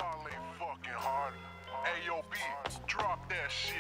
Y'all ain't fucking hard. AOB, drop that shit.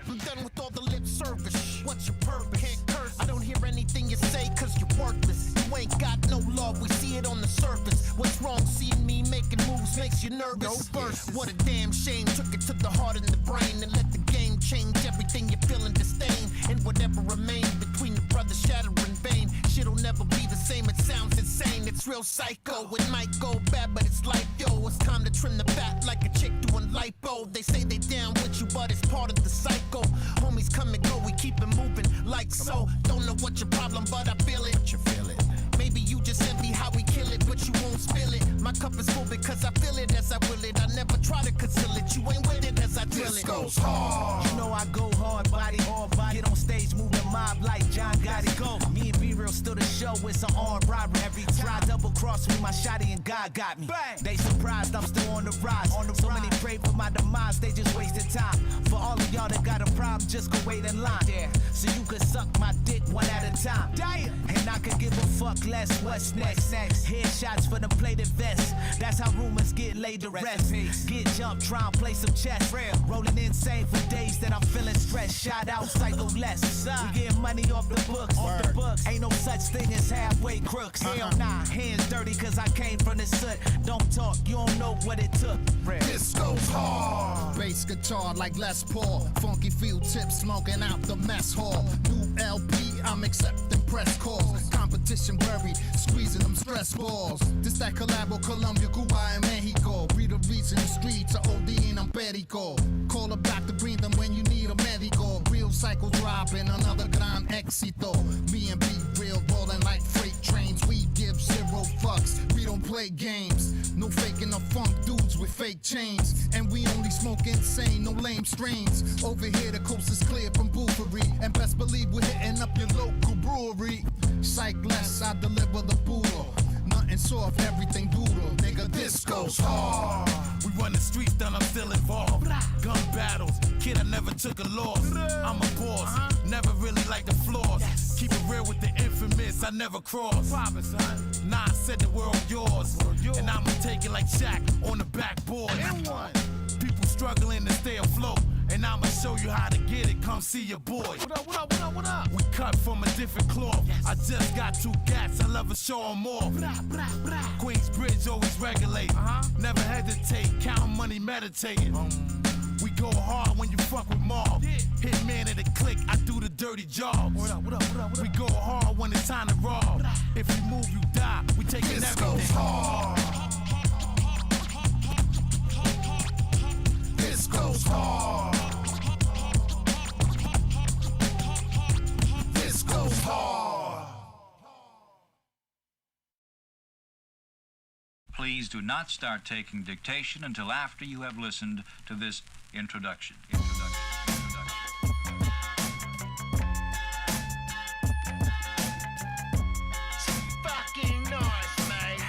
I'm done with all the lip service. What's your purpose? Can't curse. I don't hear anything you say cause you're worthless. You ain't got no love, we see it on the surface. What's wrong seeing me making moves makes you nervous? No verses. What a damn shame, took it to the heart and the brain and let the game change everything you feel and disdain. And whatever remained between the brothers shattering vain. Shit'll never be the same, it sounds insane. It's real psycho, it might go bad but it's life, yo. It's time to trim the fat like a chick doing lipo. They say they down with you but it's part of the cycle. Homies come and go, we keep it moving like so. Don't know what your problem, but I feel it. You feel it. Maybe you just envy how we kill it, but you won't spill it. My cup is full because I feel it as I will it. I never try to conceal it. You ain't with it as I drill it. This goes hard. You know I go hard body, Get on stage, move the mob like John Gotti. Go. Me and B-Real still the show. It's an armed robbery. Every time double cross me, my shotty and God got me. Bang. They surprised I'm still on the rise. So many pray for my demise, they just wasted time. For all of y'all that got a problem, just go wait in line. Yeah. So you can suck my dick one at a time. Damn. And I could give a fuck less. What's next? Headshots for the plated vest. That's how rumors get laid to rest. Get jumped, try and play some chess. Rolling insane for days that I'm feeling stressed. Shout out Psycho Less. We get money off the books. Ain't no such thing as halfway crooks. Hell nah, hands dirty cause I came from the soot. Don't talk, you don't know what it took. This goes hard. Bass guitar like Les Paul. Funky field tips smoking out the mess hall. New LP, I'm accepting press calls. Competition buried, squeezing them stress balls. This that collabo, Colombia, Cuba, and Mexico. Be the reason the streets are OD and I'm Perico. Call her back to Greenthumb when you need a medical. Real cycle dropping, another gran éxito. Me and B-Real rolling like freight trains. We give zero fucks, we don't play games. No faking the funk dudes with fake chains. And we only smoke insane, no lame strains. Over here the coast is clear from Boofery. And best believe we're hitting up your local brewery. Psych less, I deliver the poodle. Nothing soft, everything doodle. Nigga, this goes hard. We run the streets, then I'm still involved. Gun battles, kid, I never took a loss. I'm a boss, never really like the flaws. Keep it real with the infamous, I never cross. Nah, I said the world yours. And I'ma take it like Shaq on the backboard. People struggling to stay afloat. And I'ma show you how to get it, come see your boy. What up, what up, what up, what up? We cut from a different cloth. I just got 2 gats, I love a show 'em off. Queensbridge always regulate. Never hesitate, counting money, meditating. We go hard when you fuck with mob. Hit man at the click, I do the dirty job. We go hard when it's time to rob. If you move, you die. We taking this everything. Goes hard. This goes hard. This goes hard. Please do not start taking dictation until after you have listened to this introduction. Fucking nice, mate.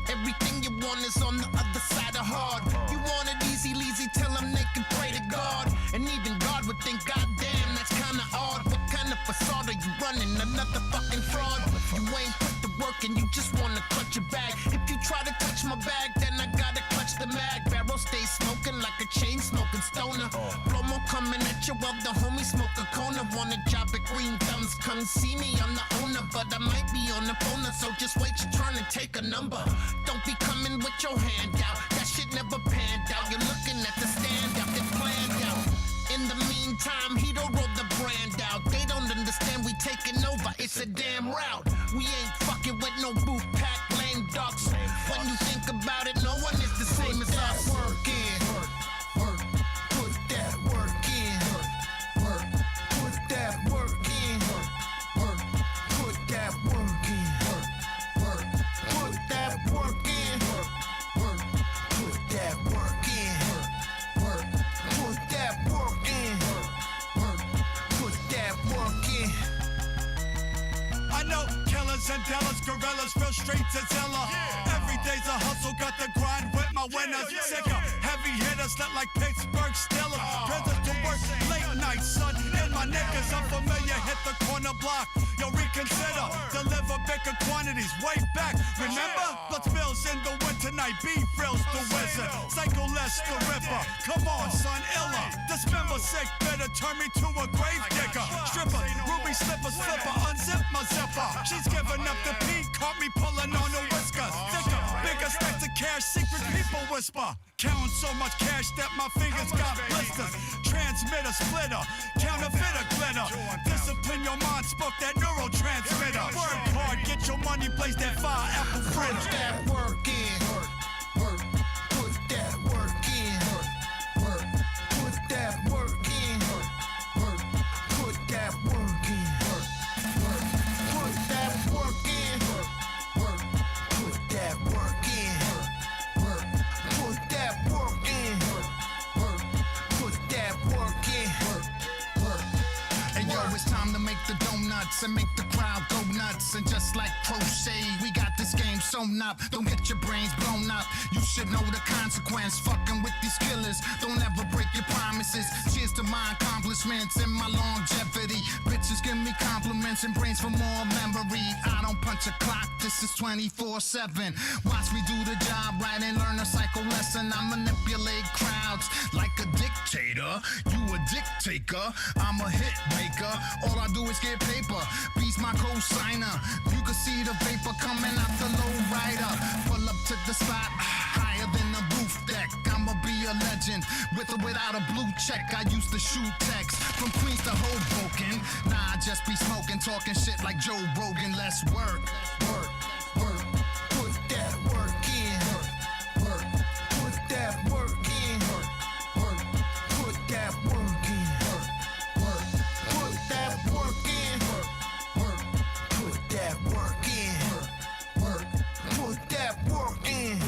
Everything you want is on the other side of hard. You want it easy, leasy, tell them they can pray to God. And even God would think, goddamn, that's kinda odd. What kind of facade are you running? Another fucking fraud. You ain't put the work and you just wanna clutch your bag. If you try to touch my bag, then I gotta clutch the mag. Barrel stays smoking like a chain smoking stoner. Promo coming at you while the homie smoke a corner. Want a job at Greenthumbs, come see me, I'm the owner. But I might be on the phone, so just wait, you're trying to take a number. Don't be coming with your hand out, that shit never panned out. You're looking at the standout, that's planned out. In the meantime, he don't roll the brand out. They don't understand we taking over, it's a damn route. We ain't fucking with no boot pack lame ducks. When you think about it, no one is the same as us. Work in, work, put that work in, work, put that work in, work, put that work in, work, put that work in, work, put that work in, work, put that work in, work, put that work in. I know killers and dealers, gorillas, real straight to Zilla. Every day's a hustle, got the grind with my winners. Sick of heavy hitters, not like Pittsburgh Steelers. Predator work, late night, son. And my niggas unfamiliar, hit the corner block. Yo, reconsider, deliver bigger quantities, way back. Remember Remember? Blood spills in the winter night, B-Frills the wizard, Psycho Les the Ripper. Come on, son, illa. Dismember sick, better turn me to a grave digger. Stripper, ruby slipper, slipper, unzip my zipper. She's giving up the pee, caught me pulling on the whiskers. Thicker, bigger stacks of cash, secret people whisper. Counting so much cash that my fingers got blisters. Transmitter, splitter, counterfeiter, glitter. Discipline your mind, spoke that neurotransmitter. Work hard, get your money, blaze that fire, apple fritter. Put that work in. Work. Put that work in. Work. Put that work in. Work. Put that work in. Work. Put that work in. Work. Put that work in. Work. Put that work in. Work. Put that work in. Work. And yo, it's time to make the donuts and make the crowd go nuts. And just like crochet, we got this game sewn up. Don't get your brains blown up. You should know the consequence. Fucking with these killers, don't ever break your promises. Cheers to my accomplishments and my longevity. Bitches give me compliments and brains for more memory. I don't punch a clock, this is 24/7. Watch me do the job right and learn a psycho lesson. I manipulate crowds like a dictator. You a dictator, I'm a hit maker. All I do is get paper. Beats my co-signer. You can see the vapor coming out the low rider. Pull up to the spot, higher than the roof deck. I'ma be a legend, with or without a blue check. I used to shoot text from Queens to Hoboken. Nah, I just be smoking, talking shit like Joe Rogan. Let's work. Put that work in. Work. Put that work in. Work. Put that work in. Work. Put that work in. Work. Put that work in. Work. Put that work in.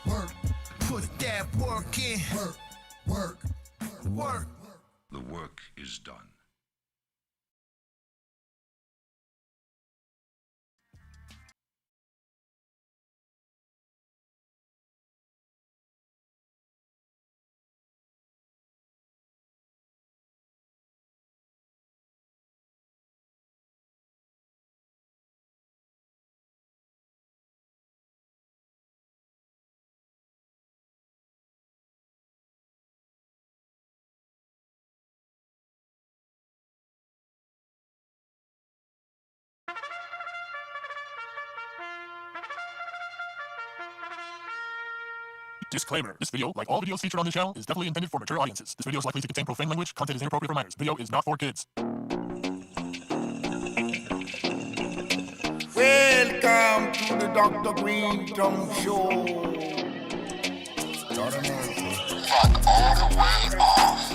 Work. Put that work in. Work. The work is done. Disclaimer. This video, like all videos featured on this channel, is definitely intended for mature audiences. This video is likely to contain profane language. Content is inappropriate for minors. Video is not for kids. Welcome to the Dr. Greenthumb Show. Fuck all the way off.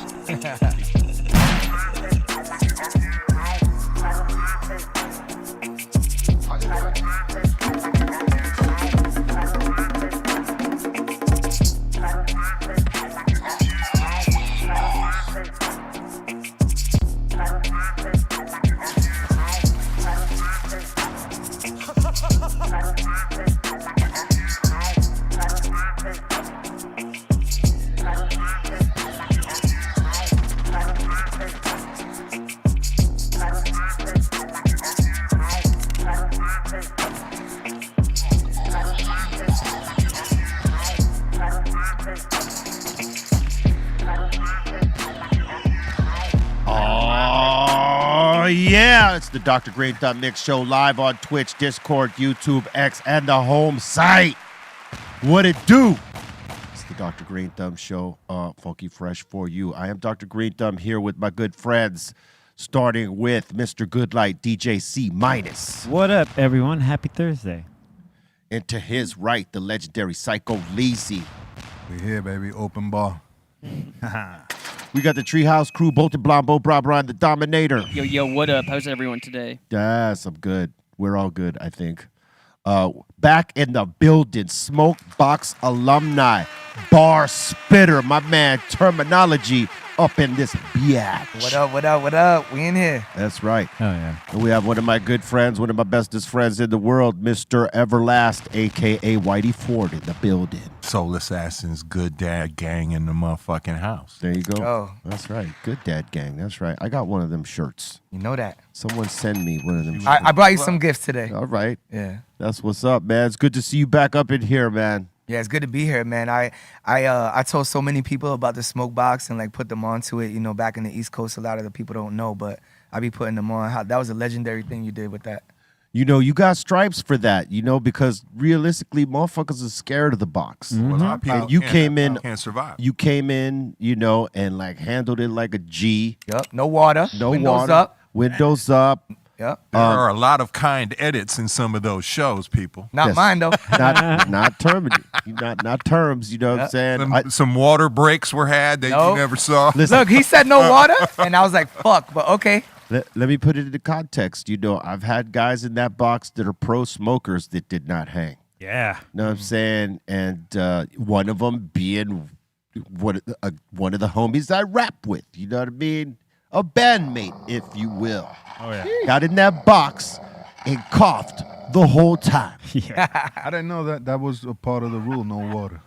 Yeah, it's the Dr. Greenthumb Mix Show live on Twitch, Discord, YouTube, X, and the home site. What it do? It's the Dr. Greenthumb Show, funky fresh for you. I am Dr. Greenthumb here with my good friends, starting with Mr. Goodlight, DJ C minus. What up, everyone? Happy Thursday. And to his right, the legendary Psycho Leezy. We here, baby. Open bar. We got the Treehouse crew, Bolton Blombo, Brabra, and the Dominator. Yo, what up? How's everyone today? Yes, I'm good. We're all good, I think. Back in the building, Smokebox alumni, bar spitter, my man Termanology. up in this biatch. What up, what up, what up? We in here. That's right. Oh, yeah. And we have one of my good friends, one of my bestest friends in the world, Mr. Everlast, a.k.a. Whitey Ford, in the building. Soul Assassin's Good Dad Gang in the motherfucking house. There you go. Oh. That's right. Good Dad Gang. That's right. I got one of them shirts. You know that. Someone send me one of them shirts. I brought you some gifts today. All right. Yeah. That's what's up, man. It's good to see you back up in here, man. Yeah, it's good to be here, man. I told so many people about the Smokebox and like put them onto it. You know, back in the East Coast, a lot of the people don't know, but I be putting them on. That was a legendary thing you did with that. You know, you got stripes for that, you know, because realistically, motherfuckers are scared of the box. Well, a lot of people And you came in, can't survive. you came in, you know, and like handled it like a G. Yep. No water. No Windows water. up. Windows up. Yep. There are a lot of kind edits in some of those shows, people. Not Yes. mine though. not terms. Not terms. You know what I'm saying? Some water breaks were had that Nope. you never saw. Listen, Look, he said no water, and I was like, fuck. But okay. let me put it into context. You know, I've had guys in that box that are pro smokers that did not hang. Yeah. Know what I'm saying? And one of them being one of the homies I rap with. You know what I mean? A bandmate, if you will. Oh, yeah. Got in that box and coughed the whole time. Yeah. I didn't know that was a part of the rule, no water.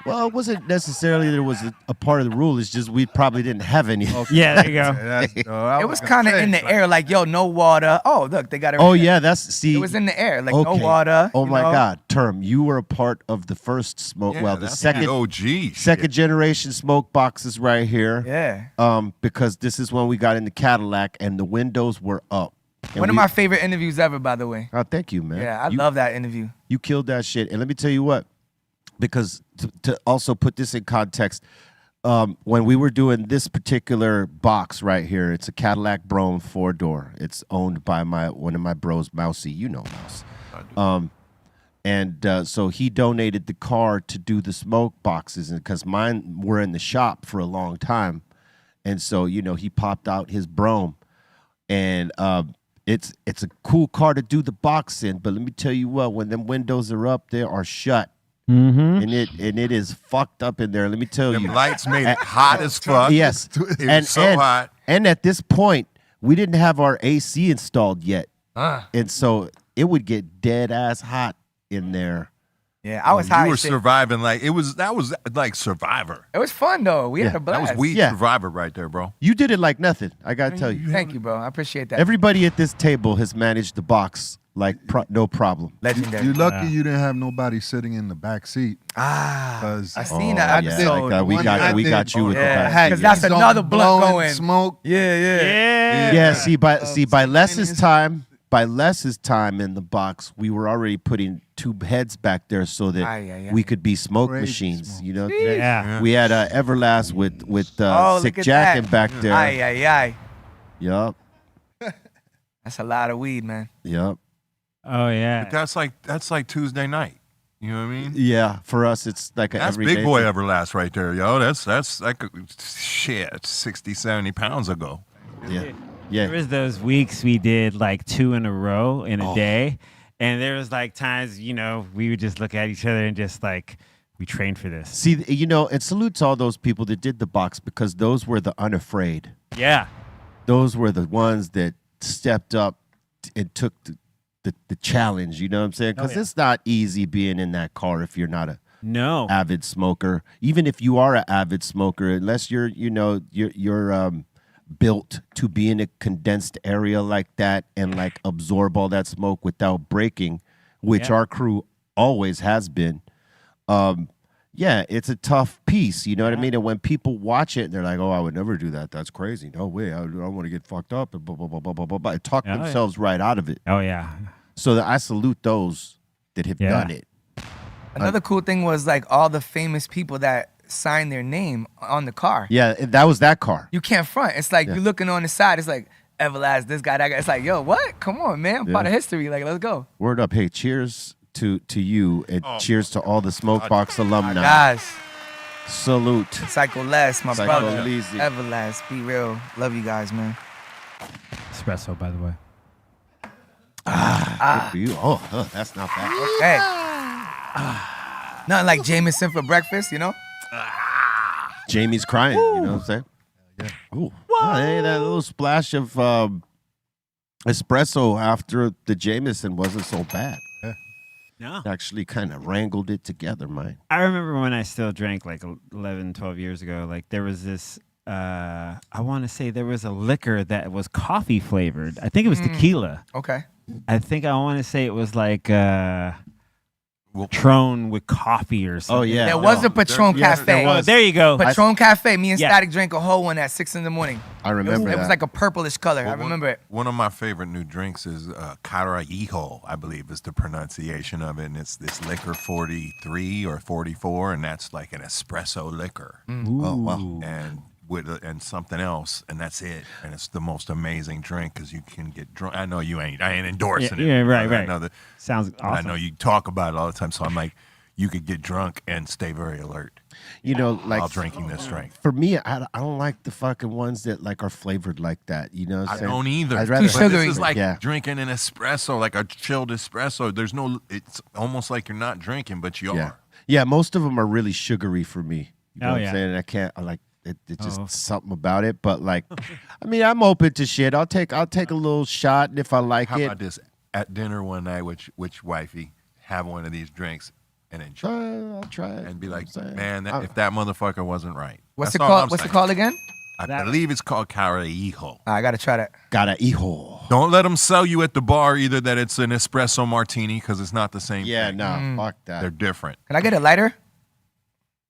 Well, it wasn't necessarily there was a part of the rule. It's just we probably didn't have any. Yeah, there you go. It was kind of in the air, like, yo, no water. Oh, look, they got it. Oh, yeah, see. It was in the air, like okay. no water. Oh, you my know? God. Term, you were a part of the first smoke. Yeah, well, the that's second OG second generation smoke boxes right here. Yeah. Because this is when we got in the Cadillac and the windows were up. And One of my favorite interviews ever, by the way. Oh, thank you, man. Yeah, I love that interview. You killed that shit. And let me tell you what, because to also put this in context, when we were doing this particular box right here, it's a Cadillac Brougham 4-door. It's owned by one of my bros, Mousy. You know Mouse. So he donated the car to do the smoke boxes, and because mine were in the shop for a long time, and so you know he popped out his Brougham, and it's a cool car to do the box in. But let me tell you what, when them windows are up, they are shut. Mm-hmm. And it is fucked up in there. Let me tell Them you. lights made it hot as fuck. Yes. It was so hot. And at this point, we didn't have our AC installed yet. And so it would get dead ass hot in there. Yeah, I was high. You were as shit. surviving that was like Survivor. It was fun though. We had a blast. That was weed Survivor right there, bro. You did it like nothing. I got to tell you. Thank you, bro. I appreciate that. Everybody at this table has managed the box like no problem. Legendary. You're lucky you didn't have nobody sitting in the back seat. I seen Oh, that yeah, episode. we got you with the Yeah, back. because that's another blunt going. Smoke. Yeah. Yeah, see by Les's time in the box, we were already putting two heads back there so that we could be smoke machines. You know, Yeah. we had Everlast with Sick look at Jack that. back there. Aye. Yup. That's a lot of weed, man. Yup. Oh, yeah. But that's like Tuesday night. You know what I mean? Yeah, for us it's like That's everyday big boy thing. Everlast right there, yo. That's like shit, 60, 70 pounds ago. Yeah. There was those weeks we did like 2 in a row in a day. And there was like times, you know, we would just look at each other and just like, we trained for this. See, you know, and salute to all those people that did the box because those were the unafraid. Yeah. Those were the ones that stepped up and took the challenge, you know what I'm saying? Because it's not easy being in that car if you're not a avid smoker. Even if you are an avid smoker, unless you're built to be in a condensed area like that and like absorb all that smoke without breaking, which our crew always has been. Yeah, it's a tough piece, you know what I mean? And when people watch it, they're like, "Oh, I would never do that. That's crazy. No way. I don't want to get fucked up." And blah blah blah blah blah blah. They talk themselves right out of it. Oh yeah. So I salute those that have done it. Another cool thing was like all the famous people that signed their name on the car. Yeah, that was that car. You can't front. It's like you're looking on the side. It's like Everlast, this guy, that guy. It's like, yo, what? Come on, man. I'm part of history. Like, let's go. Word up. Hey, cheers to you and cheers to all the Smokebox alumni. Guys. Salute. Psycho Les, my Psycho brother. Leezy. Everlast, be real. Love you guys, man. Espresso, by the way. Good for you. Oh, that's not bad. Okay. Nothing like Jameson for breakfast, you know? Jamie's crying, you know what I'm saying? Yeah. Ooh. Oh, hey, that little splash of espresso after the Jameson wasn't so bad. Yeah. No. Actually kind of wrangled it together, man. I remember when I still drank like 11, 12 years ago, like there was this, I want to say there was a liquor that was coffee flavored. I think it was tequila. Okay. I think I want to say it was like Patron with coffee or something. Oh, yeah. There was a Patron Cafe. There was. There you go. Patron Cafe. Me and Yeah. Static drank a whole one at 6 in the morning. I remember It was that. like a purplish color. I remember it. One of my favorite new drinks is krs-one, I believe is the pronunciation of it. And it's this liquor 43 or 44, and that's like an espresso liquor. Oh, wow. And and something else, and that's it. And it's the most amazing drink because you can get drunk. I know I ain't endorsing it. Yeah, right. I know that, Sounds awesome. I know you talk about it all the time, so I'm like, you could get drunk and stay very alert. You know, like while drinking this drink. For me, I don't like the fucking ones that like are flavored like that. You know what I'm I saying? don't either. I'd rather But this is like yeah. drinking an espresso, like a chilled espresso. There's no, it's almost like you're not drinking, but you Yeah. are. Yeah, most of them are really sugary for me. You know Oh, what I'm yeah. saying? I can't, I like, it's just something about it. But like, I mean, I'm open to shit. I'll take a little shot, and if I like How it. about this? At dinner one night, which wifey, have one of these drinks and enjoy I'll try it. and be like, You know what I'm man, saying? if that motherfucker wasn't right. What's That's it all called? I'm What's it saying. called again? I believe it's called krs-one. I gotta try that. Got a hijo. Don't let them sell you at the bar either that it's an espresso martini because it's not the same Yeah, thing. no, fuck that. They're different. Can I get a lighter?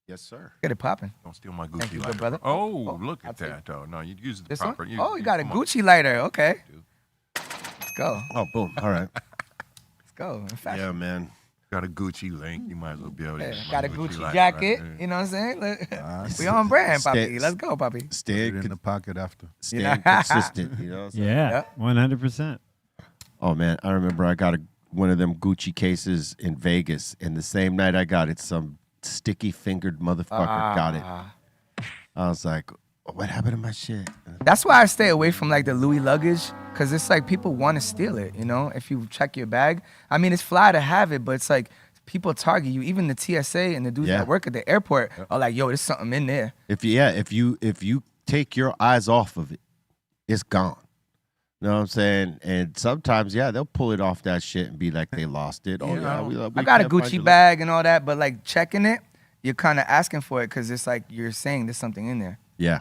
Yes, sir. Get it popping. Don't steal my Thank Gucci you, good lighter. brother. Oh, look I'll at take that, though. No, you use the This proper. one? Oh, you got a Gucci lighter. Okay. Let's go. Oh, boom. All right. Let's go. In fact, Yeah, man. Got a Gucci link. You might as well be able to yeah, get my got a Gucci lighter jacket. right there. You know what I'm saying? We on brand, Stay- Papi. Let's go, Papi. Put Stay it in the pocket after. staying consistent. You know what I'm saying? Yeah, 100%. Oh, man. I remember I got one of them Gucci cases in Vegas, and the same night I got it, some sticky-fingered motherfucker got it. I was like, what happened to my shit? That's why I stay away from like the Louis luggage, because it's like people want to steal it, you know? If you check your bag. I mean, it's fly to have it, but it's like people target you. Even the TSA and the dudes Yeah. that work at the airport are like, yo, there's something in there. If you take your eyes off of it, it's gone. You know what I'm saying? And sometimes, yeah, they'll pull it off that shit and be like they lost it. Oh, yeah, we I got a can't find Gucci your- bag and all that, but like checking it, you're kind of asking for it because it's like you're saying there's something in there. Yeah.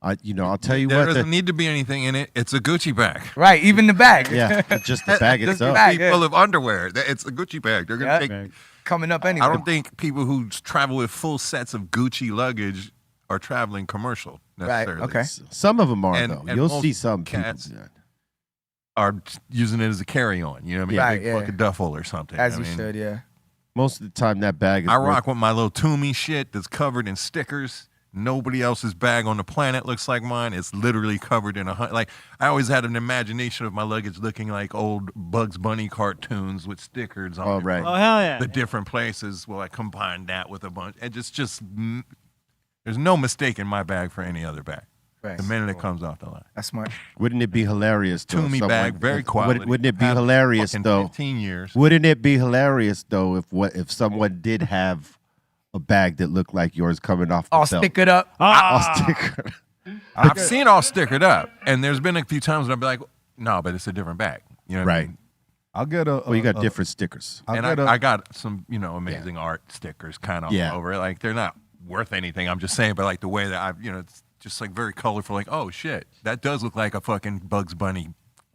I'll tell you There what. doesn't need to be anything in it. It's a Gucci bag. Right, even the bag. Yeah, just the bag Just itself. bag, be full of underwear. It's a Gucci bag. They're gonna take. Coming up anyway. I don't think people who travel with full sets of Gucci luggage are traveling commercial necessarily. okay. Some of them are, And- though. and You'll most see some people. cats do that. Are using it as a carry-on. You know what I mean? Right, Big yeah. fucking duffel or something. As I you mean, should, yeah. Most of the time, that bag is. I rock with my little Toomey shit that's covered in stickers. Nobody else's bag on the planet looks like mine. It's literally covered in like I always had an imagination of my luggage looking like old Bugs Bunny cartoons with stickers on. Oh, it right. from Oh, hell yeah. The different places. Well, I combined that with a bunch. And just there's no mistake in my bag for any other bag. Right. The minute it comes off the line. That's smart. Wouldn't it be hilarious though? if Toomey someone- bag, very quality. Wouldn't it be Had hilarious fucking though? 15 years. Wouldn't it be hilarious though if someone did have a bag that looked like yours coming off the All belt? stickered up. All stickered. I've seen all stickered up, and there's been a few times when I'll be like, no, but it's a different bag. You know what I Right. mean? I'll get a. Well, you got different stickers. And I got some, amazing art stickers kind of Yeah. all over it. Like, they're not worth anything. I'm just saying, but like the way that I've, it's just like very colorful. Like, oh shit, that does look like a fucking Bugs Bunny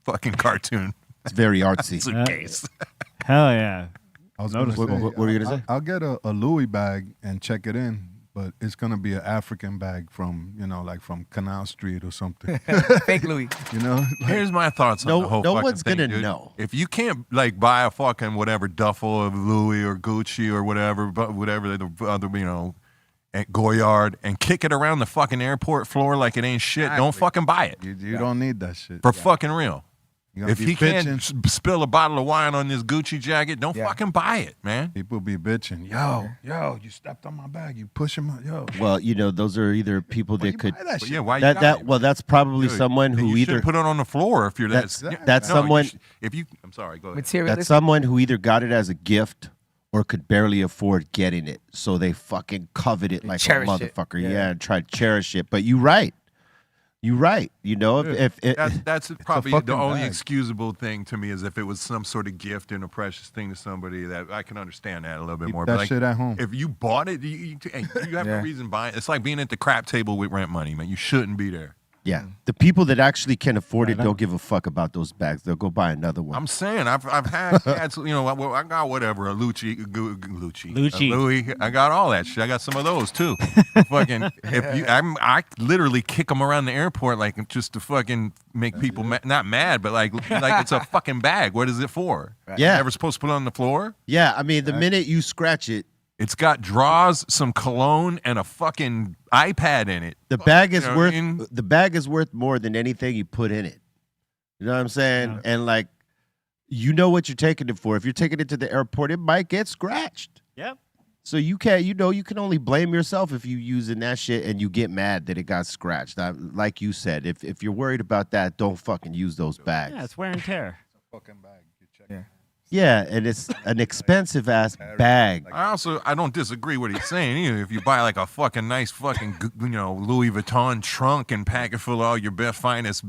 fucking cartoon. It's very artsy. Suitcase. Hell yeah. I was gonna say, what were you gonna say? I'll get a Louis bag and check it in, but it's gonna be an African bag from like from Canal Street or something. Fake Louis. Here's my thoughts on the whole no fucking one's thing, gonna dude. know. If you can't like buy a fucking whatever duffel of Louis or Gucci or whatever, but whatever the other, at Goyard and kick it around the fucking airport floor like it ain't shit, don't fucking buy it. You don't need that shit. For fucking real. You're gonna If be he can't bitching. spill a bottle of wine on this Gucci jacket, don't fucking buy it, man. People be bitching. Yo, you stepped on my bag. You pushing my yo. Well, those are either people that could. buy that shit? Yeah, why you got it? Well, that's probably Dude, someone then who you either should put it on the floor if you're That's- that. that's No, you someone- should- I'm sorry, go ahead. Materialistic. that's someone who either got it as a gift or could barely afford getting it, so they fucking covet it like a cherish it. motherfucker. Yeah. Yeah, and try to cherish it. But you're right. You're right. You know, if that's probably fucking the only bag. excusable thing to me is if it was some sort of gift and a precious thing to somebody that I can understand that a little bit Keep more. that But shit at home. If you bought it, you have no reason buying it. It's like being at the crap table with rent money, man. You shouldn't be there. Yeah, the people that actually can afford it don't give a fuck about those bags. They'll go buy another one. I'm saying I've had cats, you know, I got whatever, a Louis. I got all that shit. I got some of those too. Fucking, I literally kick them around the airport like just to fucking make people not mad, but like it's a fucking bag. What is it for? Yeah. Never supposed to put it on the floor. Yeah, I mean, the minute you scratch it, it's got drawers, some cologne, and a fucking iPad in it. the bag is You know, worth in- the bag is worth more than anything you put in it. You know what I'm saying? Yeah. And like, you know what you're taking it for. If you're taking it to the airport, it might get scratched. Yep. So you can't, you can only blame yourself if you using that shit and you get mad that it got scratched. Like you said, if you're worried about that, don't fucking use those bags. Yeah, it's wear and tear. Fucking bag. You check. Yeah. Yeah, and it's an expensive ass bag. I don't disagree with what he's saying either. If you buy like a fucking nice fucking Louis Vuitton trunk and pack it full of all your best finest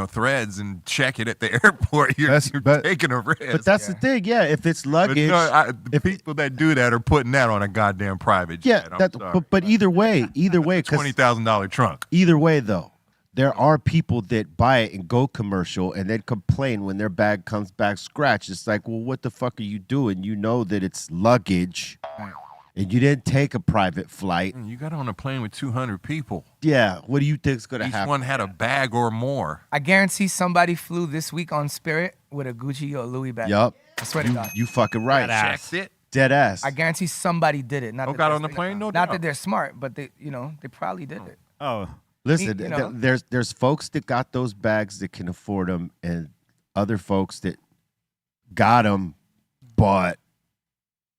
threads and check it at the airport, you're taking a risk. But that's the thing, yeah. If it's luggage, the people that do that are putting that on a goddamn private jet. yeah. I'm sorry. But either way, $20,000 trunk. Either way, though, there are people that buy it and go commercial and then complain when their bag comes back scratched. It's like, well, what the fuck are you doing? You know that it's luggage and you didn't take a private flight. You got on a plane with 200 people. Yeah, what do you think's going to Each happen? one had a bag or more. I guarantee somebody flew this week on Spirit with a Gucci or Louis bag. Yup. I swear to God. You fucking right. Checked it. Dead ass. I guarantee somebody did it. Not that got they're on the smart. plane? No Not doubt. that they're smart, but they probably did it. Oh. Listen, You know? there's folks that got those bags that can afford them, and other folks that got them, but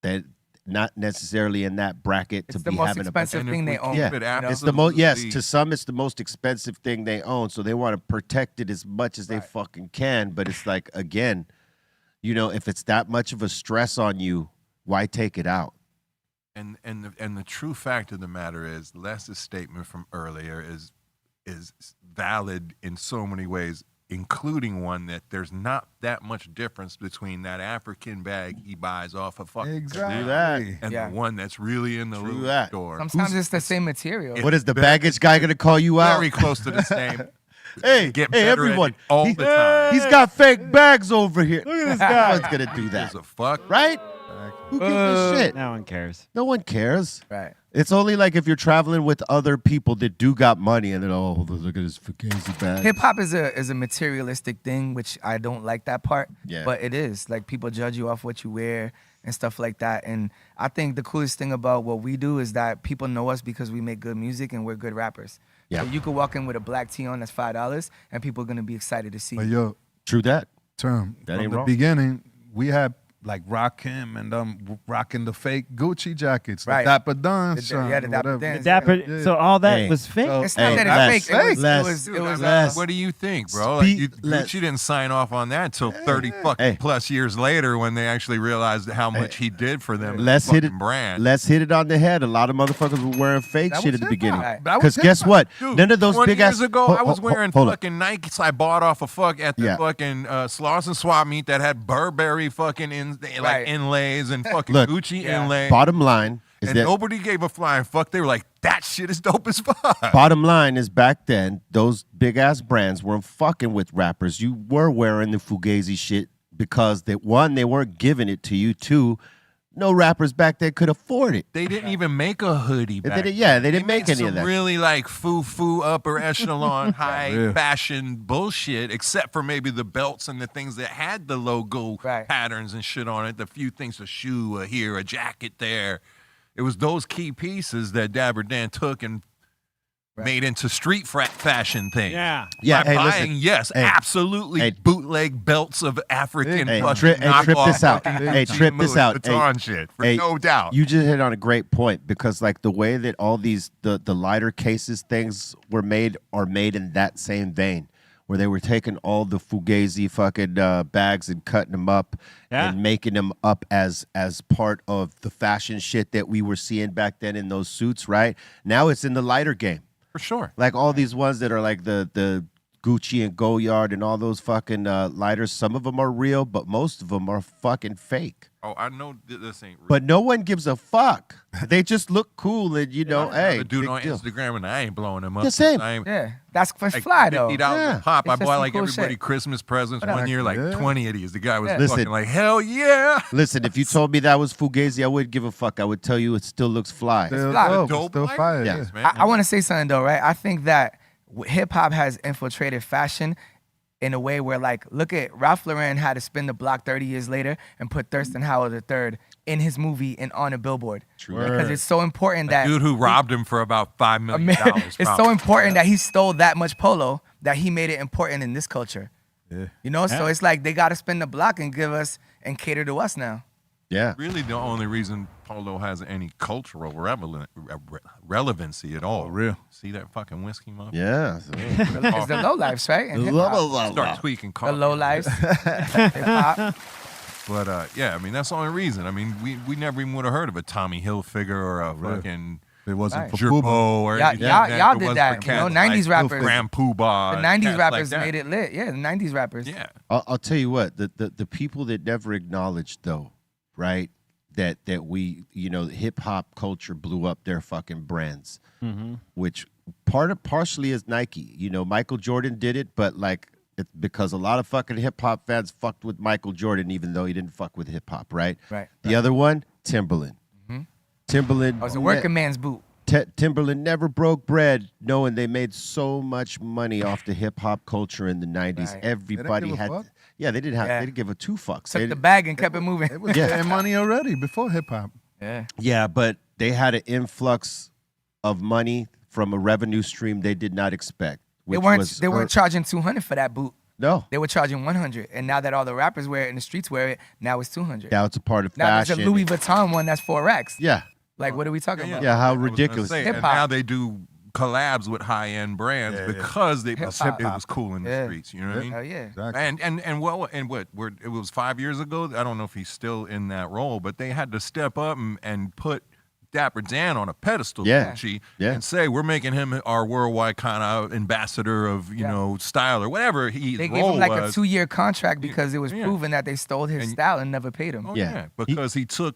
that not necessarily in that bracket It's to the be most having expensive a thing they own. Yeah, you know? it's the most. Yes, to some, it's the most expensive thing they own, so they want to protect it as much as they fucking can. But it's like, again, if it's that much of a stress on you, why take it out? And the true fact of the matter is, Les's statement from earlier is valid in so many ways, including one that there's not that much difference between that African bag he buys off a fucking Exactly. and the one that's really in the Louis store. Sometimes it's the same material. What is the baggage guy gonna call you out? Very close to the same. Hey, Get better at everyone! it all the time. He's got fake bags over here. Look at this guy. No one's gonna do that, Gives a fuck, right? Who gives a shit? No one cares. No one cares. Right. It's only like if you're traveling with other people that do got money, and then look at this fugazi bag. Hip hop is a materialistic thing, which I don't like that part. Yeah. But it is. Like, people judge you off what you wear and stuff like that. And I think the coolest thing about what we do is that people know us because we make good music and we're good rappers. Yeah. So you could walk in with a black tee on that's $5 and people are gonna be excited to see But you. yo, True that. Term. That From ain't the wrong. beginning, we had like Rakim and rocking the fake Gucci jackets, Right. the Dapper Dans, Yeah, the Dapper whatever. Dans. Dapper, so all that Hey. was fake? It's not that Les, it's fake. Les, It was Les. What do you think, bro? Speak less. Gucci didn't sign off on that until 30 fucking plus years later when they actually realized how much he did for them. Let's hit it. Brand. Let's hit it on the head. A lot of motherfuckers were wearing fake That shit was at the beginning. hip-hop. That was Because guess what? Dude, None of those 20 big ass. years ago, I was wearing hold up. fucking Nikes I bought off a at the Yeah. fucking Sloss and Swap meet that had Burberry fucking Right. inlays and fucking Look, Gucci Yeah. inlays. Bottom line is And that nobody gave a flying fuck. They were like, that shit is dope as fuck. bottom line is back then those big ass brands weren't fucking with rappers. You were wearing the fugazi shit because they weren't giving it to you. Two, no rappers back then could afford it. They didn't even make a hoodie They back didn't- yeah, they didn't made make any some of that. really like foo upper echelon high Yeah. fashion bullshit, except for maybe the belts and the things that had the logo Right. patterns and shit on it. The few things, a shoe here, a jacket there. It was those key pieces that Dapper Dan took and made into street fashion things. Yeah. Yeah, By hey, buying, listen. yes, Hey, absolutely hey. bootleg belts of African Hey, fucking trip knockoff this out. fucking Hey, Gucci trip this Louis out. Vuitton shit, for Hey, no doubt. You just hit on a great point because like the way that all these the lighter cases things were made are made in that same vein. Where they were taking all the fugazi fucking bags and cutting them up and making them up as part of the fashion shit that we were seeing back then in those suits, right? Now it's in the lighter game. For sure. Like all these ones that are like the Gucci and Goyard and all those fucking lighters. Some of them are real, but most of them are fucking fake. Oh, I know this ain't real. But no one gives a fuck. They just look cool and, you know, hey. The dude big on deal. Instagram and I ain't blowing him up. The same. That's like fly though. $50 Yeah. a pop. I It's just bought some like cool everybody shit. Christmas presents Whatever. one year, like 20 of these. The guy was Yeah. fucking Listen. like, hell yeah. Listen, if you told me that was Fugazi, I wouldn't give a fuck. I would tell you it still looks fly. Still fly. dope. Dope Still like fire. Yeah. Yeah. man. I want to say something though, right? I think that hip hop has infiltrated fashion in a way where, like, look at Ralph Lauren had to spin the block 30 years later and put Thurston Howell III in his movie and on a billboard. True. Because it's so important A that dude who robbed him for about $5 million. it's so important that he stole that much polo that he made it important in this culture. Yeah. You know, so it's like they got to spin the block and give us and cater to us now. Yeah. Really, the only reason polo has any cultural relevancy at all. For real. See that fucking whiskey, motherfucker? Yeah. It's the low lives, right? And hip-hop. Start tweaking The coffee. low lives. Hip-hop. But yeah, I mean that's the only reason. I mean we never even would have heard of a Tommy Hilfiger or a fucking It wasn't for Jerpo Pooh. or Y'all- anything y'all- like that. y'all It did was that, for you know, cats 90s like rappers. Grand Poobah. The 90s cats rappers like that. made it lit. Yeah, the 90s rappers. Yeah. I'll tell you what, the people that never acknowledged though, right? That we, you know, hip hop culture blew up their fucking brands, which partially is Nike. You know, Michael Jordan did it, but like it's because a lot of fucking hip hop fans fucked with Michael Jordan, even though he didn't fuck with hip hop, right? Right. The other one, Timberland. Timberland. It was a working man's boot. Timberland never broke bread, knowing they made so much money off the hip hop culture in the '90s. Right. Everybody give a had, fuck? yeah, they didn't have, Yeah. they didn't give a two fucks. Took They the didn't- bag and kept it moving. It was Yeah. getting money already before hip hop. Yeah. Yeah, but they had an influx of money from a revenue stream they did not expect. They which weren't was they weren't charging 200 for that boot. no. They were charging 100. And now that all the rappers wear it and the streets wear it, now it's 200. Now it's a part of Now there's fashion. a Louis Vuitton one that's 4X. Yeah, Like, what are we talking about? yeah. How I was gonna ridiculous! say, and Hip-hop. now they do collabs with high-end brands because it Hip-hop. was cool in the Yeah. streets. You know what I mean? Hell yeah. Exactly. And what it was 5 years ago. I don't know if he's still in that role, but they had to step up and put Dapper Dan on a pedestal, Yeah. Gucci, Yeah. and say we're making him our worldwide kind of ambassador of you know style or whatever his They gave role him like was. a 2-year contract because it was Yeah. proven that they stole his And- style and never paid him. Oh, Yeah. yeah, because he took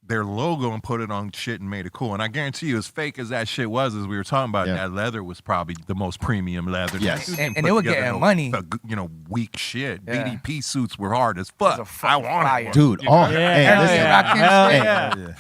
their logo and put it on shit and made it cool. And I guarantee you, as fake as that shit was, as we were talking about, Yeah. that leather was probably the most premium leather. Yes. You didn't And put they were together getting money. You know, weak shit. Yeah. BDP suits were hard as Those are fuck. fucking I wanted fire. one. Dude, You all know? hey, Hell listen, yeah. Rock him Hell straight.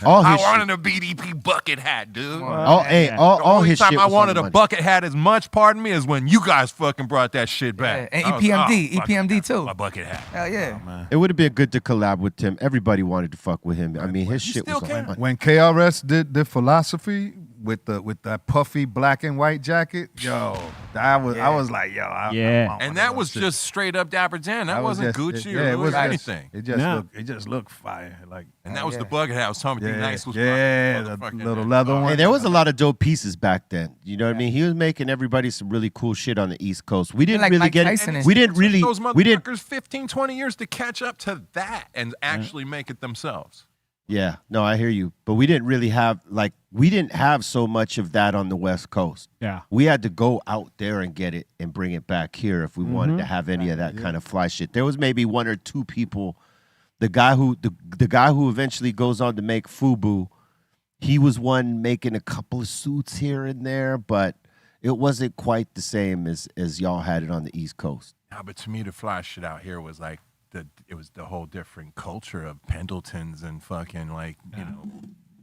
yeah. all I his shit, wanted a BDP bucket hat, dude. all, hey, Yeah. all, The all only his time shit I was wanted on a money. bucket hat as much, pardon me, is when you guys fucking brought that shit Yeah. back. And I was, EPMD, fuck EPMD it, too. my bucket hat. Hell yeah. It would have been good to collab with Tim. Everybody wanted to fuck with him. I mean, his shit still was can. on money. When KRS did philosophy with that puffy black and white jacket, yo, I was like, yo, I Yeah. want And one that of was those just straight up Dapper Dan. That wasn't Gucci or it Louis was or anything. It just No. looked, it just looked fire. Like, And that was yeah. the bucket hat I was talking about. yeah, Nice was yeah, my the motherfucking little hat. leather Oh, one. Hey, there was a lot of dope pieces back then. You know what I mean? He was making everybody some really cool shit on the East Coast. We didn't like really Mike get Tyson it. and We shit. didn't really. Those We didn't. motherfuckers 15, 20 years to catch up to that and actually make it themselves. Yeah, no, I hear you. But we didn't really have we didn't have so much of that on the West Coast. Yeah. We had to go out there and get it and bring it back here if we wanted to have any of that kind of fly shit. There was maybe one or two people. The guy who eventually goes on to make FUBU, he was one making a couple of suits here and there, but it wasn't quite the same as y'all had it on the East Coast. Yeah, but to me, the fly shit out here was like it was the whole different culture of Pendletons and fucking like you know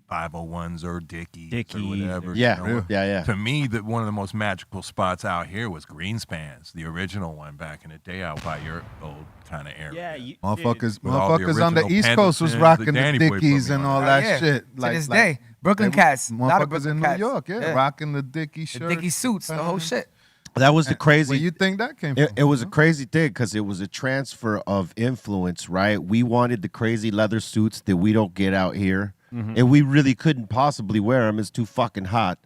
501s or Dickies or whatever. Yeah, you know? yeah. To me, one of the most magical spots out here was Greenspans, the original one back in the day out by your old kind of area. Yeah, Motherfuckers, With all the motherfuckers on the original East Coast was Pendletons, rocking the the Danny Boy put Dickies me and on all that. that Yeah. shit. To this day. Brooklyn cats. A lot of Motherfuckers Brooklyn in cats. New York, yeah, rocking the Dickie The shirt. Dickie suits, the whole shit. That was the Where crazy. you think that came It, from? it was a crazy thing because it was a transfer of influence, right? We wanted the crazy leather suits that we don't get out here, and we really couldn't possibly wear them. It's too fucking hot.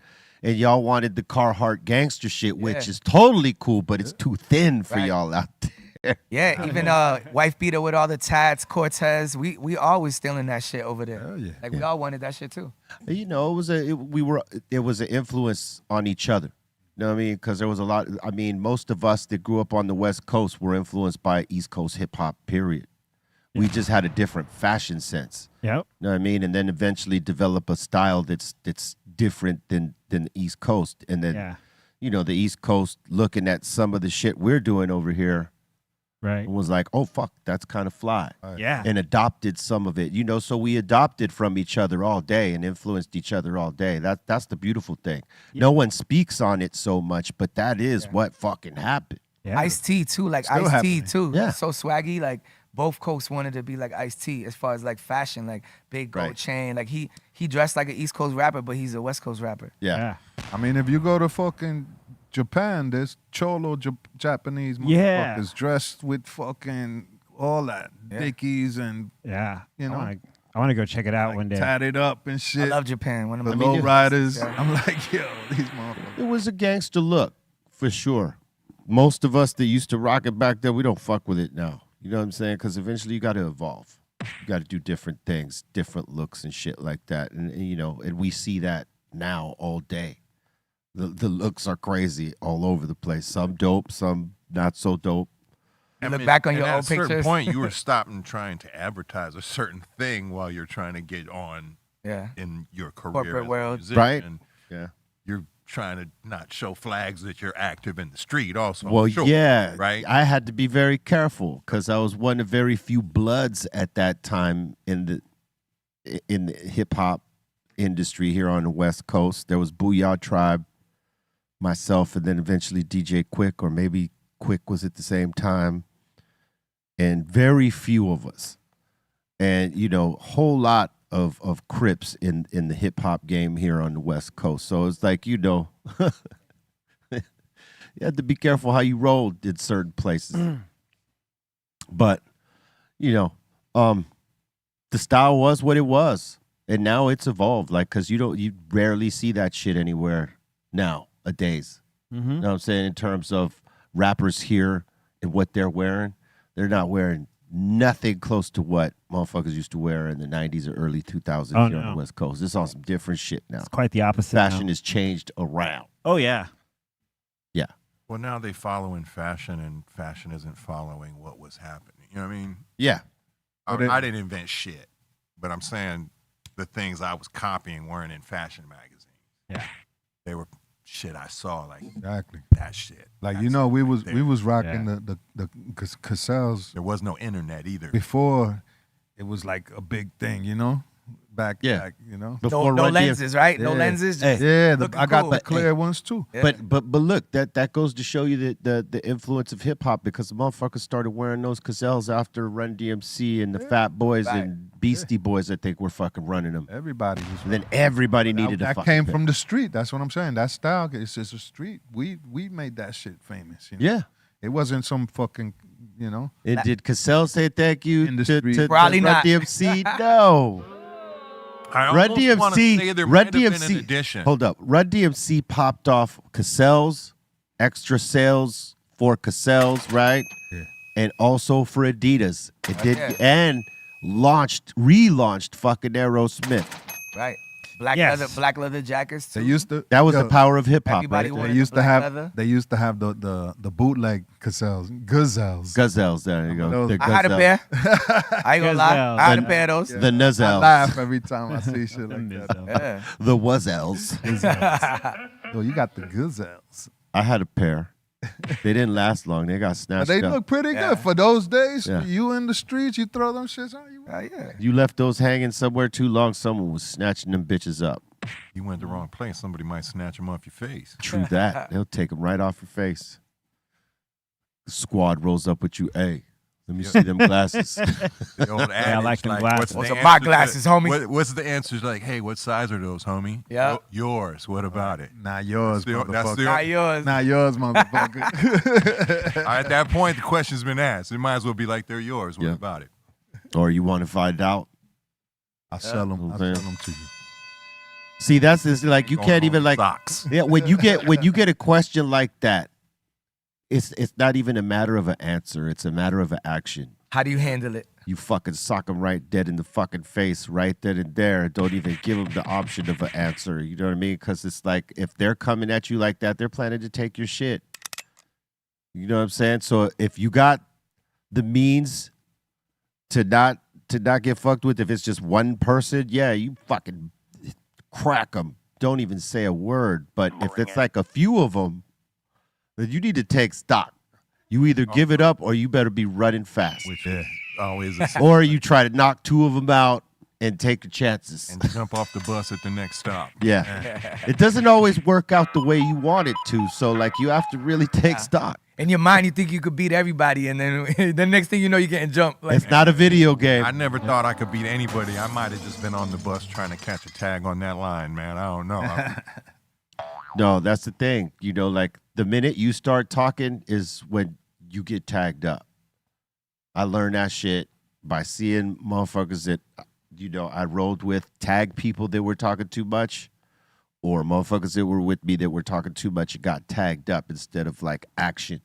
And y'all wanted the Carhartt gangster shit, which Yeah. is totally cool, but it's too thin for Right. y'all out there. Yeah, even wife beater with all the tats, Cortez. We always stealing that shit over there. Hell yeah. Like we all wanted that shit too. You know, it was an influence on each other. You know what I mean? Because there was a lot. I mean, most of us that grew up on the West Coast were influenced by East Coast hip hop. Period. We just had a different fashion sense. Yep. You know what I mean? And then eventually develop a style that's different than the East Coast. And then, you know, the East Coast looking at some of the shit we're doing over here, right, was like, oh fuck, that's kind of fly. Yeah. And adopted some of it. You know, so we adopted from each other all day and influenced each other all day. That's the beautiful thing. No one speaks on it so much, but that is what fucking happened. Yeah. Ice-T too, like Still Ice-T happening. too. Yeah. So swaggy, like both coasts wanted to be like Ice-T as far as like fashion, like big gold chain. Like he dressed like an East Coast rapper, but he's a West Coast rapper. Yeah. I mean, if you go to fucking Japan, there's cholo Japanese Yeah. motherfuckers dressed with fucking all that Dickies and you know, I want to go check it out one day. tatted up and shit. I love Japan. One of the my low riders. Yeah. I'm like, yo, these motherfuckers. It was a gangster look, for sure. Most of us that used to rock it back then, we don't fuck with it now. You know what I'm saying? Because eventually you got to evolve. You got to do different things, different looks and shit like that. And, you know, and we see that now all day. The looks are crazy all over the place. Some dope, some not so dope. Look back on your at old a certain pictures. point, you were stopping trying to advertise a certain thing while you're trying to get on in your career Corporate as a world. musician. Right. Yeah. You're trying to not show flags that you're active in the street also. Well, Sure. yeah. Right. I had to be very careful because I was one of very few bloods at that time in the hip hop industry here on the West Coast. There was Booyah Tribe, myself, and then eventually DJ Quick, or maybe Quick was at the same time, and very few of us. And, you know, whole lot of Crips in the hip hop game here on the West Coast. So it's like, you know, you had to be careful how you rolled in certain places. But, you know, the style was what it was. And now it's evolved, like, because you rarely see that shit anywhere nowadays. You know what I'm saying? In terms of rappers here and what they're wearing, they're not wearing nothing close to what motherfuckers used to wear in the 90s or early 2000s here on the West Coast. It's on some different shit now. It's quite the opposite. Fashion has changed around. Oh, yeah. Yeah. Well, now they follow in fashion, and fashion isn't following what was happening. You know what I mean? Yeah. I didn't invent shit, but I'm saying the things I was copying weren't in fashion magazines. Yeah. They were shit I saw, like Exactly. that shit. Like, you know, we was rocking Yeah. the Cassell's There was no internet either. before it was like a big thing, you know? Back, you know? Before No Run lenses, right? No Yeah. lenses. Hey. just Yeah, looking I got cool. the clear ones too. Yeah. But look, that goes to show you the influence of hip hop, because the motherfuckers started wearing those Cassell's after Run DMC and the Fat Boys Right. and Beastie Boys, I think, were fucking running them. Everybody was And then everybody needed that a fucking came pair. from the street. That's what I'm saying. That style, it's just a street. We made that shit famous. You know? Yeah. It wasn't some fucking, you know. And did Cassell say thank you In the to street. Probably Run not. DMC? No. I Run almost wanna say DMC. there Run might have been an DMC. addition. Hold up. Run DMC popped off Cassell's, extra sales for Cassell's, right? Yeah. And also for Adidas. It did, yeah. and relaunched fucking Aerosmith. Right. Yes. Black leather jackets too. They used to. That was the yo, power of hip hop, Everybody right? wanted there. They used to black have. leather. They used to have the bootleg Cassell's, Gazelles. Gazelles, there you go. Those- The I had a Gazelle. pair. I ain't gonna lie. Gazelles. I had a pair of those. The I Nazels. laugh every time I see shit like that. Yeah. The Wazels. Yo, you got the Gazelles. I had a pair. They didn't last long. They got But snatched they up. look pretty Yeah. good for those days. Yeah. You in the streets, you throw them shits on you. Yeah. You left those hanging somewhere too long, someone was snatching them bitches up. You went the wrong place. Somebody might snatch them off your face. True that. They'll take them right off your face. The squad rolls up with you. Hey, let me see them glasses. The old I like adage, them what's glasses. the Those are answer my to- glasses, homie. What's the answer? Like, hey, what size are those, homie? Yeah. Yours. What about it? Not yours, That's motherfucker. the- Not yours. Not yours, motherfucker. At that point, the question's been asked. It might as well be like they're yours. What Yeah. about it? Or you want to find out? I sell them. I sell them to you. See, that's just like you Going can't on even like. socks. Yeah, when you get a question like that, it's not even a matter of an answer. It's a matter of an action. How do you handle it? you fucking sock them right dead in the fucking face right then and there. Don't even give them the option of an answer. You know what I mean? Because it's like if they're coming at you like that, they're planning to take your shit. You know what I'm saying? So if you got the means to not get fucked with, if it's just one person, yeah, you fucking crack them. Don't even say a word. But if it's like a few of them, then you need to take stock. You either give it up or you better be running fast. Which is always or you try to knock two of them out and take your chances. And jump off the bus at the next stop. Yeah. It doesn't always work out the way you want it to. So, like, you have to really take stock. In your mind, you think you could beat everybody, and then the next thing you know, you're getting jumped. Like, it's not a video game. I never thought I could beat anybody. I might have just been on the bus trying to catch a tag on that line, man. I don't know. No, that's the thing. You know, like, the minute you start talking is when you get tagged up. I learned that shit by seeing motherfuckers that, you know, I rolled with, tag people that were talking too much, or motherfuckers that were with me that were talking too much and got tagged up instead of, like, action.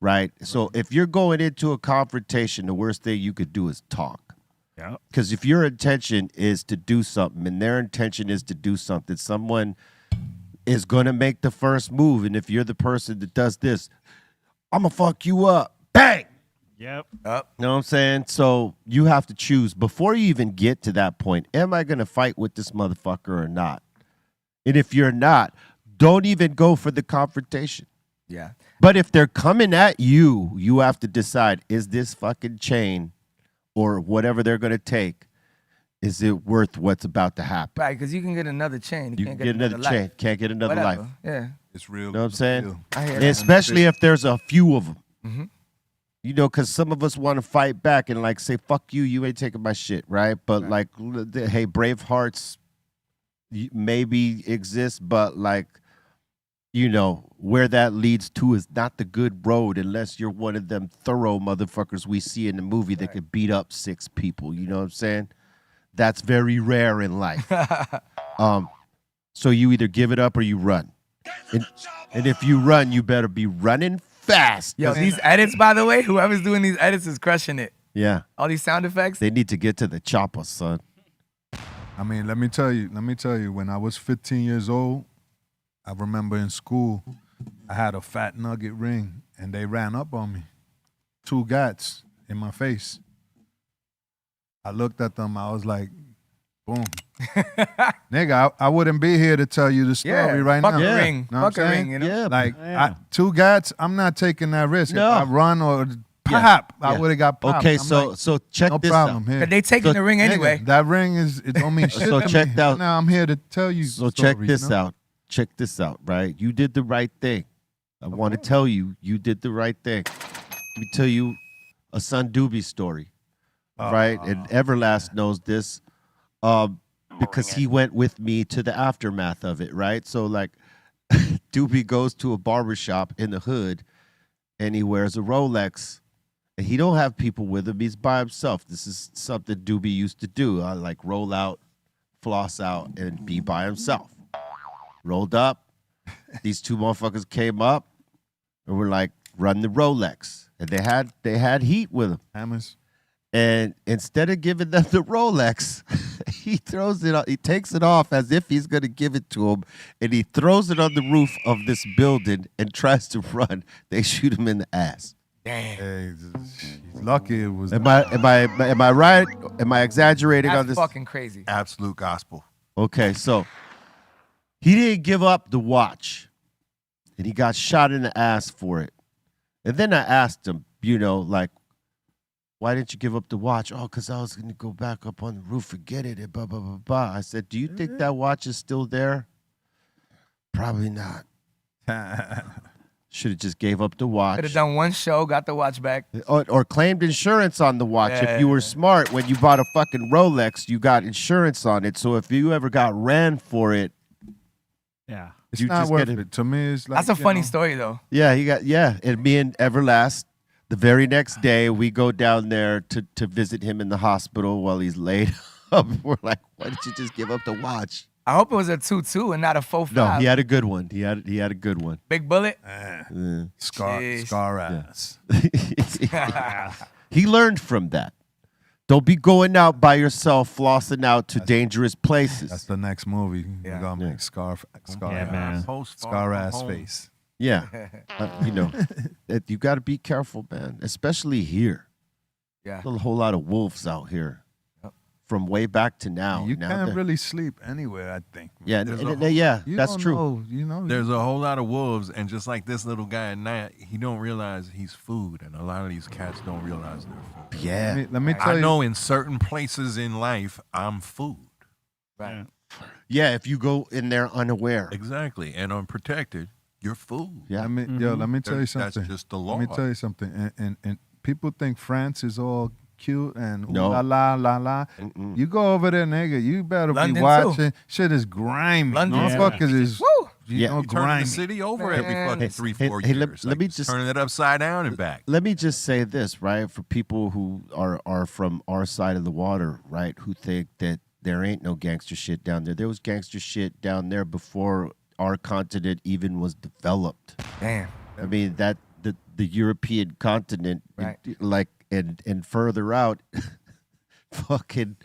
Right? So if you're going into a confrontation, the worst thing you could do is talk. Yeah. Because if your intention is to do something and their intention is to do something, someone is going to make the first move. And if you're the person that does this, I'm going to fuck you up. Bang! Yep. You know what I'm saying? So you have to choose before you even get to that point. Am I going to fight with this motherfucker or not? And if you're not, don't even go for the confrontation. Yeah. But if they're coming at you, you have to decide, is this fucking chain or whatever they're going to take, is it worth what's about to happen? Right, because you can get another chain. You can't can get another chain. life. Can't get another Whatever. life. Yeah. It's real. You know what I'm saying? I hear And that. especially if there's a few of them. Mm-hmm. You know, because some of us want to fight back and like say, fuck you, you ain't taking my shit, right? But like, hey, brave hearts maybe exist, but like, you know, where that leads to is not the good road unless you're one of them thorough motherfuckers we see in the movie that could beat up 6 people. You know what I'm saying? That's very rare in life. So you either give it up or you run. And if you run, you better be running fast. Yo, these edits, by the way, whoever's doing these edits is crushing it. Yeah. All these sound effects. They need to get to the chopper, son. I mean, let me tell you, when I was 15 years old, I remember in school, I had a fat nugget ring, and they ran up on me. 2 gats in my face. I looked at them, I was like, boom. Nigga, I wouldn't be here to tell you the story right now. Fuck a ring. Know what Fuck I'm a saying? ring, you know? Yeah. Like, 2 gats, I'm not taking that risk. No. If I run or pop, I Yeah. would have got popped. Okay, I'm so like, check no this problem out. here. But they taking the ring anyway. Nigga, that ring it don't mean shit So to check me. out- Now I'm here to tell you So the check story, this you know? out. Check this out, right? You did the right thing. I want to tell you, you did the right thing. Let me tell you a son Doobie story, right? And Everlast knows this because he went with me to the aftermath of it, right? So, like, Doobie goes to a barbershop in the hood, and he wears a Rolex, and he don't have people with him. He's by himself. This is something Doobie used to do. Like, roll out, floss out, and be by himself. Rolled up. These 2 motherfuckers came up and were like, run the Rolex. And they had heat with them. Hammers. And instead of giving them the Rolex, he throws it. He takes it off as if he's gonna give it to him, and he throws it on the roof of this building and tries to run. They shoot him in the ass. Damn. Hey, he's lucky it was. Am I right? Am I exaggerating on That's this? fucking crazy. Absolute gospel. Okay, so he didn't give up the watch, and he got shot in the ass for it. And then I asked him, you know, like, why didn't you give up the watch? Oh, because I was going to go back up on the roof and get it, and blah, blah, blah, blah. I said, do you think that watch is still there? Probably not. Should have just gave up the watch. Could have done one show, got the watch back. Or claimed insurance on the watch. Yeah. If you were smart, when you bought a fucking Rolex, you got insurance on it. So if you ever got ran for it, Yeah. It's you not just worth get it. To me, it's like That's a you funny know, story, though. yeah, and me and Everlast, the very next day, we go down there to visit him in the hospital while he's laid up. We're like, why did you just give up the watch? I hope it was a 2-2 and not a 4-5. No, he had a good one. He had a good one. Big bullet. Scar Jeez. ass. He learned from that. Don't be going out by yourself, flossing out to dangerous places. That's the next movie. We're gonna make scar man. ass face. Yeah, you know, you got to be careful, man, especially here. Yeah, There's a whole lot of wolves out here, from way back to now. You Now can't they're- really sleep anywhere, I think. Yeah, There's yeah, You that's don't true. know, you know, There's a whole lot of wolves, and just like this little guy at night, he don't realize he's food, and a lot of these cats don't realize they're food. Yeah, let me tell I you. know in certain places in life, I'm food. right. Yeah, if you go in there unaware. Exactly, and unprotected, you're food. Yeah. Let me tell you That's something. just the law. Let me tell you something. And people think France is all cute and ooh No. la la. You go over there, nigga. You better London, be too. watching. Shit is grimy. London, Motherfuckers is Woo! you know, You turn grimy. the city over every Man. fucking Hey, 3-4 hey, years. let me Like, just- turning it upside down and back. Let me just say this, right? For people who are from our side of the water, right? Who think that there ain't no gangster shit down there. There was gangster shit down there before our continent even was developed. Damn. I mean, that the European continent, Right. like and further out, fucking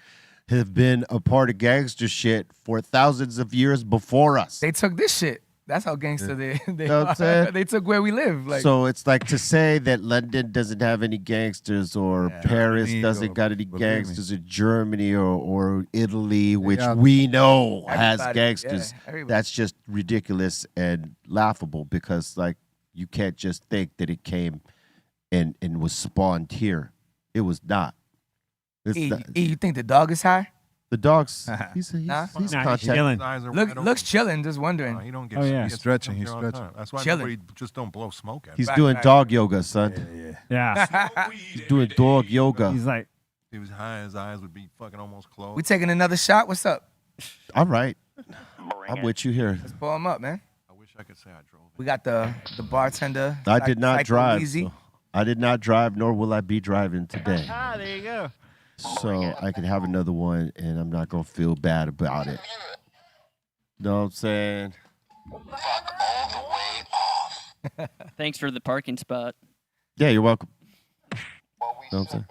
have been a part of gangster shit for thousands of years before us. They took this shit. That's how gangster they know what I'm are. saying? They took where we live. Like, So it's like to say that London doesn't have any gangsters or Paris Germany doesn't or- got any believe me. gangsters or Germany or Italy, which got- we know has Everybody, gangsters. yeah, everybody. That's just ridiculous and laughable because like you can't just think that it came and was spawned here. It was not. It's E, not- you think the dog is high? the dog's he's Nah? he's Nah, he's contact. chilling. His eyes are Looks wide open. chilling. Just wondering. No, he don't get Oh, yeah. he gets Stretching, here he's all the stretching. time. That's why Chilling. nobody just don't blow smoke at He's him. doing right. dog yoga, son. Yeah. He's doing dog yoga. He's like, He was high, his eyes would be fucking almost closed. We taking another shot? What's up? All right. I'm with you here. Let's pull him up, man. I wish I could say I drove it. We got the bartender. I did not Psycho drive. Easy. So I did not drive, nor will I be driving today. there you go. So I can have another one, and I'm not gonna feel bad about it. Know what I'm saying? Thanks for the parking spot. Yeah, you're welcome. Know what I'm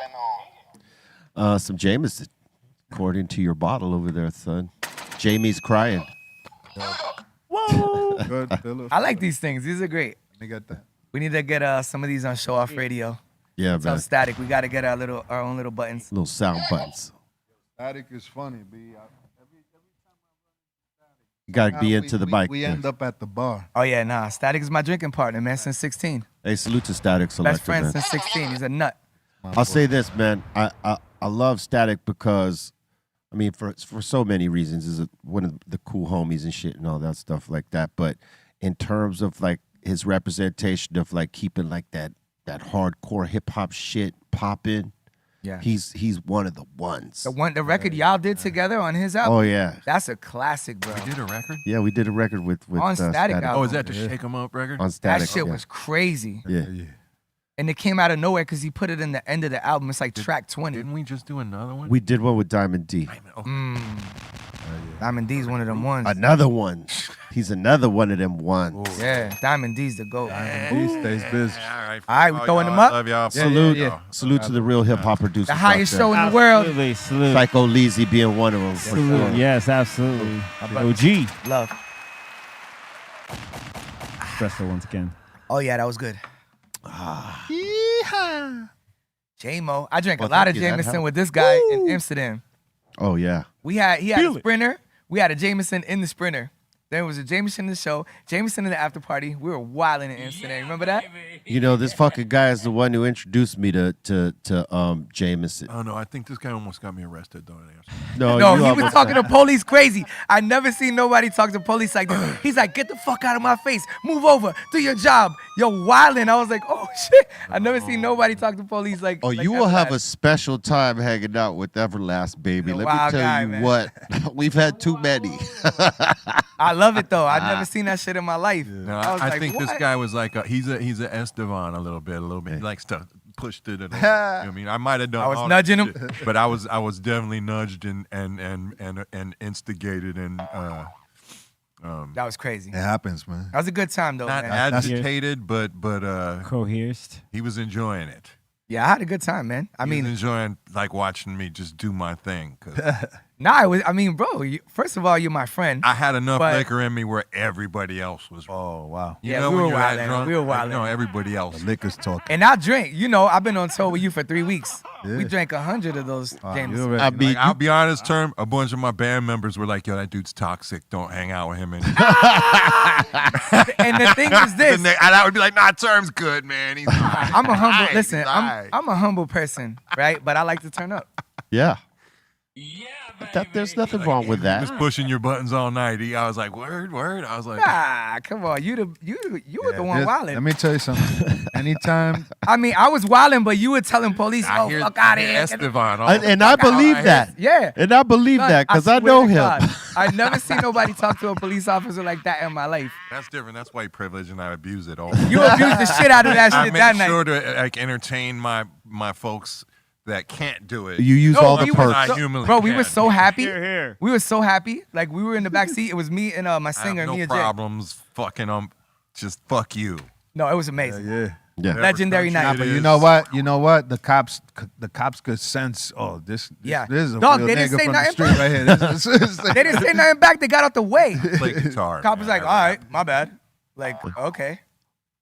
saying? Some Jameson, according to your bottle over there, son. Jamie's crying. Good, Philip. I like these things. These are great. Let me get that. We need to get some of these on Show Off Radio. Yeah, So man. Static. We got to get our own little buttons. Little sound buttons. Static is funny, B. You gotta be into the mic. We end up at the bar. Oh yeah, nah. Static is my drinking partner, man, since 16. Hey, salute to Static Selector, Best friend man. since 16. He's a nut. I'll say this, man. I love Static because, I mean, for so many reasons, is one of the cool homies and shit and all that stuff like that. But in terms of like his representation of like keeping like that hardcore hip hop shit popping, Yeah. he's one of the ones. The record y'all did together on his album. Oh yeah, That's a classic, bro. You did a record? yeah. We did a record with On Static album. Oh, is that the Shake 'em Up record? on Static. That shit yeah. was crazy. Yeah. And it came out of nowhere because he put it in the end of the album. It's like track 20. Didn't we just do another one? We did one with Diamond D. Diamond D's one of them ones. Another one. He's another one of them ones. Yeah, Diamond D's the GOAT. He stays busy. All right, we throwing them up? Love y'all. Salute, salute to the real hip hop producers. The highest out show there. in the world. Absolutely. Salute. Psycho Leezy being one of them. For Salute. sure. Yes, absolutely. OG. Love. Espresso once again. Oh, yeah, that was good. J-Mo. I drank Well, a lot of thank you. That Jameson helped. with this guy in Amsterdam. Oh yeah. He had a Sprinter. We had a Jameson in the Sprinter. There was a Jameson in the show, Jameson in the after party. We were wilding in Amsterdam. Remember that? You know, this fucking guy is the one who introduced me to Jameson. Oh no, I think this guy almost got me arrested though. No, No, you he was almost- talking to police crazy. I never seen nobody talk to police like this. He's like, get the fuck out of my face. Move over. Do your job. Yo, wildin'. I was like, oh shit. I never seen nobody talk to police like Oh, like you will have Everlast. a special time hanging out with Everlast, baby. He's a Let me wild tell guy, you man. what. We've had too many. I love it though. I've never seen that shit in my life. No, I was I like, think this what? guy was like he's a Esteban a little bit. He likes to push to the. You know what I mean, I might have done. I was all nudging that him. shit, but I was definitely nudged and instigated and That was crazy. It happens, man. That was a good time though, not man. agitated, but Coerced. he was enjoying it. Yeah, I had a good time, man. I mean, enjoying like watching me just do my thing. Bro. First of all, you're my friend. I had enough liquor in me where everybody else was. Oh wow. You know, when you're that drunk, we were wilding. You know, everybody else. The liquor's talking. And I drink. You know, I've been on tour with you for 3 weeks. Yeah. We drank 100 of those games. I mean, I'll be honest, Term. A bunch of my band members were like, "Yo, that dude's toxic. Don't hang out with him." Anymore. And the thing is this. And I would be like, "Nah, Term's good, man. He's I'm a humble. He's Listen, alright. I'm a humble person, right? But I like to turn up. Yeah. There's nothing wrong with that. Just pushing your buttons all night. I was like, word. I was like, Ah, come on. You were the one wilding. Let me tell you something. Anytime. I mean, I was wilding, but you were telling police, I "Oh, hear fuck out of here." Esteban. And I believe that. Yeah. And I believe Son, that because I swear know to him. God, I've never seen nobody talk to a police officer like that in my life. That's different. That's white privilege, and I abuse it all. You abused the shit out of that I shit make that night. sure to like entertain my folks that can't do it. You use all the perks. I humanly Bro, we were can. so happy. Here. We were so happy. Like, we were in the back seat. It was me and my I have singer, no me and Jay. problems fucking just fuck you. No, it was amazing. Yeah. Legendary night. But you know what? The cops could sense. Oh, this is a Dog, real they didn't nigga say from the nothing street back. right here. They didn't say nothing back. They got out the way. Play guitar. Cop was like, "All right, my bad." Like, okay.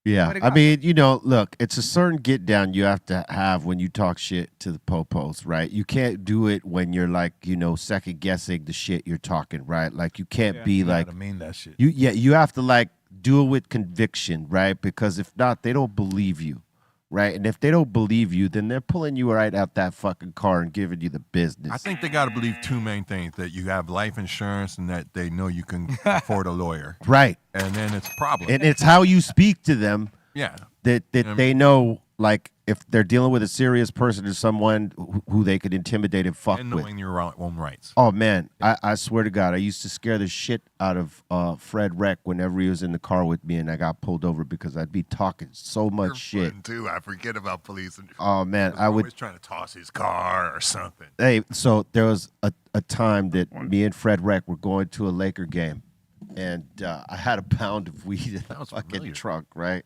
Yeah, What it I got? mean, look, it's a certain get down you have to have when you talk shit to the popos, right? You can't do it when you're like, second guessing the shit you're talking, right? Like you can't be like, I mean that shit. you have to like do it with conviction, right? Because if not, they don't believe you, right? And if they don't believe you, then they're pulling you right out that fucking car and giving you the business. I think they got to believe two main things: that you have life insurance and that they know you can afford a lawyer. Right. And then it's a problem. And it's how you speak to them. Yeah. That they know, like, if they're dealing with a serious person or someone who they could intimidate and fuck And with. knowing your own rights. Oh, man. I swear to God, I used to scare the shit out of Fred Reck whenever he was in the car with me and I got pulled over because I'd be talking so much shit. Too. I forget about police. Oh, man. I always would. trying to toss his car or something. Hey, so there was a time that me and Fred Reck were going to a Laker game and I had a pound of weed in the fucking trunk, right?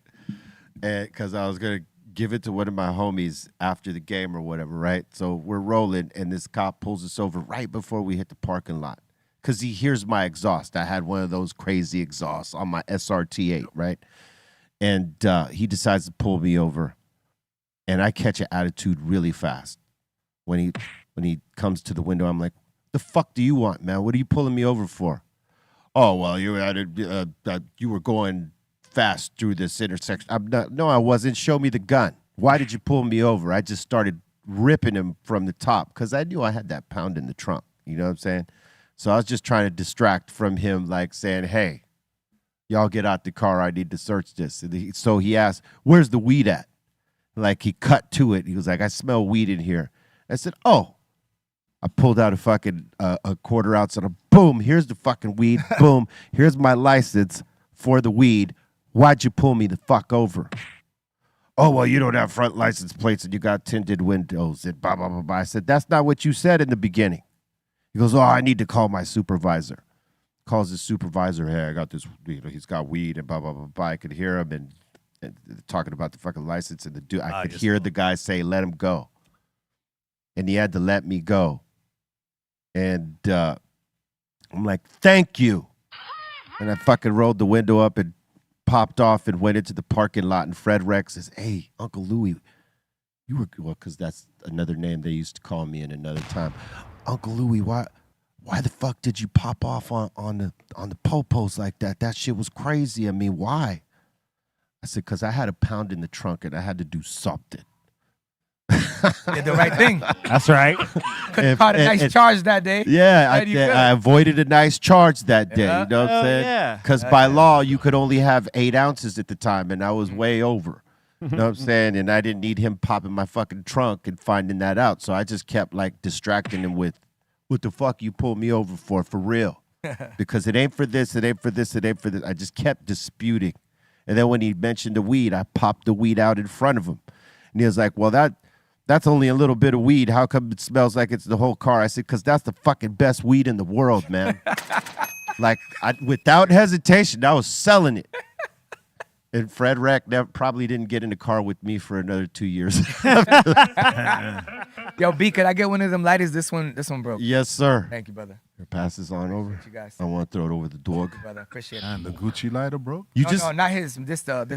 And because I was going to give it to one of my homies after the game or whatever, right? So we're rolling, and this cop pulls us over right before we hit the parking lot because he hears my exhaust. I had one of those crazy exhausts on my SRT8, right? And he decides to pull me over, and I catch an attitude really fast. When he comes to the window, I'm like, "The fuck do you want, man? What are you pulling me over for?" "Oh, well, you were going fast through this intersection." No, I wasn't. Show me the gun. Why did you pull me over? I just started ripping him from the top because I knew I had that pound in the trunk. You know what I'm saying? So I was just trying to distract from him, like saying, "Hey, y'all get out the car. I need to search this." So he asked, "Where's the weed at?" Like he cut to it. He was like, "I smell weed in here." I said, "Oh." I pulled out a fucking a quarter ounce and boom, here's the fucking weed. Boom, here's my license for the weed. Why'd you pull me the fuck over? "Oh, well, you don't have front license plates and you got tinted windows and blah, blah, blah, blah." I said, "That's not what you said in the beginning." He goes, "Oh, I need to call my supervisor." Calls his supervisor. "Hey, I got this, he's got weed and blah, blah, blah, blah." I could hear him and talking about the fucking license and the dude. I could hear the guy say, "Let him go." And he had to let me go. And I'm like, "Thank you." And I fucking rolled the window up and popped off and went into the parking lot. And Fred Rex says, "Hey, Uncle Louie, you were," well, because that's another name they used to call me in another time. "Uncle Louie, why the fuck did you pop off on the popos like that? That shit was crazy. I mean, why?" I said, "Because I had a pound in the trunk and I had to do something." Did the right thing. That's right. Could have caught a nice charge that day. Yeah, Right, I avoided a nice charge that day. Yeah. You know what I'm saying? yeah. Because by law, you could only have 8 ounces at the time, and I was way over. You know what I'm saying? And I didn't need him popping my fucking trunk and finding that out. So I just kept like distracting him with, "What the fuck you pulled me over for real? Because it ain't for this, it ain't for this, it ain't for this." I just kept disputing. And then when he mentioned the weed, I popped the weed out in front of him. And he was like, "Well, that's only a little bit of weed. How come it smells like it's the whole car?" I said, "Because that's the fucking best weed in the world, man." Like, without hesitation, I was selling it. And Fred Wreck probably didn't get in the car with me for another 2 years. Yo, B, could I get one of them lighters? This one broke. Yes, sir. Thank you, brother. Pass this on over. you guys. I want to throw it over the dog. Brother, appreciate it. And the Gucci lighter, bro. You no, just no, not his. This right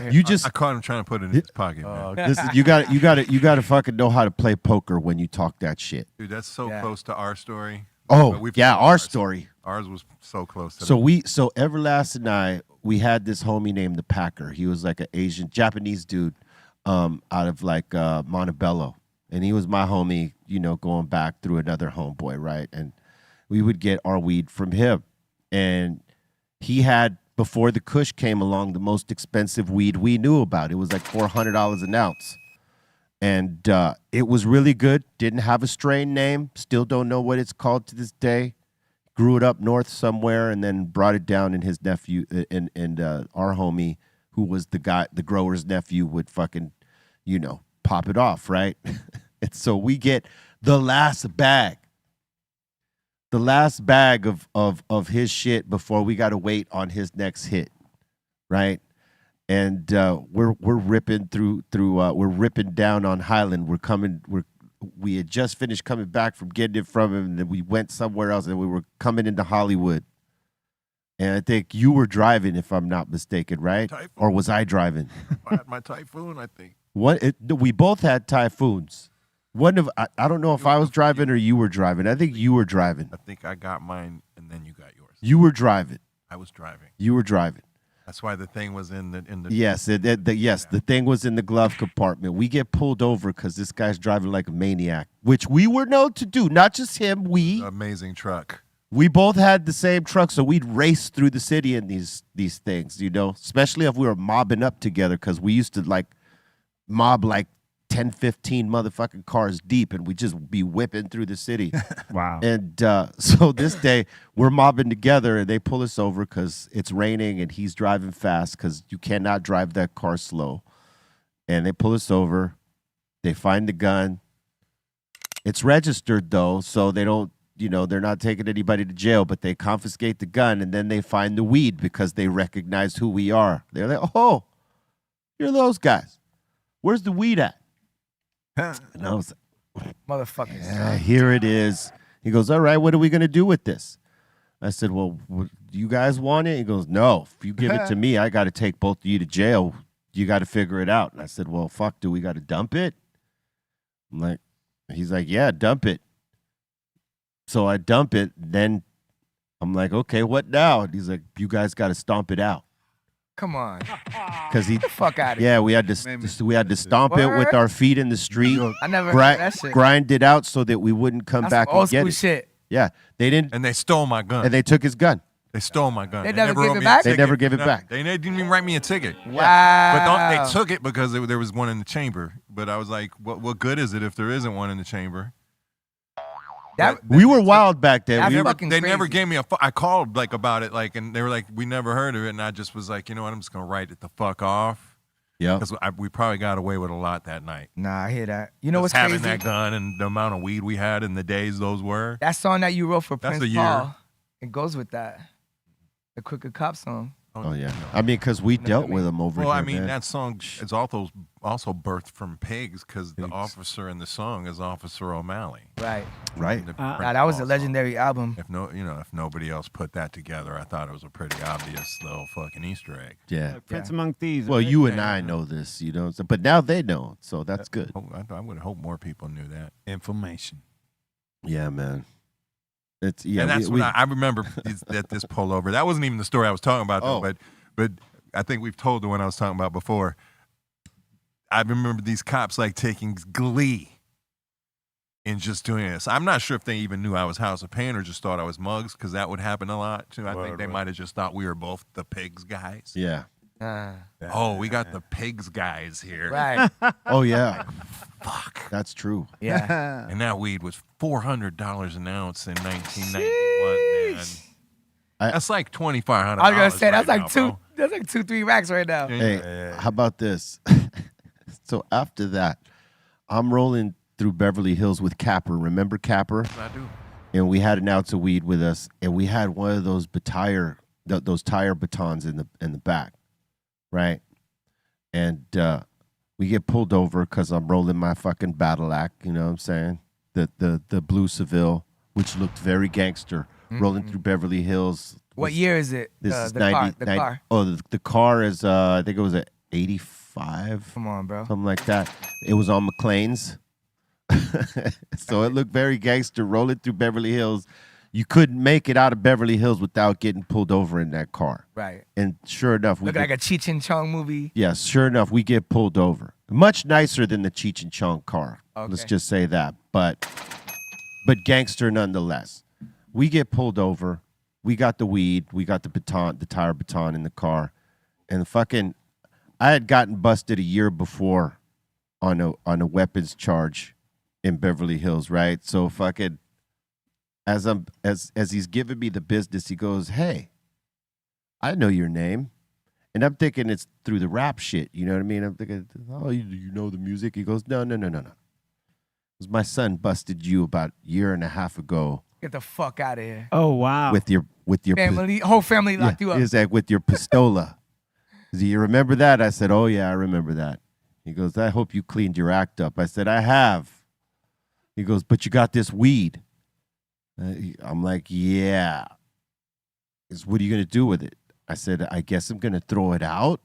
here. you just I caught him trying to put it in his pocket, man. listen, you got to fucking know how to play poker when you talk that shit. Dude, that's so close to our story. Oh, But we've yeah, told our ours. story. Ours was so close to So Everlast and I, we had this homie named the Packer. He was like an Japanese dude out of like Montebello. And he was my homie, you know, going back through another homeboy, right? And we would get our weed from him. And he had, before the Kush came along, the most expensive weed we knew about. It was like $400 an ounce. And it was really good. Didn't have a strain name. Still don't know what it's called to this day. Grew it up north somewhere and then brought it down, and his nephew and our homie, who was the grower's nephew, would fucking, you know, pop it off, right? And so we get the last bag of his shit before we got to wait on his next hit, right? And we're ripping we're ripping down on Highland. We had just finished coming back from getting it from him, and then we went somewhere else, and we were coming into Hollywood. And I think you were driving, if I'm not mistaken, right? Typhoon. Or was I driving? I had my Typhoon, I think. We both had Typhoons. I don't know if I was driving or you were driving. I think you were driving. I think I got mine, and then you got yours. You were driving. I was driving. You were driving. That's why the thing was in the. Yes, the thing was in the glove compartment. We get pulled over because this guy's driving like a maniac, which we were known to do. Not just him, amazing truck. We both had the same truck, so we'd race through the city in these things, you know, especially if we were mobbing up together, because we used to like mob like 10, 15 motherfucking cars deep, and we just be whipping through the city. Wow. And so this day, we're mobbing together, and they pull us over because it's raining, and he's driving fast because you cannot drive that car slow. And they pull us over. They find the gun. It's registered, though, so they don't, you know, they're not taking anybody to jail, but they confiscate the gun, and then they find the weed because they recognize who we are. They're like, oh, you're those guys. Where's the weed at? And I was like, motherfuckers. Yeah, here it is. He goes, all right, what are we going to do with this? I said, well, do you guys want it? He goes, no, if you give it to me, I got to take both of you to jail. You got to figure it out. And I said, well, fuck, do we got to dump it? He's like, yeah, dump it. So I dump it. Then I'm like, okay, what now? And he's like, you guys got to stomp it out. Come on. Because Get the fuck out of here. yeah, we had to stomp it with our feet in the street. I never heard that shit. Grind it out so that we wouldn't come That's back some old and get school it. shit. Yeah, they didn't. And they stole my gun. And they took his gun. They stole my gun. They never wrote gave it me a back? They ticket. never give it back. They didn't even write me a ticket. Wow. But they took it because there was one in the chamber. But I was like, what good is it if there isn't one in the chamber? We were wild back then. They never gave me I called like about it, like, and they were like, we never heard of it, and I just was like, you know what, I'm just gonna write it the fuck off. Yeah, because we probably got away with a lot that night. Nah, I hear that. You know Just what's having crazy? that gun and the amount of weed we had and the days those were. That song that you wrote for That's Prince a year. Paul, it goes with that. The Crooked Cop song. Oh yeah, I mean, because we dealt with them over Well, here. I mean, man. that song is also birthed from Pigs because the officer in the song is Officer O'Malley. Right. Right. Nah, that was a legendary album. If nobody else put that together, I thought it was a pretty obvious little fucking Easter egg. Yeah. Prince Among Thieves. Well, right? you and I know this, you know, but now they know, so that's good. I would hope more people knew that information. Yeah, man. And that's when I remember that this pullover. That wasn't even the story I was talking about, though, but I think we've told the one I was talking about before. I remember these cops like taking glee in just doing this. I'm not sure if they even knew I was House of Pain or just thought I was Muggs, because that would happen a lot too. I think they might have just thought we were both the Pigs guys. Yeah. Oh, we got the Pigs guys here. Right. Oh yeah. Fuck. That's true. Yeah. And that weed was $400 an ounce in 1991, man. That's like $2,500. I was gonna say that's right like now, that's like 2-3 racks right now. Hey, how about this? So after that, I'm rolling through Beverly Hills with Capper. Remember Capper? I do. And we had an ounce of weed with us, and we had one of those tire batons in the back, right? and we get pulled over because I'm rolling my fucking battle act. You know what I'm saying? The blue Seville, which looked very gangster, rolling through Beverly Hills. What year is it? This is the 90, car. car. Oh, the car is I think it was at 85. Come on, bro. Something like that. It was on McLean's. So it looked very gangster, rolling through Beverly Hills. You couldn't make it out of Beverly Hills without getting pulled over in that car. Right. And sure enough, Look like a Cheech and Chong movie. Yes, sure enough, we get pulled over. Much nicer than the Cheech and Chong car. Okay. Let's just say that. But gangster nonetheless. We get pulled over. We got the weed. We got the tire baton in the car. And I had gotten busted a year before on a weapons charge in Beverly Hills, right? So fucking as he's giving me the business, he goes, "Hey, I know your name." And I'm thinking it's through the rap shit, you know what I mean? I'm thinking, "Oh, you know the music?" He goes, No. It was my son busted you about a year and a half ago. Get the fuck out of here. Oh wow. With your family, whole family locked you up. He's like, with your pistola. Do you remember that? I said, "Oh yeah, I remember that." He goes, "I hope you cleaned your act up." I said, "I have." He goes, "But you got this weed." I'm like, "Yeah." What are you gonna do with it? I said, "I guess I'm gonna throw it out."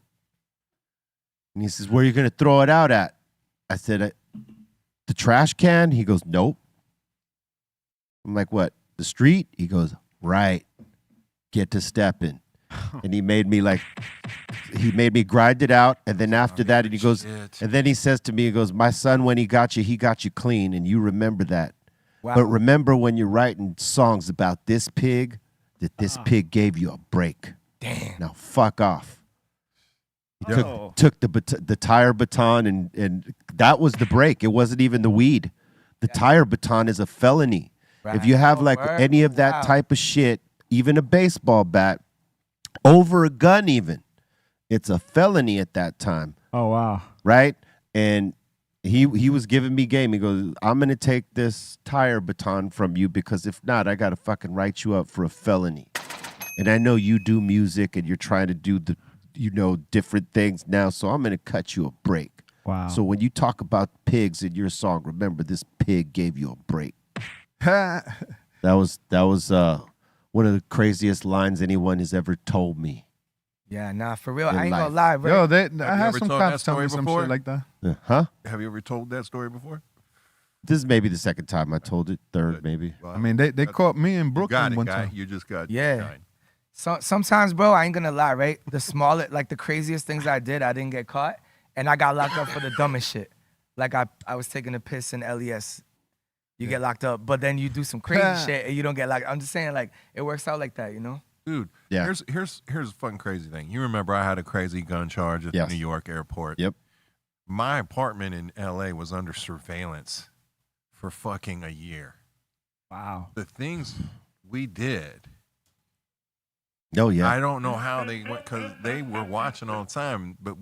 And he says, "Where are you gonna throw it out at?" I said, "The trash can." He goes, "Nope." I'm like, "What? The street?" He goes, "Right. Get to stepping." And he made me grind it out. And then after that, and he goes, and then he says to me, he goes, "My son, when he got you clean, and you remember that. Wow. But remember when you're writing songs about this pig, that this pig gave you a break. Damn. Now fuck off." He took the tire baton, and that was the break. It wasn't even the weed. The tire baton is a felony. Right. If you have any of that type of shit, even a baseball bat, over a gun even, it's a felony at that time. Oh wow. Right? And he was giving me game. He goes, "I'm gonna take this tire baton from you, because if not, I gotta fucking write you up for a felony. And I know you do music and you're trying to do different things now, so I'm gonna cut you a break. Wow. So when you talk about pigs in your song, remember this pig gave you a break." That was one of the craziest lines anyone has ever told me. Yeah, nah, for real. In I ain't life. gonna lie, bro. Yo, I Have you had ever some told that cops tell me story some before? shit like that. Huh? Have you ever told that story before? This is maybe the second time I told it, third maybe. Well, I mean, they caught me in you got Brooklyn it, one guy. time. You just got Yeah. shined. So sometimes, bro, I ain't gonna lie, right? The smallest, like the craziest things I did, I didn't get caught, and I got locked up for the dumbest shit. Like I was taking a piss in LES. You get locked up, but then you do some crazy shit and you don't get locked. I'm just saying, like, it works out like that, you know? Dude, Yeah. here's a fun crazy thing. You remember I had a crazy gun charge at Yes. the New York airport. Yep. My apartment in LA was under surveillance for fucking a year. Wow. The things we did, Oh yeah. I don't know how they went, because they were watching all the time, but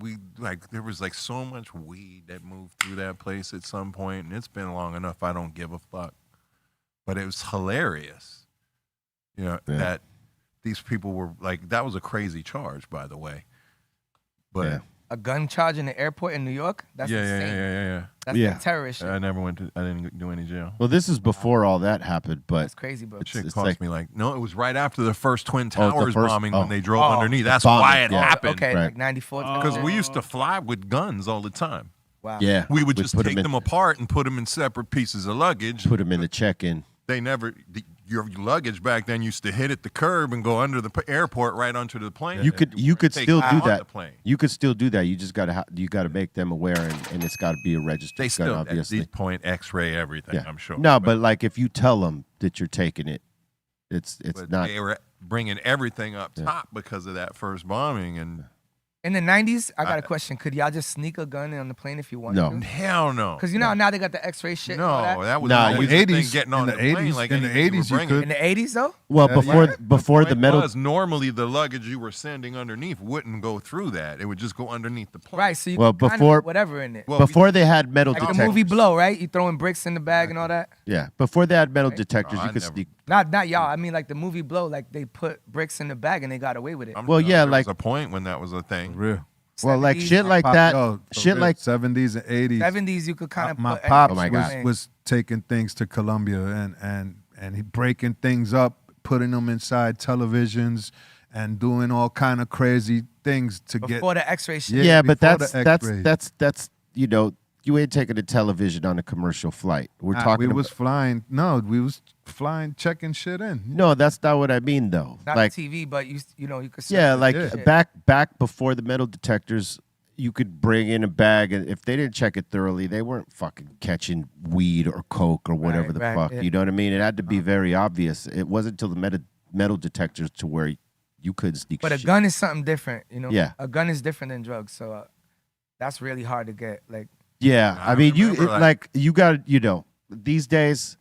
there was like so much weed that moved through that place at some point, and it's been long enough, I don't give a fuck. But it was hilarious, that these people were like, that was a crazy charge, by the way. But Yeah. A gun charge in the airport in New York? That's insane. yeah. That's Yeah. like terrorist shit. I didn't do any jail. Well, this is before all that happened, but That's crazy, bro. That shit it's cost like- me no, it was right after the first Twin Oh, the Towers first- bombing oh. when they drove Oh, underneath. the That's bombing, why it yeah. happened. Okay, Right. like 94. Because we used to fly with guns all the time. Wow. yeah, We would we'd just put take 'em in- them apart and put them in separate pieces of luggage. put them in the check-in. They never, your luggage back then used to hit at the curb and go under the airport right onto the plane. You could take still it do on that. the plane. You could still do that. You just gotta make them aware, and it's got to be a registered They gun, still, at obviously. this point, X-ray everything, Yeah. I'm sure. No, but like if you tell them that you're taking it, it's but not. they were bringing everything up top because of that first bombing, and In the 90s, I got a question. Could y'all just sneak a gun on the plane if you wanted No. to? hell no. Because you know how now they got the X-ray shit. and all No, that was Nah, the only you- thing 80s getting on in the the plane. 80s Like in the anything 80s you you were could. In the 80s though? Well, Yeah. before the metal. Because normally the luggage you were sending underneath wouldn't go through that. It would just go underneath the plane. Right. So you Well, could kinda before- put whatever in it. Well, Before they had metal Like the detectors. movie Blow, right? You throwing bricks in the bag and all that. Yeah, before they had metal detectors, No, you I could never- sneak. Not y'all. I mean, like the movie Blow. Like they put bricks in the bag and they got away with it. I'm Well, sure yeah, there like- was a point when that was a thing. Real. Well, like 70s. shit like Pop- that. yo, for Shit real, like 70s and 80s. 70s, you could kind of My put pops Oh my God. was taking things to Colombia and he breaking things up, putting them inside televisions and doing all kind of crazy things to get before the X-ray shit. Yeah, but before that's the that's X-rays. that's you know, you ain't taking a television on a commercial flight. We're Nah, talking. we was flying. No, we was flying, checking shit in. No, that's not what I mean though. Not like TV, but you know you could. yeah, search like shit. back before the metal detectors, you could bring in a bag, and if they didn't check it thoroughly, they weren't fucking catching weed or coke or whatever the right, fuck. yeah. You know what I mean? It had to be very obvious. It wasn't until the metal detectors to where you couldn't sneak. But a shit. gun is something different, you know. Yeah. A gun is different than drugs, so that's really hard to get. Like, Yeah, I mean, remember, you got these days,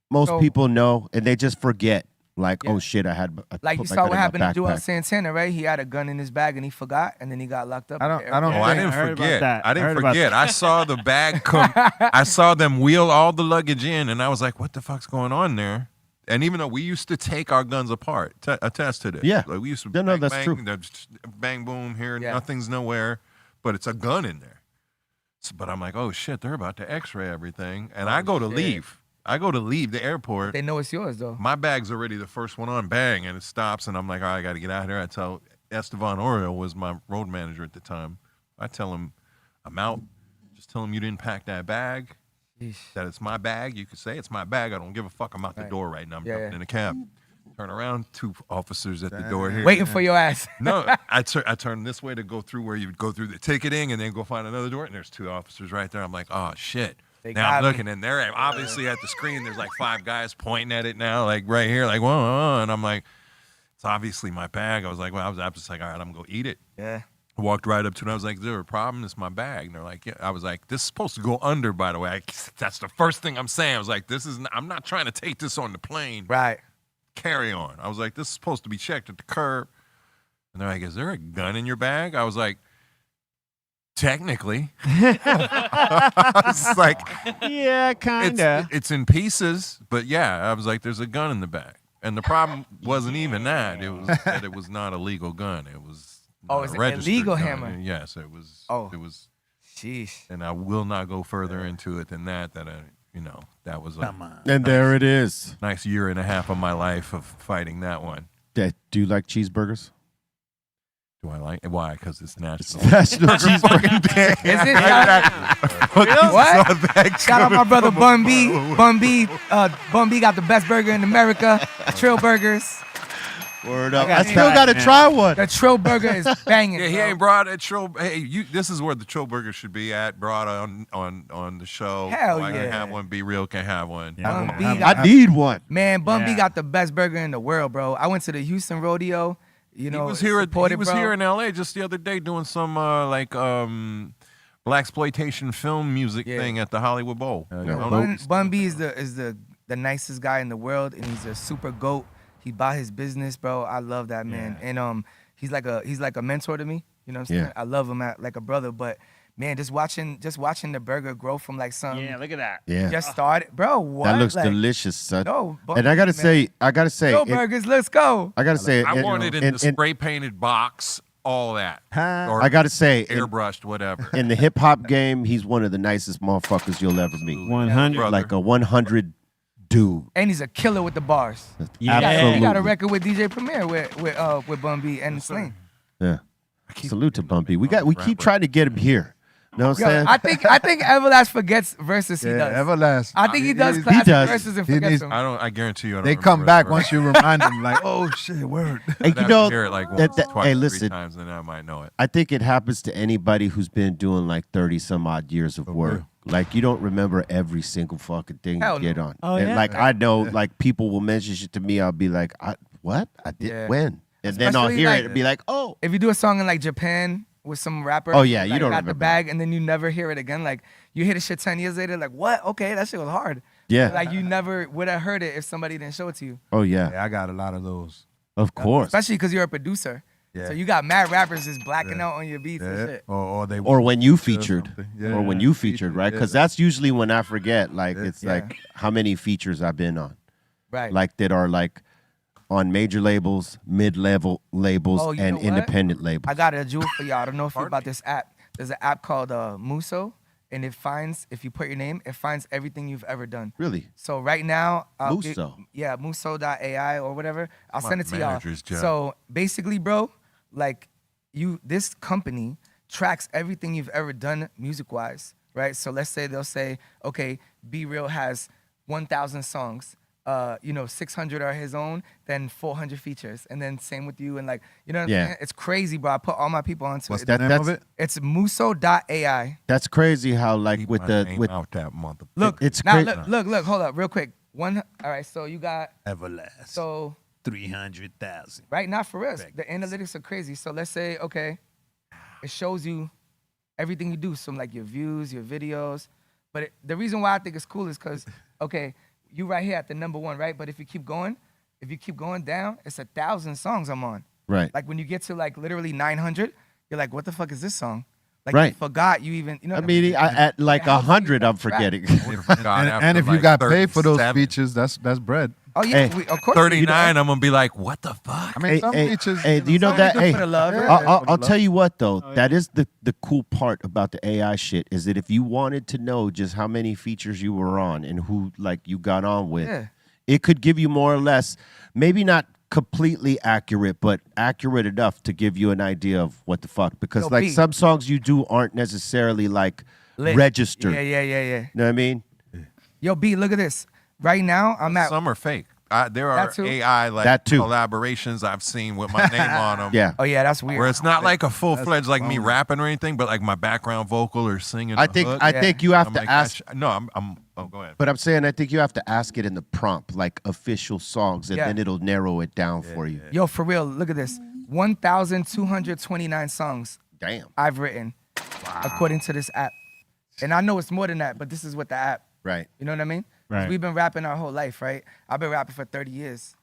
most So- people know and they just forget. Like, Yeah. oh shit, I like put you my saw gun what in my happened to Joel backpack. Santana, right? He had a gun in his bag and he forgot, and then he got locked up. I don't Oh, I didn't heard about forget. that. I didn't Heard about forget. I saw the bag come. I saw them wheel all the luggage in, and I was like, "What the fuck's going on there?" And even though we used to take our guns apart, attest to this. Yeah. Like we used to No, no, bang, that's bang, true. bang, boom, here, Yeah. nothing's nowhere, but it's a gun in there. So, but I'm like, oh shit, they're about to X-ray everything, and I go to shit. leave. I go to leave the airport. They know it's yours though. My bag's already the first one on, bang, and it stops, and I'm like, all right, I got to get out of here. I tell Estevan Oriol was my road manager at the time. I tell him, I'm out. Just tell him you didn't pack that bag, that it's my bag. You could say it's my bag. I don't give a fuck. I'm out the door right now. I'm jumping in a cab. Turn around, 2 officers at the door here. Waiting for your ass. No, I turn this way to go through where you would go through the ticketing and then go find another door, and there's 2 officers right there. I'm like, oh, shit. They Now I'm got me. looking, and they're obviously at the screen. There's like 5 guys pointing at it now, like right here, like, whoa, and I'm like, it's obviously my bag. I was like, well, I was just like, all right, I'm going to go eat it. Yeah. I walked right up to it. I was like, is there a problem? It's my bag. And they're like, yeah. I was like, this is supposed to go under, by the way. That's the first thing I'm saying. I was like, I'm not trying to take this on the plane. Right. Carry on. I was like, this is supposed to be checked at the curb. And they're like, is there a gun in your bag? I was like, technically. I was like, yeah, kinda. It's in pieces, but yeah, I was like, there's a gun in the bag. And the problem wasn't even that. It was that it was not a legal gun. It was not it's a an registered illegal gun. hammer. Yes, it was. Oh. It was. Sheesh. And I will not go further into it than that. That was a And there it is. nice year and a half of my life of fighting that one. Do you like cheeseburgers? Do I like it? Why? Because it's national. National Cheeseburger Day. Is it? What? Shout out my brother Bun B. Bun B got the best burger in America. Trill Burgers. Word up. I I still got to try one. The Trill Burger is banging. Yeah, he bro. ain't brought it. Hey, this is where the Trill Burger should be at. Brought on the show. Hell I yeah. can have one. Be Real can have one. Bun B I got, need one. man, Bun B Yeah. got the best burger in the world, bro. I went to the Houston Rodeo. You know, He was here. supported, He was bro. here in L.A. just the other day doing some blaxploitation film music thing at the Hollywood Bowl. I don't know. Bun B is the nicest guy in the world, and he's a super goat. He bought his business, bro. I love that man, and he's like a mentor to me. You know what I'm saying? Yeah. I love him like a brother. But man, just watching the burger grow from like something. Yeah, look at that. Yeah. Just started, bro. What? That looks Like, delicious, son. No, and I gotta man. say, Go burgers, let's go. I gotta say, I want it in the spray painted box, all that. Or I gotta say, airbrushed, whatever. in the hip hop game, he's one of the nicest motherfuckers you'll ever meet. 100. Like a 100 dude. And he's a killer with the bars. Yeah. Absolutely. He got a record with DJ Premier with Bun B and Sling. Yeah. Salute to Bumpy. We keep trying to get him here. You know what I'm Yo, saying? I think Everlast forgets verses. He does. Everlast. I think he does He classic does. verses and He forgets needs- them. I guarantee you. I don't They remember come it back first. once you remind them, like, oh shit, word. Hey, I'd you know, hear it like once, twice, hey, 3 listen. times, and then I might know it. I think it happens to anybody who's been doing like 30 some odd years of work. Like you don't remember every single fucking thing Hell you get no. on. Oh, and yeah? like I know like people will mention shit to me, I'll be like, what? I did Yeah. when? And then I'll Especially, hear like- it and be like, oh. If you do a song in like Japan with some rapper, Oh, yeah, you like, don't got the remember. bag, and then you never hear it again. Like you hear the shit 10 years later, like what? Okay, that shit was hard. Yeah. Like you never would have heard it if somebody didn't show it to you. Oh yeah. Yeah, I got a lot of those. Of course. Especially because you're a producer. Yeah. So you got mad rappers just blacking out on your beats and Yeah. shit. Or they Or when you featured. something. Yeah. Or when you featured, right? Because Yeah. that's usually when I forget. Like it's Yeah. like how many features I've been on. Right. Like that are like on major labels, mid-level labels, Oh, you and know what? independent labels. I got a jewel for y'all. I don't know if you about this app. There's an app called Muso, and it finds, if you put your name, it finds everything you've ever done. Really? So right now, Muso. Yeah, Muso.ai or whatever. I'll My send it to y'all. manager's job. So basically, bro, like this company tracks everything you've ever done music-wise, right? So let's say they'll say, okay, Be Real has 1,000 songs. 600 are his own, then 400 features, and then same with you, and like, you know what I'm saying? It's crazy, bro. I put all my people onto What's it. the name of it? It's Muso.ai. That's crazy how like Keep with my the name with out that mother. Look, it's now crazy. look, hold up, real quick. All right, so you got Everlast. so 300,000. right now for real, the analytics are crazy. So let's say, okay, it shows you everything you do, so like your views, your videos. But the reason why I think it's cool is because, okay, you right here at the number 1, right? But if you keep going down, it's 1,000 songs I'm on. Right. Like when you get to like literally 900, you're like, what the fuck is this song? Like Right. you forgot you even, you know. I mean, at like How do you 100, I'm track? forgetting. And if you got paid for those features, that's bread. Oh yeah, Hey, of course. 39, I'm gonna be like, what the fuck? I mean, some features. Hey, you know some that? good Hey, for the love, right? I'll tell you what though. That is the cool part about the AI shit is that if you wanted to know just how many features you were on and who like you got on with, Yeah. it could give you more or less, maybe not completely accurate, but accurate enough to give you an idea of what the fuck. Because Yo, like B. some songs you do aren't necessarily like Lit. registered. Yeah. You know what I mean? Yo, B, look at this. Right now, I'm at. Some are fake. There are That too. AI like That too. collaborations I've seen with my name on them. Yeah. Oh yeah, that's weird. Where it's not like a full-fledged like me phony. rapping or anything, but like my background vocal or singing. I the think hook. I think you have I'm to like, ask. No, I'm. Oh, go ahead. But I'm saying I think you have to ask it in the prompt, like official songs, and Yeah. then it'll narrow it down for you. Yo, for real, look at this. 1,229 songs Damn. I've written, according to this app. And I know it's more than that, but this is what the app. Right. You know what I mean? 'Cause Right. we've been rapping our whole life, right? I've been rapping for 30 years.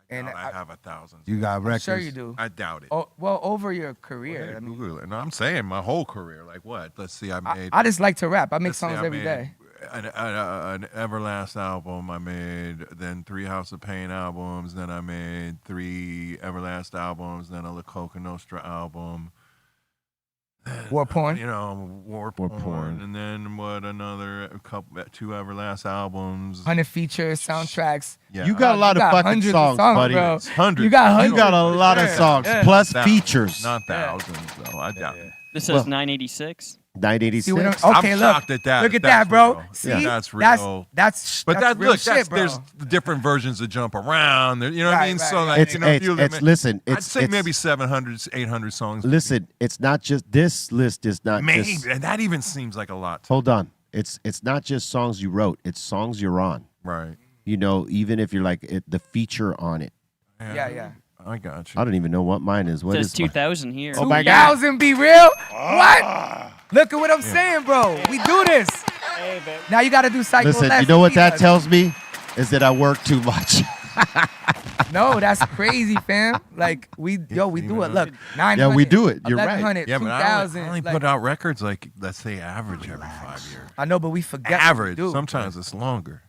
And I have 1,000. You got I'm records. sure you do. I doubt it. Oh, well, over your career. I mean, Google it. No, I'm saying my whole career. Like what? Let's see. I made. I just like to rap. I make let's see, songs I every made day. An Everlast album I made, then 3 House of Pain albums, then I made 3 Everlast albums, then a La Coca Nostra album. War porn. You know, war porn. And then what, another couple, 2 Everlast albums. 100 features, soundtracks. Yeah. You got a lot of fucking hundreds of songs, buddy. bro. Hundreds. You got hundreds. You got a lot of Yeah. songs, Yeah. plus Thousands, features. Not thousands, though. I doubt it. This says 986. 986. See what I'm, okay, I'm look. shocked at that. Look at That's that, bro. real. See, Yeah. That's real. That's But that's that real look, shit, bro. there's different versions that jump around. There, you know what I Right, mean? right, So right. like, It's, you know, if you it's listen. I'd It's say it's- maybe 700, 800 songs. Listen, it's not just this list is not Maybe just. and that even seems like a lot. Hold on, it's not just songs you wrote. It's songs you're on. Right. You know, even if you're like the feature on it. Yeah. I got you. I don't even know what mine is. What Says is mine? 2000 here. Oh my God. 2,000 be real? What? Look at what I'm saying, bro. We do this. Now you got to do Psycho Listen, Less you know what and that Beat Us. tells me is that I work too much. No, that's crazy, fam. Like we do it. Look, 900. Yeah, we do it. You're right. 1100, Yeah, but 2,000. I only like, put out records like, let's say, average every 5 years. I know, but we forget. what we Average. do. Sometimes it's longer.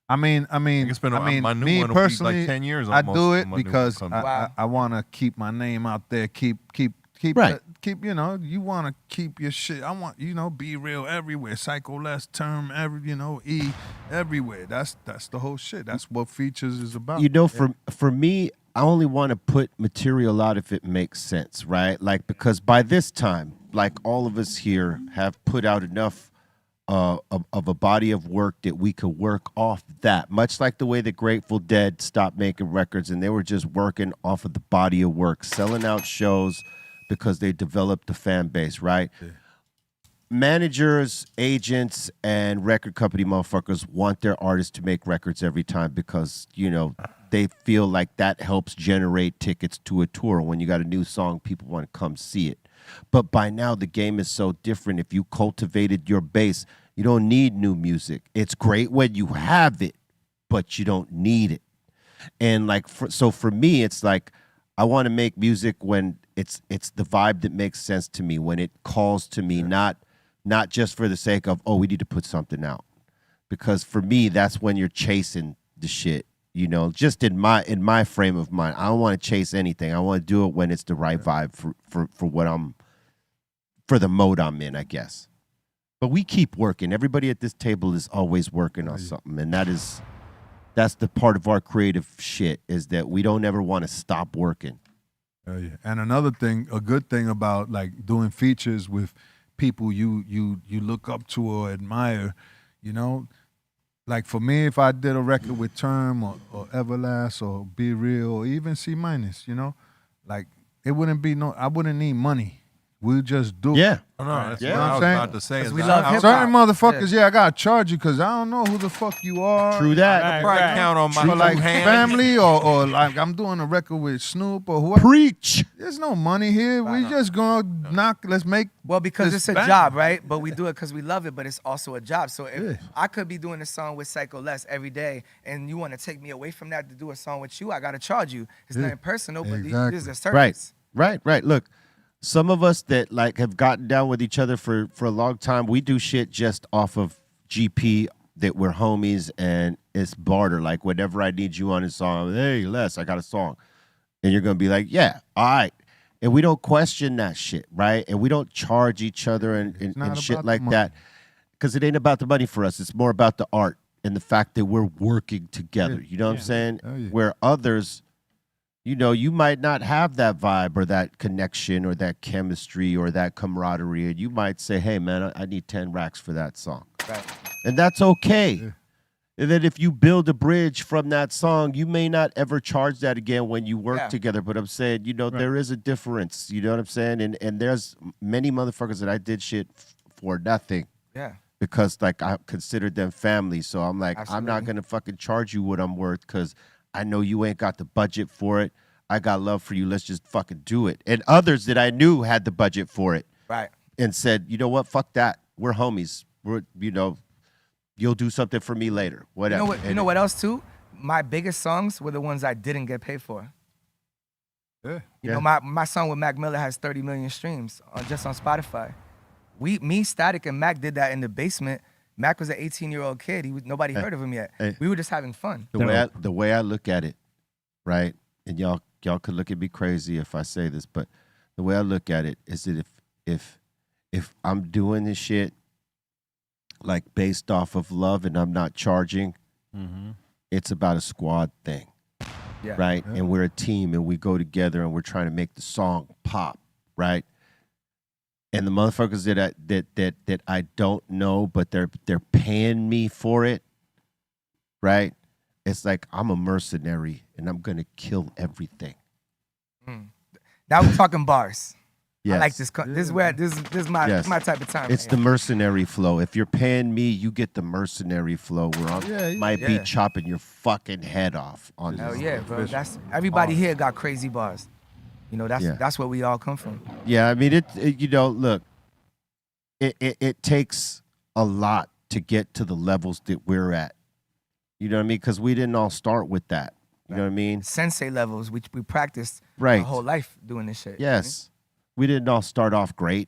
I mean, it's been my new me one will be like personally, 10 years I almost do when it my new one because comes out. Wow. I want to keep my name out there. Keep. Right. Keep. You know, you want to keep your shit. I want Be Real everywhere. Psycho Less Term E everywhere. That's the whole shit. That's what features is about. You know, for me, I only want to put material out if it makes sense, right? Like because by this time, like all of us here have put out enough of a body of work that we could work off that. Much like the way the Grateful Dead stopped making records and they were just working off of the body of work, selling out shows because they developed the fan base, right? Yeah. Managers, agents, and record company motherfuckers want their artists to make records every time because, they feel like that helps generate tickets to a tour. When you got a new song, people want to come see it. But by now, the game is so different. If you cultivated your base, you don't need new music. It's great when you have it, but you don't need it. And so for me, it's like I want to make music when it's the vibe that makes sense to me, when it calls to me, not just for the sake of, we need to put something out. Because for me, that's when you're chasing the shit. You know, just in my frame of mind, I don't want to chase anything. I want to do it when it's the right vibe for the mode I'm in, I guess. But we keep working. Everybody at this table is always working on something, and that's the part of our creative shit, is that we don't ever want to stop working. Oh, yeah. And another thing, a good thing about like doing features with people you look up to or admire, you know, like for me, if I did a record with Term or Everlast or Be Real or even C-, you know, like I wouldn't need money. We'll just do it. Yeah. Oh, no, that's You what know I was what I'm about to say. Because is we that love I- hip-hop. Certain motherfuckers, I gotta charge you because I don't know who the fuck you are. True that. I probably count on my For two like hands. family or like I'm doing a record with Snoop or whoever. Preach. There's no money here. We just gonna let's make. Well, because this it's a bang. job, right? But we do it because we love it, but it's also a job. So if I could be doing a song with Psycho Les every day, and you want to take me away from that to do a song with you, I got to charge you. It's nothing personal, but this is a service. Right. Look, some of us that like have gotten down with each other for a long time, we do shit just off of GP, that we're homies, and it's barter. Like whenever I need you on a song, hey Les, I got a song, and you're gonna be like, yeah, all right. And we don't question that shit, right? And we don't charge each other and shit like that, because it ain't about the money for us. It's more about the art and the fact that we're working together. You know what I'm saying? Where others, you know, you might not have that vibe or that connection or that chemistry or that camaraderie, and you might say, hey, man, I need 10 racks for that song. Right. And that's okay. And then if you build a bridge from that song, you may not ever charge that again when you work together. But I'm saying, you know, there is a difference. You know what I'm saying? And there's many motherfuckers that I did shit for nothing. Yeah. Because, like, I considered them family. So I'm like, I'm not going to fucking charge you what I'm worth because I know you ain't got the budget for it. I got love for you. Let's just fucking do it. And others that I knew had the budget for it. Right. And said, you know what? Fuck that. We're homies. We're, you know, you'll do something for me later. Whatever. You know what else, too? My biggest songs were the ones I didn't get paid for. Yeah. You know, my song with Mac Miller has 30 million streams just on Spotify. Me, Static, and Mac did that in the basement. Mac was an 18-year-old kid. Nobody heard of him yet. We were just having fun. The way I look at it, right? And y'all could look at me crazy if I say this, but the way I look at it is that if I'm doing this shit like based off of love and I'm not charging, it's about a squad thing. Yeah. Right? Yeah. And we're a team and we go together and we're trying to make the song pop, right? And the motherfuckers that I don't know, but they're paying me for it, right? It's like I'm a mercenary and I'm gonna kill everything. Now we're talking bars. Yes. I like this. This is my type of time. It's the mercenary flow. If you're paying me, you get the mercenary flow where I might be chopping your fucking head off on Hell this. yeah, bro. That's everybody here got crazy bars. You know, that's where we all come from. Yeah, I mean it you know, look, it takes a lot to get to the levels that we're at. You know what I mean? Because we didn't all start with that. You know what I mean? Sensei levels, we practiced Right. our whole life doing this shit. Yes. We didn't all start off great.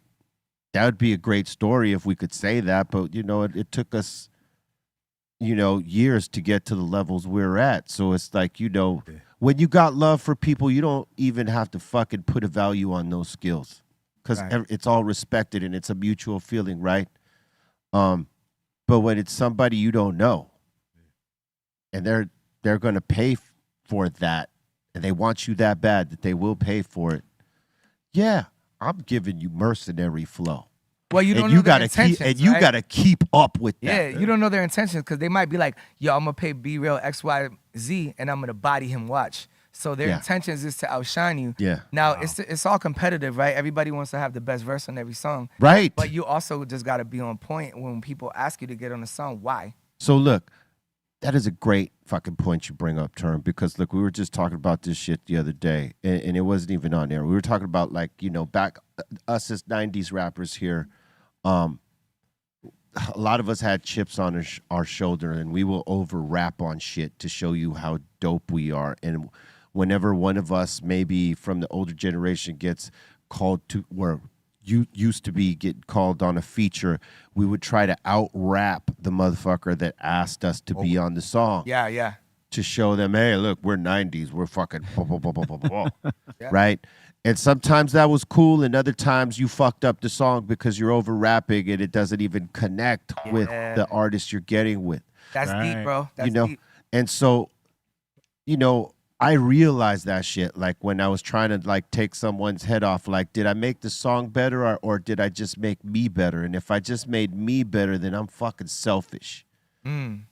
That would be a great story if we could say that, but you know, it took us, you know, years to get to the levels we're at. So it's like, you know, when you got love for people, you don't even have to fucking put a value on those skills because it's all respected and it's a mutual feeling, right? But when it's somebody you don't know and they're going to pay for that and they want you that bad that they will pay for it. Yeah, I'm giving you mercenary flow. Well, you don't and know you their gotta intentions, keep and you right? gotta keep up with that. Yeah, you don't know their intentions because they might be like, yo, I'm gonna pay Be Real XYZ and I'm gonna body him watch. So their intentions is to outshine you. Yeah. Now it's all competitive, right? Everybody wants to have the best verse on every song. Right. But you also just gotta be on point when people ask you to get on a song. Why? So look, that is a great fucking point you bring up, Term, because look, we were just talking about this shit the other day, and it wasn't even on there. We were talking about, like, you know, back us as 90s rappers here, a lot of us had chips on our shoulder, and we will over rap on shit to show you how dope we are. And whenever one of us, maybe from the older generation, gets called to where you used to be getting called on a feature, we would try to out rap the motherfucker that asked us to be on the song. Yeah. to show them, hey, look, we're 90s. We're fucking right? And sometimes that was cool, and other times you fucked up the song because you're over rapping and it doesn't even connect with the artist you're getting with. That's deep, bro. That's you know, deep. and so, you know, I realized that shit like when I was trying to like take someone's head off. Like, did I make the song better or did I just make me better? And if I just made me better, then I'm fucking selfish,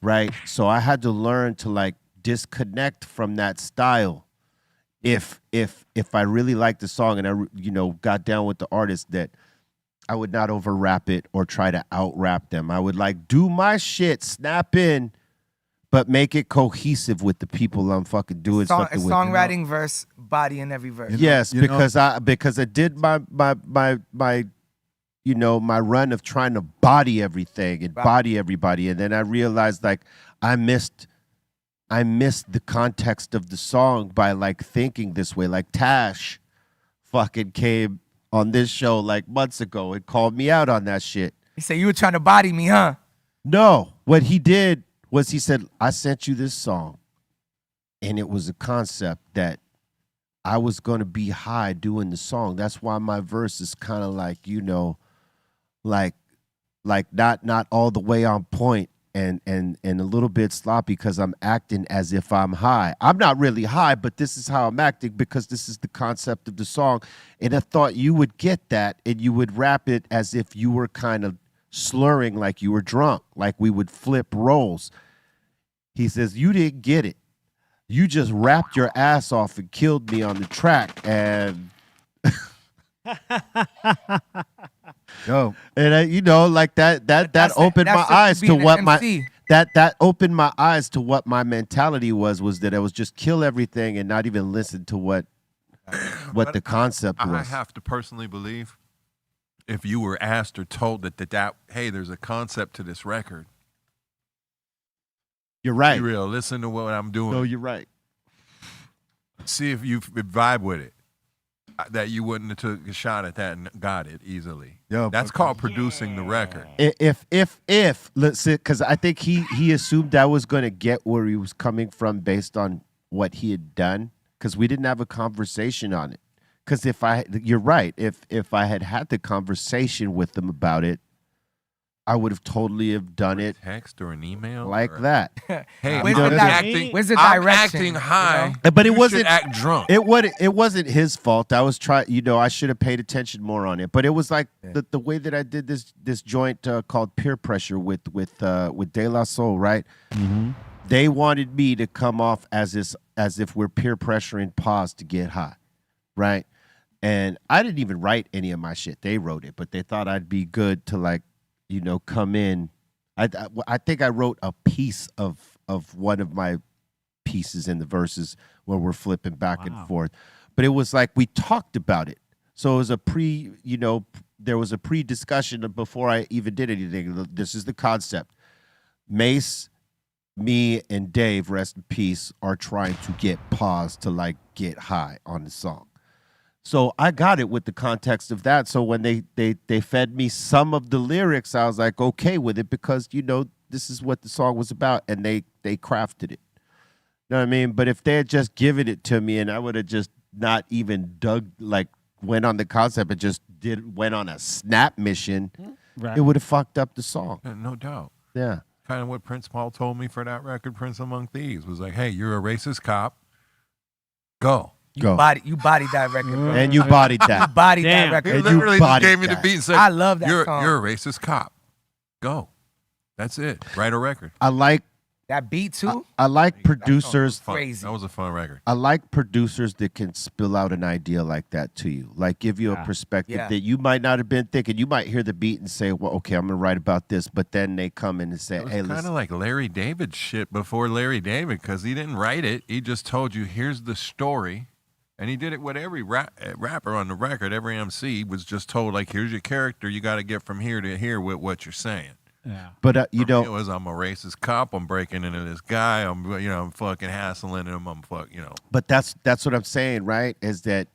right? So I had to learn to like disconnect from that style. If I really liked the song and I got down with the artist, that I would not over rap it or try to out rap them. I would like do my shit, snap in, but make it cohesive with the people I'm fucking doing something with. Songwriting verse, body in every verse. Yes, because I did my my run of trying to body everything and body everybody, and then I realized like I missed the context of the song by like thinking this way. Like Tash fucking came on this show like months ago and called me out on that shit. He said, you were trying to body me, huh? No, what he did was he said, I sent you this song and it was a concept that I was going to be high doing the song. That's why my verse is kind of like, like not all the way on point. And a little bit sloppy because I'm acting as if I'm high. I'm not really high, but this is how I'm acting because this is the concept of the song. And I thought you would get that and you would rap it as if you were kind of slurring like you were drunk, like we would flip roles. He says, you didn't get it. You just rapped your ass off and killed me on the track. And Yo, and like that opened my eyes to what that opened my eyes to what my mentality was that I was just kill everything and not even listen to what the concept was. I have to personally believe if you were asked or told that hey, there's a concept to this record. You're right. Be real. Listen to what I'm doing. No, you're right. See if you vibe with it. That you wouldn't have took a shot at that and got it easily. Yo, that's called producing the record. If let's say, because I think he assumed I was going to get where he was coming from based on what he had done, because we didn't have a conversation on it. Because you're right. If I had the conversation with them about it, I would have totally have done it. Text or an email like that. Hey, where's I'm the I'm direction? acting high, but it you wasn't should act drunk. It wasn't his fault. I was trying. I should have paid attention more on it. But it was like the way that I did this joint called Peer Pressure with De La Soul, right? Mm-hmm. They wanted me to come off as if we're peer pressuring Paz to get high, right? And I didn't even write any of my shit. They wrote it, but they thought I'd be good to like, come in. I think I wrote a piece of one of my pieces in the verses where we're flipping back and forth. But it was like we talked about it. So it was there was a pre-discussion before I even did anything. This is the concept. Mace, me, and Dave, rest in peace, are trying to get Paz to like get high on the song. So I got it with the context of that. So when they fed me some of the lyrics, I was like, okay with it because, this is what the song was about. And they crafted it. You know what I mean? But if they had just given it to me and I would have just not even went on the concept and just went on a snap mission, it would have fucked up the song. No doubt. Yeah. Kind of what Prince Paul told me for that record, Prince Among Thieves, was like, hey, you're a racist cop. Go. You bodied that record, bro. And you bodied that. You bodied that record. He literally just gave me the beat and said, I love that song. You're a racist cop. Go. That's it. Write a record. I like that beat too. I like producers. Crazy. That was a fun record. I like producers that can spill out an idea like that to you, like give you a perspective that you might not have been thinking. You might hear the beat and say, "Well, okay, I'm gonna write about this," but then they come in and say, "Hey, kind of like Larry David shit before Larry David, because he didn't write it. He just told you, here's the story." And he did it with every rapper on the record. Every MC was just told, like, here's your character. You got to get from here to here with what you're saying. Yeah. But it was, I'm a racist cop. I'm breaking into this guy. I'm fucking hassling him. But that's what I'm saying, right? Is that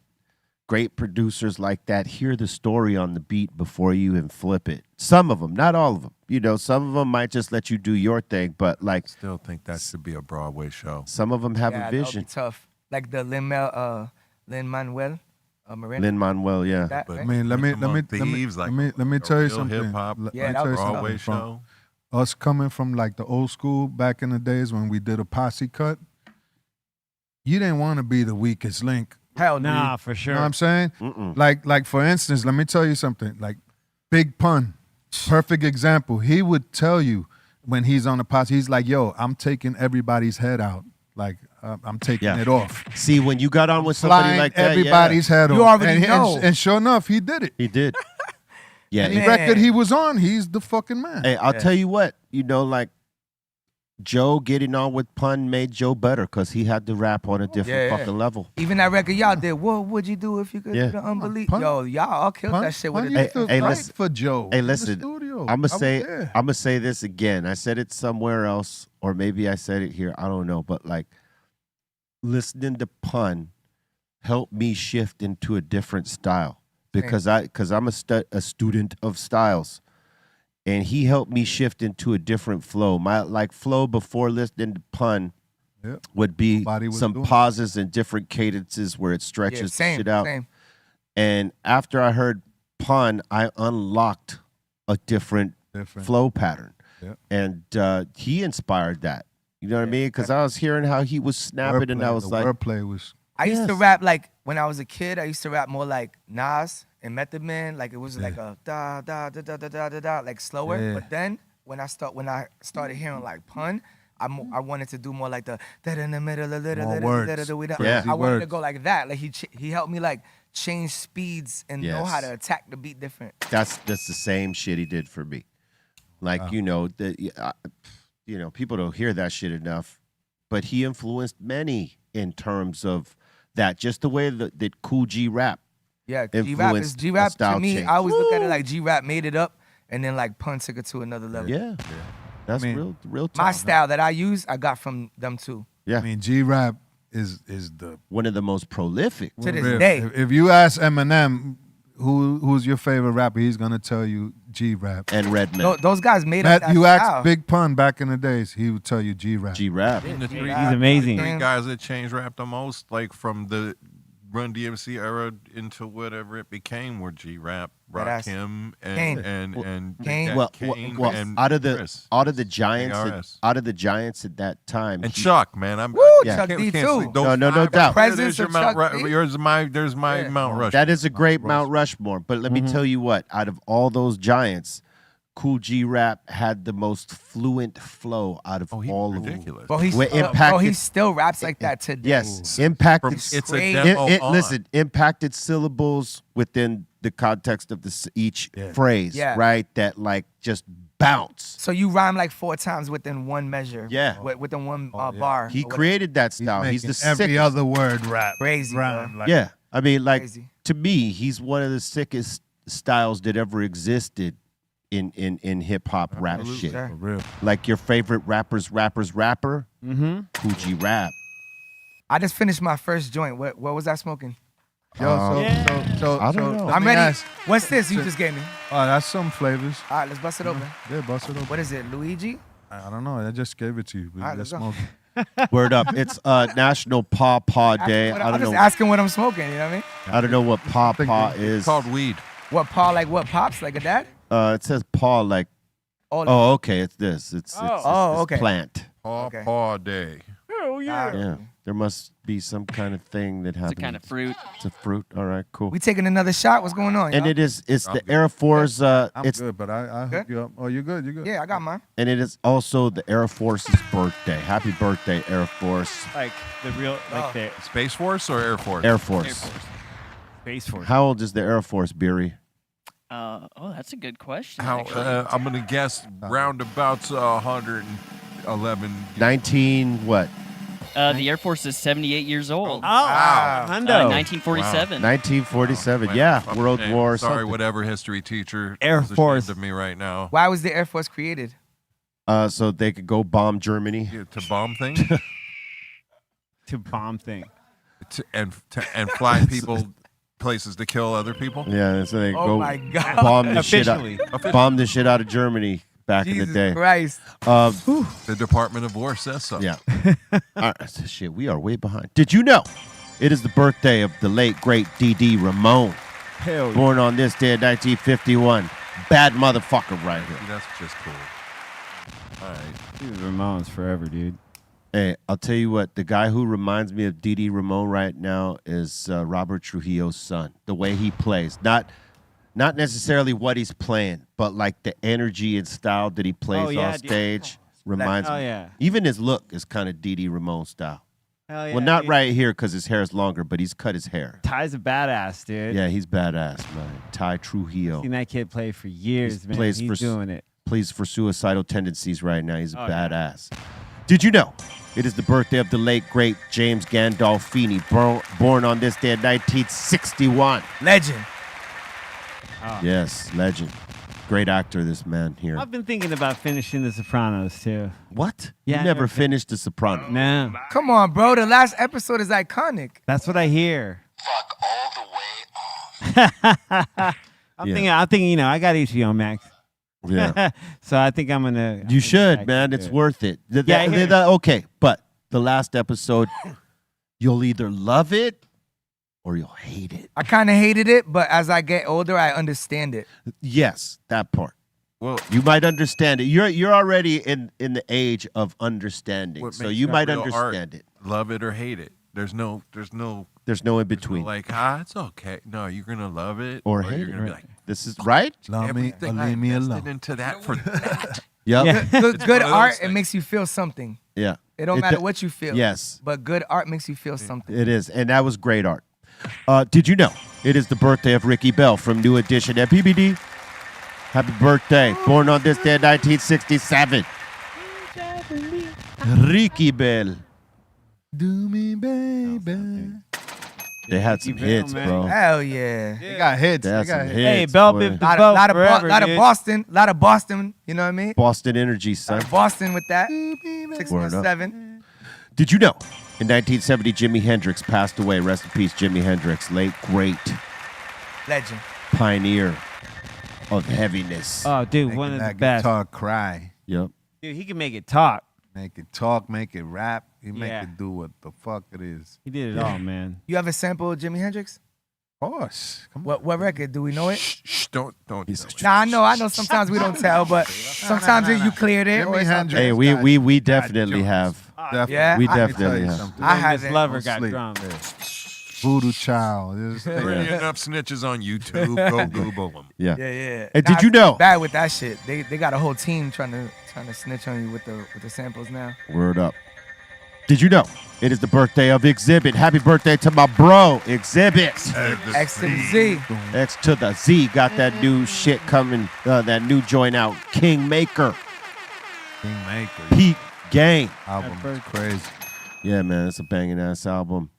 great producers like that hear the story on the beat before you even flip it. Some of them, not all of them. You know, some of them might just let you do your thing, but like, Still think that should be a Broadway show. some of them have Yeah, a that would vision. be tough. Like the Lin-Manuel Miranda. Lin-Manuel, yeah. That, I right? mean, let me Thieves, like let me a tell you real something. hip-hop Let Yeah, me that tell you was something. Broadway From show. us coming from like the old school back in the days when we did a posse cut, you didn't want to be the weakest link. Hell no. Nah, for You sure. know what I'm saying? Mm-mm. Like for instance, let me tell you something. Like Big Pun, perfect example. He would tell you when he's on the posse, he's like, "Yo, I'm taking everybody's head out. Like I'm taking Yeah. it off. See, when you got on with somebody Flying like that, everybody's head off. You already and, know. And sure enough, he did it. he did. Yeah. Any Man. record he was on, he's the fucking man. Hey, I'll tell you what, you know, like Joe getting on with Pun made Joe better because he had to rap on a different Yeah. fucking level. Even that record y'all did, what would you do if you could Yeah. do the unbelievable? Pun- Yo, y'all all killed Pun- that shit with Pun it. used to Hey, write listen. for Joe. Hey, in the listen, studio. I'm I gonna was say there. I'm gonna say this again. I said it somewhere else, or maybe I said it here. I don't know, but like listening to Pun helped me shift into a different style because I'm a student of styles, and he helped me shift into a different flow. My like flow before listening to Pun Yep. would be Nobody was some doing it. pauses and different cadences where it Yeah, stretches same, shit out. same. And after I heard Pun, I unlocked a different flow pattern. Yep. And he inspired that. You know what I mean? Because I was hearing how he was snapping, and I was like, wordplay was. I used to Yes. rap like when I was a kid. I used to rap more like Nas and Method Man. Like it was like a da da da da da da da da, like slower. Yeah. But then when I started hearing like Pun, I wanted to do more like the that in the middle, More I words. wanted Crazy to words. go like that. Like he helped me like change speeds and know how Yes. to attack the beat different. that's the same shit he did for me. Like you know people don't hear that shit enough, but he influenced many in terms of that. Just the way that Cool G rap. Yeah, G-Rap influenced is G-Rap a style to me. change. I always look at it like G-Rap made it up, and then like Pun took it to another level. Yeah, that's I mean, real My talk. style that I use, I got from them too. Yeah, I mean, G-Rap is the one of the most prolific. To this real. day. If you ask Eminem who's your favorite rapper, he's gonna tell you G-Rap. And Redman. Those guys made up that You style. ask Big Pun back in the days, he would tell you G-Rap. G-Rap. The three He's amazing. three guys that changed rap the most, like from the Run DMC era into whatever it became, were G-Rap, Badass. Rakim, Kane. and Kane. yeah, Well, Kane well, and out of the Chris. giants, KRS. out of the giants at that time, And he- Chuck, man, I'm Woo, Yeah. Chuck can't- D can't too. sleep. Those No five doubt. right there, Presence there's your of Mount Chuck D. there's my Yeah. Mount Rush. that is a great Mount Rushmore. But let me tell you what, out of all those giants, Cool G Rap had the most fluent flow out of Oh, he's all of them. ridiculous. Bro, he Where still, impacted- still raps like that today. Yes, impacted. It's a Crazy. demo on. Listen, impacted syllables within the context of each phrase, Yeah. right? That like just bounce. So you rhyme like 4 times within one measure. Yeah. Within one bar. He or whatever. created that He's style. He's making the every sickest. other word rap. Crazy, Rhyme, bro. like, Yeah, I mean, like Crazy. to me, he's one of the sickest styles that ever existed in hip hop rap shit. Sure. For real. Like your favorite rapper, Mm-hmm. Cool G Rap. I just finished my first joint. What was I smoking? Yo, so I don't know. let I'm me ready. ask- What's this you just gave me? Oh, that's some flavors. All right, let's bust it open. Yeah, bust it up. What is it, Luigi? I don't know. I just gave it to you. All right, Let's let's go. smoke. Word up! It's National Paw Paw Day. I'm just asking what I'm smoking, you know what I mean? I don't know what Paw Paw It's is. called weed. What paw, like what pops? Like a dad? It says paw like. Oh, Oh, okay. It's this. It's Oh, this okay. plant. Paw Okay. Paw Day. Yeah. There must be some kind of thing that It's a happens. kind of fruit. It's a fruit. All right. Cool. We taking another shot? What's going on? And y'all? it's I'm the good. Air Force. I'm It's good, but I hook you up. Oh, you good? You good? Yeah, I got mine. and it is also the Air Force's birthday. Happy birthday, Air Force. Like the real, like the Space Force or Air Force? Air Force. Space Force. How old is the Air Force, Beery? That's a good question. How, actually. I'm gonna guess roundabouts 111. 19 what? The Air Force is 78 years old. Oh, Hundo. 1947. 1947. Man, Yeah, fucking World shame. War. Sorry, something. whatever history teacher Air is ashamed Force. of me right now. Why was the Air Force created? So they could go bomb Germany. Yeah, to bomb things To bomb thing. and fly people places to kill other people. Yeah, so they Oh go my God. bomb the shit out, Officially. bomb the shit out of Germany back Jesus in the day. Christ. The Department of War says so. Yeah. All right, shit, we are way behind. Did you know it is the birthday of the late great D.D. Ramone? Hell yeah. Born on this day in 1951. Bad motherfucker right here. That's just cool. All right. Dude, Ramones forever, dude. Hey, I'll tell you what. The guy who reminds me of D.D. Ramone right now is Robert Trujillo's son. The way he plays, not necessarily what he's playing, but like the energy and style that he plays on stage reminds me. Yeah. Even his look is kind of D.D. Ramone style. Hell yeah, Well, not dude. right here because his hair is longer, but he's cut his hair. Ty's a badass, dude. Yeah, he's badass, man. Ty Trujillo. Seen that kid play for years, man. plays He's for doing it. Plays for Suicidal Tendencies right now. He's a Oh, yeah. badass. Did you know it is the birthday of the late, great James Gandolfini, born on this day in 1961? Legend. Yes, legend. Great actor, this man here. I've been thinking about finishing The Sopranos, too. What? Yeah, You never finished The Sopranos. No. Come on, bro. The last episode is iconic. That's what I hear. Fuck all the way off. I'm thinking, you know, I got HBO Max. Yeah. So I think I'm gonna. You should, man. It's worth it. Yeah, I hear it. Okay, but the last episode, you'll either love it or you'll hate it. I kind of hated it, but as I get older, I understand it. Yes, that part. Well, you might understand it. You're already in the age of understanding, what so makes you that might real understand art? it. Love it or hate it. There's no in between. like, it's okay. No, you're gonna love it Or hate you're it. gonna be like, This is right. Love me or everything I leave me invested alone. into that for that. Yep. Yeah. Good one of those art, it things. makes you feel something. Yeah. It don't It matter do- what you feel. Yes. But good art makes you feel something. It is, and that was great art. Did you know it is the birthday of Ricky Bell from New Edition at PBD? Happy birthday. Born on this day in 1967. Ricky Bell. Do me, baby. They had some Ricky Bell, hits, man. bro. Hell yeah. They got hits. They They had got some hits. Hey, hits. Bell boy. bipped the Lot boat of forever, Boston. dude. Lot of Boston. You know what I mean? Boston Energy, son. Boston with that. Word up. 617. Did you know in 1970 Jimi Hendrix passed away? Rest in peace, Jimi Hendrix. Late, great Legend. pioneer of heaviness. Oh, dude, Making one of the that best. guitar cry. Yep. Dude, he can make it talk. Make it talk, make it rap. He make Yeah. it do what the fuck it is. He did it all, man. You ever sampled Jimi Hendrix? Of course. Come on. What record? Do we know it? Shh, don't. Nah, I know sometimes we don't tell, but sometimes you cleared it. Or Jimi something. Hendrix. Hey, we definitely have. Definitely. Yeah, We I- definitely have. Something. I Miss haven't. Lover Don't got sleep. drunk. Voodoo Child. Just- There ain't enough snitches on YouTube. Go Google them. Yeah. Yeah, yeah. And did you know? Bad with that shit. They got a whole team trying to snitch on you with the samples now. Word up. Did you know it is the birthday of Exhibit? Happy birthday to my bro, Exhibit. X to the Z. X to the Z got that new shit coming, that new joint out, Kingmaker, Kingmaker. Peak Gang. Album is crazy. Yeah, man, it's a banging ass album.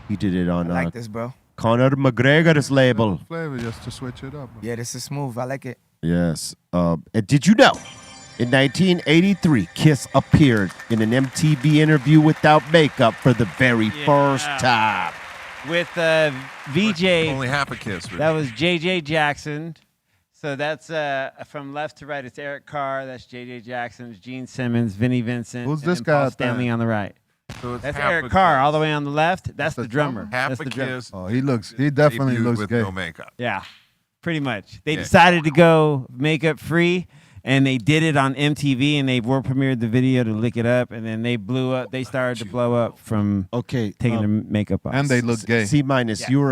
He did it on I like this, bro. Conor McGregor's label. Flavor just to switch it up. Yeah, this is smooth. I like it. Yes. And did you know? In 1983, Kiss appeared in an MTV interview without makeup for the very first time. With VJ. Only half a kiss. That was JJ Jackson. So that's from left to right. It's Eric Carr. That's JJ Jackson. It's Gene Simmons, Vinnie Vincent. Who's and this then guy Paul up there? Stanley on the right. So it's That's half Eric a Carr kiss. all the way on the left. That's the the drummer. Half That's a the drummer. kiss. Oh, he definitely debuted looks with gay. no makeup. Yeah, pretty much. They Yeah. decided to go makeup free, and they did it on MTV, and they world premiered the video to lick it up, and then they blew up. They started to blow up from taking their makeup off. And they look gay. C minus. Yeah.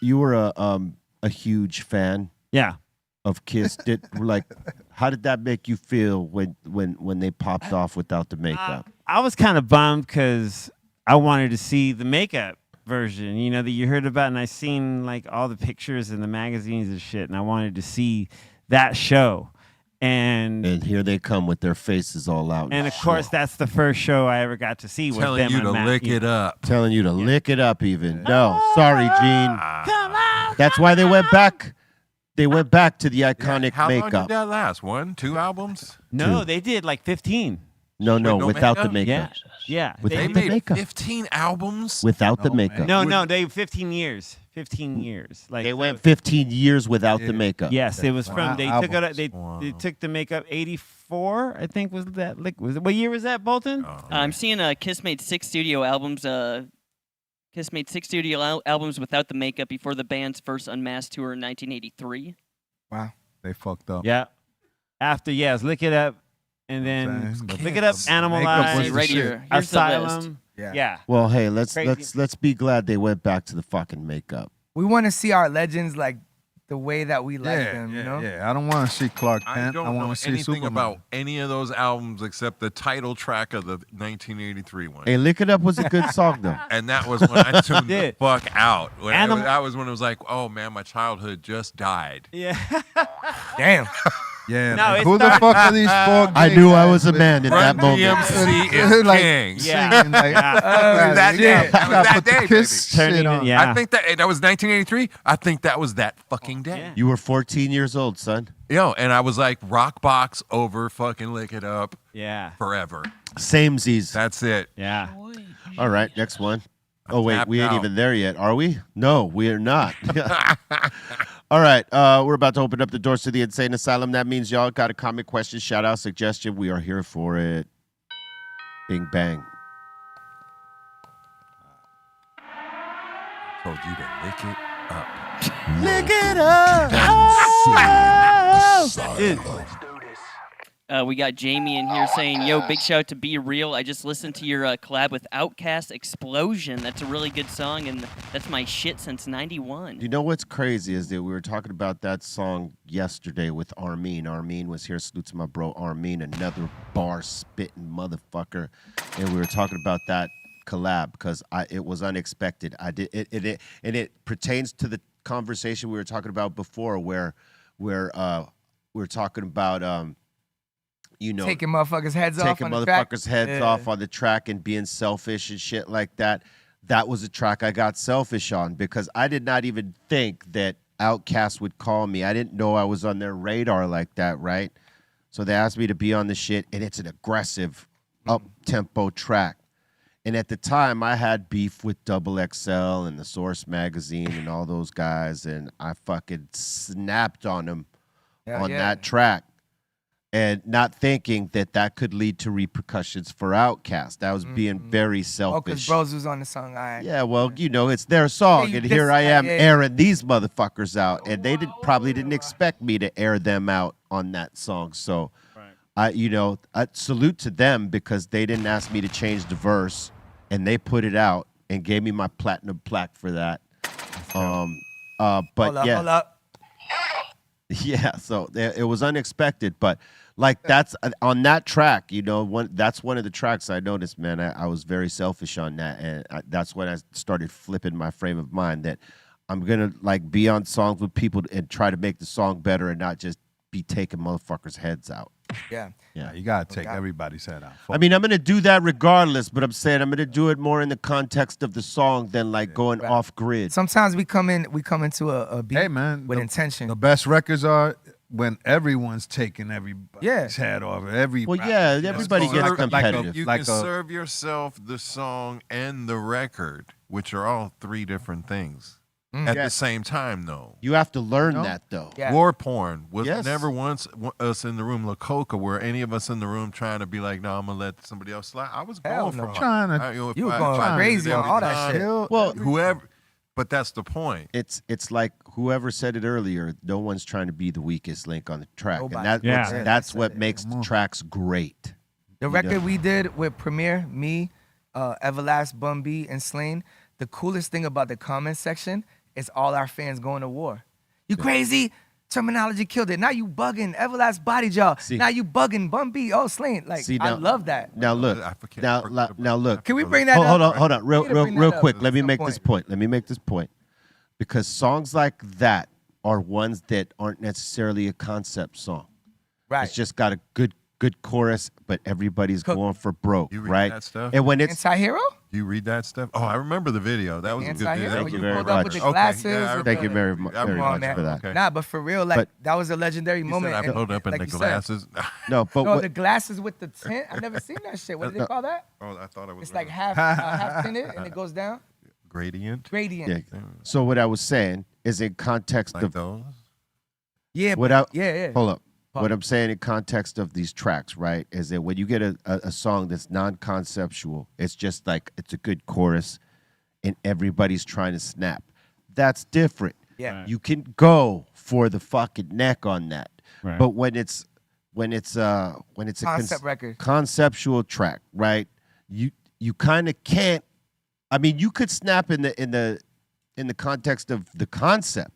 You were a huge fan. Yeah. Of Kiss. How did that make you feel when they popped off without the makeup? I was kind of bummed because I wanted to see the makeup version, you know, that you heard about, and I seen like all the pictures in the magazines and shit, and I wanted to see that show. And here they come with their faces all out. And of course, that's the first show I ever got to see. Was Telling them you on to Matt, lick it up. Telling you to lick it up even. No, sorry, Gene. That's why they went back. They went back to the iconic How long makeup. did that last? 1, 2 albums? No, Two. they did like 15. No, no without makeup? the makeup. Yeah. Without They the made makeup. 15 albums? Without the makeup. No, they 15 years. 15 years. Like They went 15 years without the makeup. Yes, it was from they took it. They Wow. took the makeup 84. I think was that. Like, what year was that, Bolton? I'm seeing Kiss made 6 studio albums. Kiss made 6 studio albums without the makeup before the band's first Unmasked tour in 1983. Wow. They fucked up. Yeah. After Lick It Up, and then saying? Lick It Up, Makeup was Animalize, the right shit. here. Here's the list. Asylum. Yeah. Well, hey, Crazy. let's be glad they went back to the fucking makeup. We want to see our legends like the way that we like them, you know? Yeah. I don't want to see Clark I Kent. I don't know want to see anything Superman. about any of those albums except the title track of the 1983 one. Hey, Lick It Up was a good song though. And that was when I tuned the Did. fuck out. When Anim- that was when it was like, oh man, my childhood just died. Yeah. Damn. Yeah. No, like, it who the started- fuck are these four? I gay knew I guys was a with- man in that Run moment. DMC is like, king. Yeah. singing, like, That day. That was that put the day, Kiss baby. shit Turning it- on. yeah. I think that 1983. I think that was that fucking day. Yeah. You were 14 years old, son. Yo, and I was like rock box over fucking Lick It Up Yeah. forever. Samesies. That's it. Yeah. All right, next one. Oh wait, tapped we ain't out. even there yet, are we? No, we are not. All right, we're about to open up the doors to the insane asylum. That means y'all got a comment, question, shout out, suggestion. We are here for it. Bing bang. Told you to lick it up. Lick it up. Dude, We got Jamie in here saying, yo, big shout out to Be Real. I just listened to your collab with Outkast, Explosion. That's a really good song, and that's my shit since 91. You know what's crazy is that we were talking about that song yesterday with Armin. Armin was here. Salute to my bro Armin, another bar spitting motherfucker. And we were talking about that collab because it was unexpected. It pertains to the conversation we were talking about before, where we were talking about taking motherfuckers' heads off taking on the track. motherfuckers' heads off on the track and being selfish and shit like that. That was a track I got selfish on because I did not even think that Outkast would call me. I didn't know I was on their radar like that, right? So they asked me to be on the shit, and it's an aggressive, up-tempo track. And at the time, I had beef with Double XL and the Source magazine and all those guys, and I fucking snapped on them that track. And not thinking that could lead to repercussions for Outkast. I was being very Oh, because selfish. Bros was on the song. All right. Yeah, well, it's their song, you and here I am yeah. airing these motherfuckers out, and they probably didn't expect me to air them out on that song. So, I salute to them because they didn't ask me to change the verse, and they put it out and gave me my platinum plaque for that. But Hold up. yeah, so it was unexpected, but like that's on that track, that's one of the tracks I noticed, man. I was very selfish on that, and that's when I started flipping my frame of mind that I'm gonna like be on songs with people and try to make the song better and not just be taking motherfuckers' heads out. Yeah. Yeah, you gotta take everybody's head out. I mean, I'm gonna do that regardless, but I'm saying I'm gonna do it more in the context of the song than like going off grid. Sometimes we come into a beat Hey man, with intention. The best records are when everyone's taking everybody's head off. Well, yeah, everybody gets competitive. You can serve yourself the song and the record, which are all three different things. At the same time, though. You have to learn that, though. Yeah. War porn was never once us in the room, La Coca, were any of us in the room trying to be like, no, I'm going to let somebody else slide. I was Hell going no. for Trying to- You were going crazy on all that shit. Well, whoever, but that's the point. It's like whoever said it earlier. No one's trying to be the weakest link on the track, Nobody. and that's what makes the tracks great. The record we did with Premier, me, Everlast, Bun B, and Slain, the coolest thing about the comment section is all our fans going to war. You crazy? Termanology killed it. Now you bugging. Everlast body jaw. Now you bugging. Bun B. Oh, Slain. Like, I love that. Now look. Now look. Can we bring that up? Hold on. Real quick. Let me make point. this point. Let me make this point. Because songs like that are ones that aren't necessarily a concept song. Right. It's just got a good chorus, but everybody's going for broke, You read right? that stuff? And when it's Anti-hero? You read that stuff? Oh, I remember the video. That was a good video. Anti-hero? Thank you You very pulled up much. with the glasses. Okay, Thank you very much Come on, man. for that. Okay. Nah, but for real, like, But- that was a legendary moment. I and pulled up in like the you said- glasses. No, but No, the glasses with the tint. I've never seen that shit. What do they call that? Oh, I thought it was. It's like half tinted and it goes down. Gradient. Gradient. Yeah. So what I was saying is in context Like of those. Yeah. what I yeah. hold up. What I'm saying in context of these tracks, right, is that when you get a song that's non-conceptual, it's just like it's a good chorus and everybody's trying to snap. That's different. Yeah. Right. You can go for the fucking neck on that. Right. But when it's a Concept record. conceptual track, right? You kind of can't. I mean, you could snap in the context of the concept.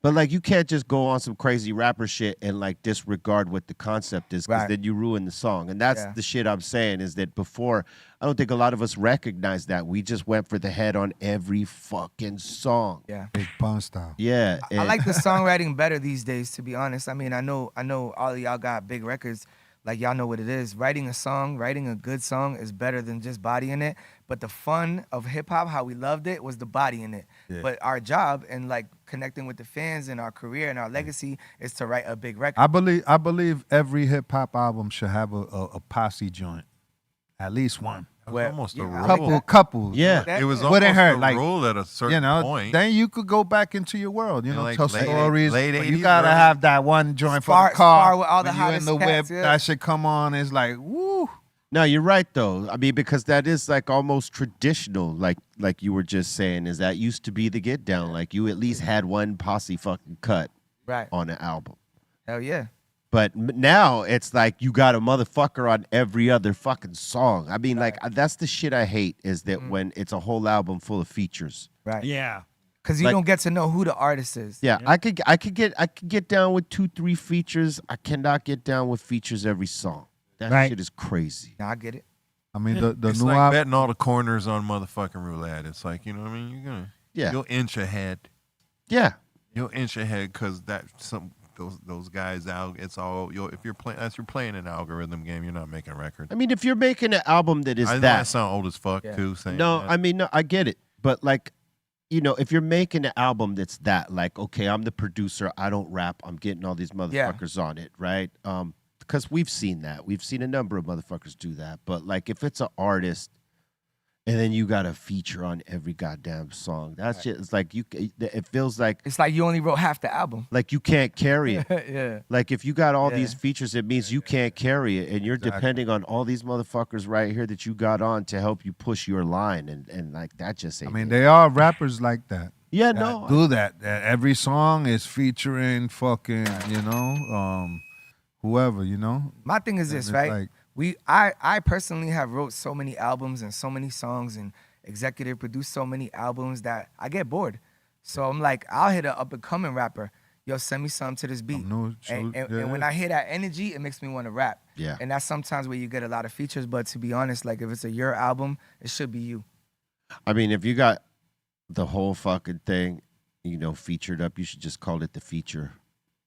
But like you can't just go on some crazy rapper shit and like disregard what the concept is, because then you ruin the song. And that's the shit I'm saying, is that before, I don't think a lot of us recognize that. We just went for the head on every fucking song. Yeah. Big Pun style. Yeah. I like the songwriting better these days, to be honest. I mean, I know all of y'all got big records. Like, y'all know what it is. Writing a good song is better than just bodying it. But the fun of hip-hop, how we loved it, was the bodying it. Yeah. But our job and, like, connecting with the fans and our career and our legacy is to write a big record. I believe every hip hop album should have a posse joint, at least one. Well, almost a yeah, rule. Couple. Yeah. It was Wouldn't almost hurt, a like, rule at a certain You know, point. then you could go back into your world. You know, like tell late- stories. late but you 80s, gotta early- have that one joint for Spar- the car. spar with all the when you in hottest the whip, cats, yeah. that shit come on. It's like woo. No, you're right though. I mean, because that is like almost traditional, like you were just saying, is that used to be the get down. Like you at least had one posse fucking cut Right. on an album. Hell yeah. But now it's like you got a motherfucker on every other fucking song. I mean, like that's the shit I hate, is that when it's a whole album full of features. Right. Yeah. Because you Like- don't get to know who the artist is. Yeah, I could get down with 2-3 features. I cannot get down with features every song. That Right. shit is crazy. Now I get it. I mean, the It's new like album. betting all the corners on motherfucking roulette. It's like, you know what I mean? You'll inch ahead. Yeah. You'll inch ahead because those guys out. It's all if you're playing an algorithm game, you're not making a record. I mean, if you're making an album that is I know that, I sound old as fuck too. Saying no, that. I mean, no, I get it, but like, you know, if you're making an album that's that, like, okay, I'm the producer, I don't rap, I'm getting all these motherfuckers on it, right? Because we've seen that, we've seen a number of motherfuckers do that, but like, if it's an artist, and then you got a feature on every goddamn song, that shit is like it feels like It's like you only wrote half the album. like you can't carry it. Yeah. Like if you got all these features, it means you can't carry it, and you're depending on all these motherfuckers right here that you got on to help you push your line, and like that just ain't. I mean, there are rappers like that. Yeah, that no, do that. Every song is featuring fucking, you know, whoever, you know. My thing is And this, it's right? like- I personally have wrote so many albums and so many songs and executive produced so many albums that I get bored. So I'm like, I'll hit an up and coming rapper. Yo, send me something to this beat. And when I hear that energy, it makes me want to rap. Yeah. And that's sometimes where you get a lot of features. But to be honest, like if it's your album, it should be you. I mean, if you got the whole fucking thing, you know, featured up, you should just call it the feature.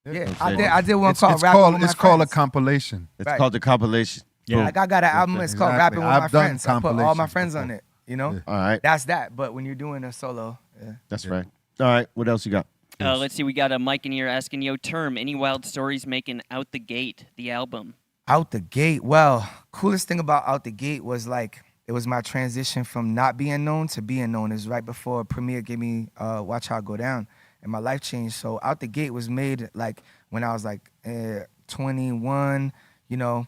Yeah, I did one It's called Rapping with My It's called a Friends. compilation. It's Right. called the compilation. Yeah. Like I got an album, it's called Exactly. Rapping with I've My done Friends. I put all my compilations friends before. on it, you know? All right, That's that. But when you're doing a solo, yeah. that's right. All right, what else you got? Let's see. We got a Mike in here asking, "Yo, Term, any wild stories making Out the Gate, the album?" Out the Gate. Well, coolest thing about Out the Gate was like it was my transition from not being known to being known. It was right before Premiere gave me Watch How I Go Down, and my life changed. So Out the Gate was made like when I was like 21. You know,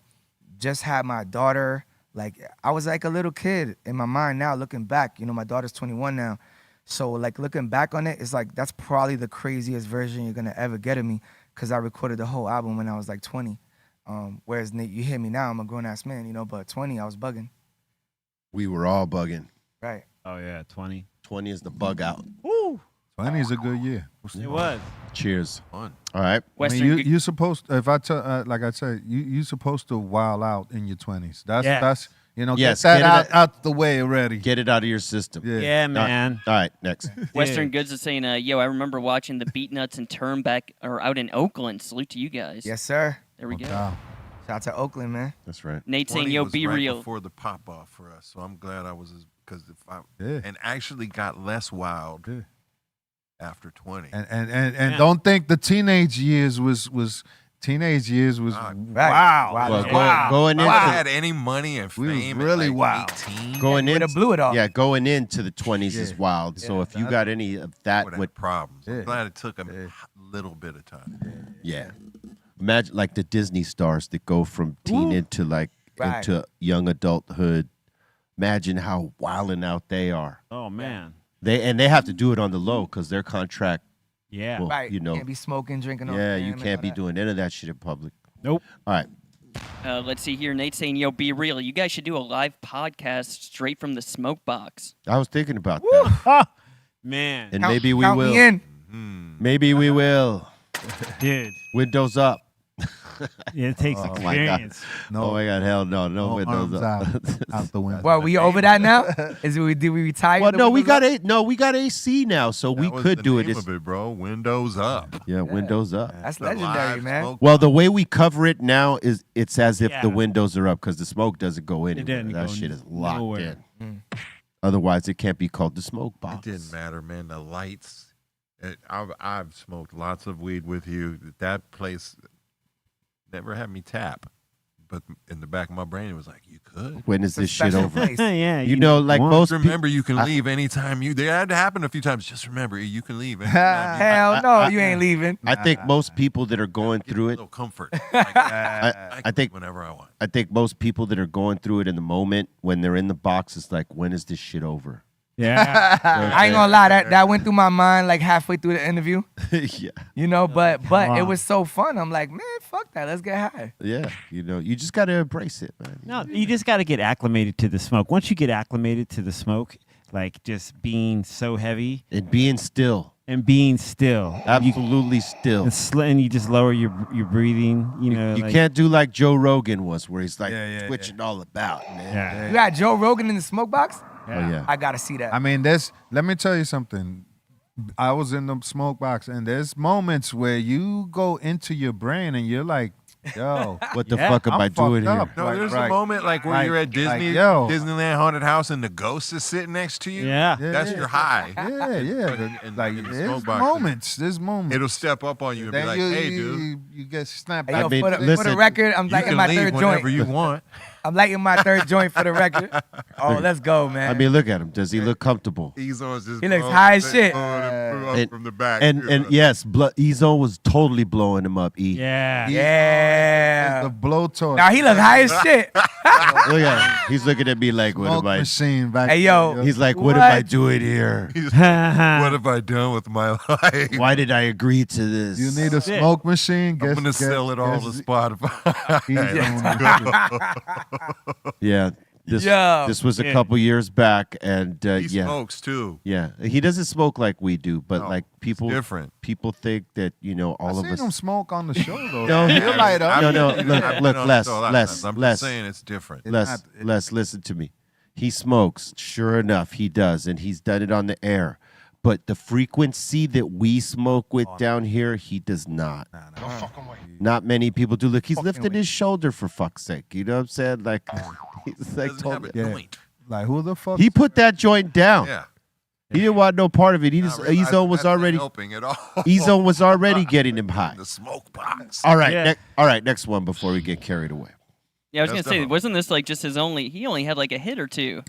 just had my daughter. Like I was like a little kid in my mind now. Looking back, you know, my daughter's 21 now. So like looking back on it, it's like that's probably the craziest version you're gonna ever get of me, because I recorded the whole album when I was like 20. Whereas you hear me now, I'm a grown ass man, you know, but 20, I was bugging. We were all bugging. Right. Oh yeah, 20. 20 is the bug out. Woo! 20 is a good year. It was. Cheers. Fun. All right. I mean, you supposed, if I tell, like I said, you supposed to wild out in your 20s. That's you know, Yes, get that get it out the way already. Get it out of your system. Yeah, man. All right, next. Western Goods is saying, "Yo, I remember watching the Beatnuts and Term back or out in Oakland. Salute to you guys." Yes, sir. There we go. Shout out to Oakland, man. That's right. Nate saying, 20 "Yo, was be right real." before the pop off for us, so I'm glad I was because and actually got less wild after 20. And don't think the teenage years was teenage years was Right. wow. Well, Wow. going I into had any money and We was fame. really at like wild. 18, going Would in, have blew it off. yeah, going into the 20s is wild. So if you got any of that, would have with problems. Yeah. I'm glad it took a little bit of time. yeah, imagine like the Disney stars that go from teen into like Right. into young adulthood. Imagine how wilding out they are. Oh man. They have to do it on the low because their contract. Yeah. Well, Right. you know, Can't be smoking, drinking. on yeah, cam you and can't all be that. doing any of that shit in public. Nope. All right. Let's see here. Nate's saying, "Yo, be real. You guys should do a live podcast straight from the Smokebox." I was thinking about that, Man. and Count- maybe we count will. me in. Maybe we will. Dude. Windows up. Yeah, it takes Oh my God. experience. Oh my God, hell no, no No windows arms up. out the window. Well, we over that now? Did we retire? Well, the no, we windows got up? we got AC now, so we That was could the do it. name It's, of it, bro. Windows up. yeah, windows up. That's The legendary, live man. smoke Well, the way we cover it now is it's as if Yeah. the windows are up because the smoke doesn't go in. doesn't That go shit is locked nowhere. in. Otherwise, it can't be called the smoke It box. didn't matter, man. The lights. I've smoked lots of weed with you. That place never had me tap, but in the back of my brain, it was like, you could. When is It's a this shit special over? place. Yeah. You know, like want- most Remember, you can I- leave anytime you. That had to happen a few times. Just remember, you can leave. anytime you- Hell no, you ain't leaving. I think most people that are going Get a through it, little comfort. Like, I I think whenever I want. I think most people that are going through it in the moment when they're in the box, it's like, when is this shit over? Yeah. I ain't gonna lie, that went through my mind like halfway through the interview. Yeah, You know, but it Wow. was so fun. I'm like, man, fuck that. Let's get high. yeah. You know, you just got to embrace it, man. No, you just got to get acclimated to the smoke. Once you get acclimated to the smoke, like just being so heavy And being still, and being still, absolutely still. and you just lower your breathing. You know, You like, can't do like Joe Rogan was, where he's like Yeah, twitching all about, man. Yeah. You got Joe Rogan in the smoke box? Oh yeah. I gotta see that. I mean, let me tell you something. I was in the smoke box, and there's moments where you go into your brain and you're like, yo, What the Yeah, fuck am I'm I doing fucked here? up. No, Right, there's right. a moment like where Like- you're at Disney, like, yo. Disneyland haunted house, and the ghost is sitting next to you. Yeah. That's Yeah. your high. Yeah. And Like, in the there's smoke box, moments. There's moments. It'll step up on you and be Then like, "Hey, dude, you get snapped Hey, back. yo, mean, for the listen, record, I'm you lighting can my leave third whenever joint. you want." I'm lighting my third joint for the record. Oh, let's go, man. I mean, look at him. Does he look comfortable? Ezo's just He looks blowing- high as shit. blowing it up And- from the back. And yes, Ezo was totally blowing him up. E. Yeah. yeah. The blowtorch. Now he look high as shit. Look at him. He's looking at me like, what Smoke am I? machine back Hey, yo. there, He's like, what am I What? doing here? He's like, what have I done with my life? Why did I agree to this? You need a Shit. smoke machine. I'm gonna sell it all to Spotify. Yeah. This Yo. this was a Yeah. couple years back, and He yeah, smokes too. yeah. He doesn't smoke like we do, but No, like people, different. people think that all I of seen us. him smoke on the show though. No, He'll light up. No, I've look, been look, on Les, the show a lot of Les, times. I'm Les. just saying it's different. Les, listen to me. He smokes. Sure enough, he does, and he's done it on the air. But the frequency that we smoke with down here, he does not. Not many people do. Look, he's lifting his shoulder for fuck's sake. You know what I'm saying? Like, he's like, Doesn't have a Yeah. joint. Like who the fuck? he put that joint down. Yeah. He didn't want no part of it. He I just realize Ezo was that's not already helping at all. Ezo was already getting him high. The smoke box. All right, Yeah. all right. Next one before we get carried away. Yeah, I was That's gonna say, definitely- wasn't this like just his only? He only had like a hit or two.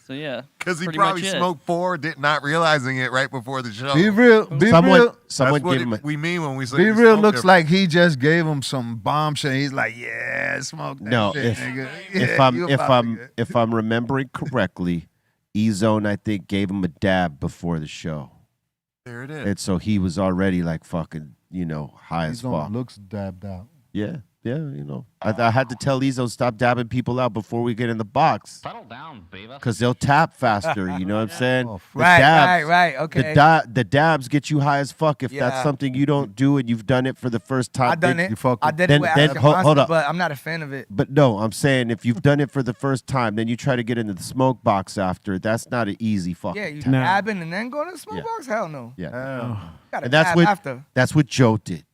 So yeah. Because he pretty probably much it. smoked four, not realizing it right before the show. Be real. Be Someone, real. someone That's what give him. we mean when we say Be we real smoke looks every- like he just gave him some bombshell. He's like, yeah, smoke that No, shit, if- nigga. if Yeah, I'm you if about to I'm get- if I'm remembering correctly, E-Zone I think gave him a dab before the show, There it is. and so he was already like fucking high as He's on fuck. looks dabbed out. Yeah. I had to tell Ezo stop dabbing people out before we get in the box. Settle down, Beavis. Because they'll tap faster. You know what I'm saying? Oh, The Right. Okay. The dabs get you high as fuck if that's Yeah. something you don't do and you've done it for the first time. I done then- it. fuck I with- did then- it with then African hold Monster, up. but I'm not a fan of it. But no, I'm saying if you've done it for the first time, then you try to get into the smoke box after. That's not an easy fucking Yeah, you tap. No. dabbing and then go to the smoke Yeah. box? Hell no. Yeah. Gotta And that's dab what after. that's what Joe did.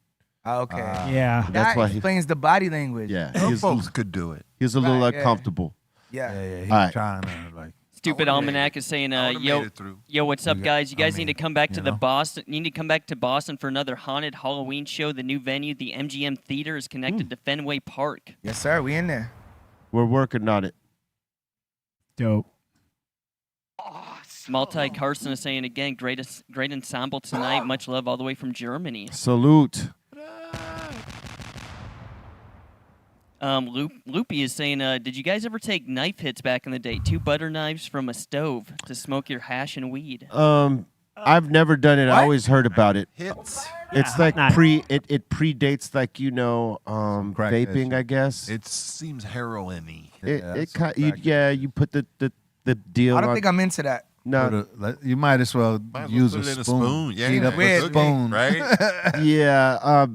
Okay. Yeah. That's That why he, explains the body language. yeah, Some he was, folks could do it. he was a little Right, yeah. uncomfortable. Yeah. Yeah, he's All right. trying to like. Let's Stupid Almanac is saying, yo, what's up, guys? You guys need to come back to the Boston. You need to come back to Boston for another haunted Halloween show. The new venue, the MGM Theater, is connected to Fenway Park. Yes, sir. We in there. We're working on it. Dope. Multi Carson is saying again, great ensemble tonight. Much love all the way from Germany. Loopy is saying, did you guys ever take knife hits back in the day? 2 butter knives from a stove to smoke your hash and weed. I've never done it. I always heard about it. Hits. It's like it predates like vaping, I guess. It seems heroin-y. You put the deal. I don't on. think I'm into that. No, you might as well use a spoon. Yeah, heat up a spoon, right? Yeah.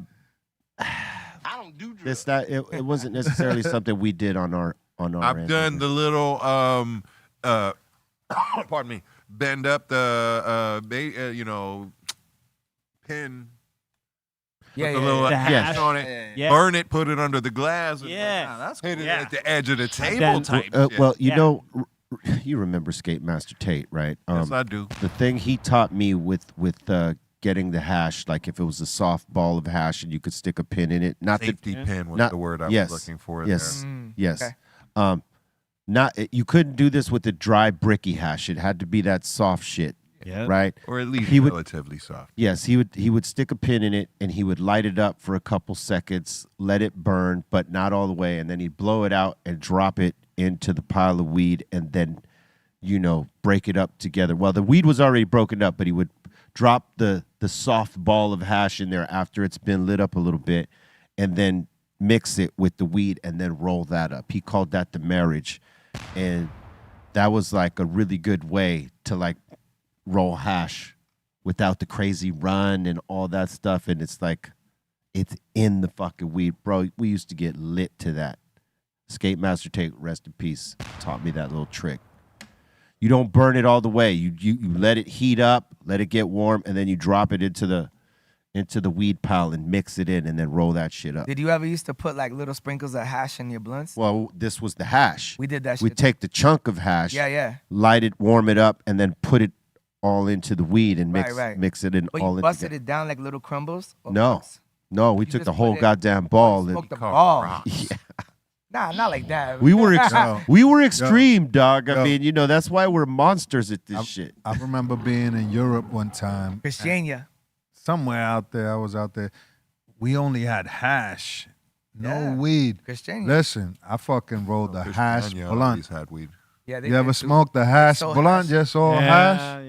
I don't do drugs. It wasn't necessarily something we did on our I've end. done the little pardon me, bend up the pin. Yeah, put the little hash on it, burn it, put it under the glass. And that's hit cool. it at the edge of the table type. Shit. Well, you remember Skate Master Tate, right? Yes, I do. The thing he taught me with getting the hash, like if it was a soft ball of hash and you could stick a pin in it. Safety pin was the word I was looking for. Yes, there. yes. Okay. You couldn't do this with the dry bricky hash. It had to be that soft shit, right? Or at least relatively soft. Yes, he would stick a pin in it and he would light it up for a couple seconds, let it burn, but not all the way, and then he'd blow it out and drop it into the pile of weed and then, break it up together. Well, the weed was already broken up, but he would drop the soft ball of hash in there after it's been lit up a little bit and then mix it with the weed and then roll that up. He called that the marriage. And that was like a really good way to like roll hash without the crazy run and all that stuff. And it's like, it's in the fucking weed. Bro, we used to get lit to that. Skate Master Tate, rest in peace, taught me that little trick. You don't burn it all the way. You let it heat up, let it get warm, and then you drop it into the weed pile and mix it in and then roll that shit up. Did you ever used to put like little sprinkles of hash in your blunts? Well, this was the hash. We did that shit. We'd take the chunk of hash, light it, warm it up, and then put it all into the weed and mix it in but all you in busted together. it down like little crumbles? No, we took the whole goddamn ball. Smoked the and, ball. Yeah. Nah, not like that. We were extreme, dog. I mean, that's why we're monsters at this shit. I remember being in Europe one time. Christiania. Somewhere out there, I was out there. We only had hash, no weed. Christiania. Listen, I fucking rolled the hash blunt. Had weed. Yeah, you ever smoked the hash blunt? Just all hash?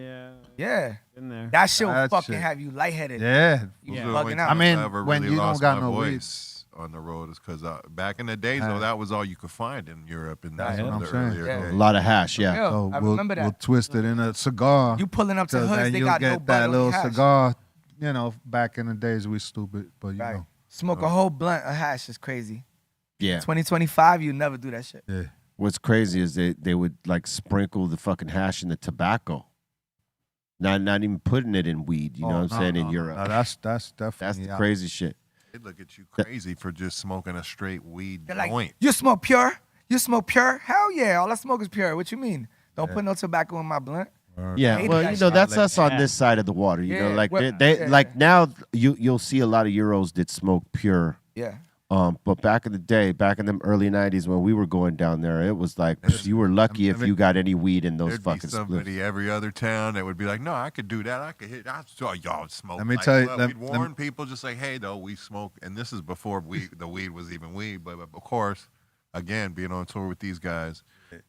Yeah. In there. That shit will fucking have you lightheaded. Yeah. You bugging out. I mean, ever when really you lost don't got my no voice on the road is because back in the days, though, that was all you could find in Europe. And that's what I'm saying. A lot of hash, yeah. So I remember that. We'll twist it in a cigar. You pulling up to So hoods, then they you'll got no get butter that on little hash. cigar. Back in the days we stupid, but you know. Smoke a whole blunt of hash is crazy. Yeah. 2025, you never do that shit. Yeah. What's crazy is they would like sprinkle the fucking hash in the tobacco. Not even putting it in weed, you know what I'm saying, in Europe. No, that's definitely That's the crazy shit. They look at you crazy for just smoking a straight weed They're like, joint. you smoke pure? You smoke pure? Hell yeah, all I smoke is pure. What you mean? Don't put no tobacco in my blunt. Yeah, Hated well, that you know, shit. that's us on this side of the water. You know, Yeah, like well, they yeah, like now you'll see a lot of Euros that smoke pure. Yeah. But back in the day, back in them early '90s when we were going down there, it was like you were lucky if you got any weed in those There'd fucking be somebody spliffs. every other town that would be like, no, I could do that. I could hit. I saw y'all smoke. Let me like, tell you- well, let- we'd let warn me- people just like, hey, though, we smoke. And this is before the weed was even weed. But of course, again, being on tour with these guys,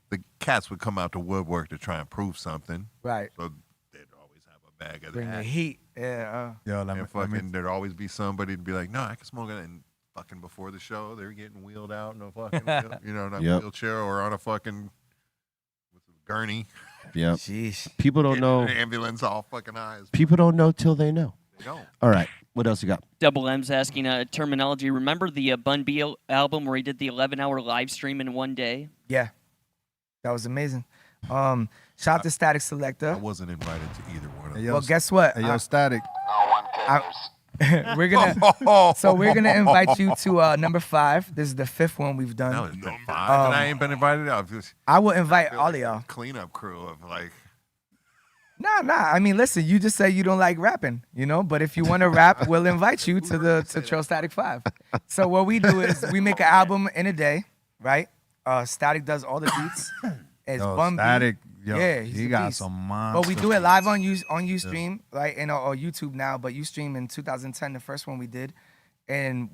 the cats would come out to woodwork to try and prove something. Right. So they'd always have a bag of Bring that. the heat. Yeah. And fucking, there'd always be somebody to be like, no, I can smoke it. And fucking before the show, they're getting wheeled out in a fucking, in a wheelchair or on a fucking gurney. Yep. Jeez. People don't know. An ambulance all fucking eyes. People don't know till they know. They don't. All right. What else you got? Double M's asking Termanology. Remember the Bun B album where he did the 11-hour live stream in one day? Yeah. That was amazing. Shout out to Static Selector. I wasn't invited to either one of them. Well, guess what? Hey, yo, Static. we're gonna invite you to number 5. This is the 5th one we've done. No, it's been 5, and I ain't been invited out. I will invite feel all like of y'all. a cleanup crew of like. Nah. I mean, listen. You just say you don't like rapping, you know. But if you want to rap, we'll invite you to Trill Static 5. So what we do is we make an album in a day, right? Static does all the beats. It's Bun B. Static, yo, yeah, he got some monster. But we do it live on Ustream, right? And or YouTube now. But Ustream in 2010, the first one we did, and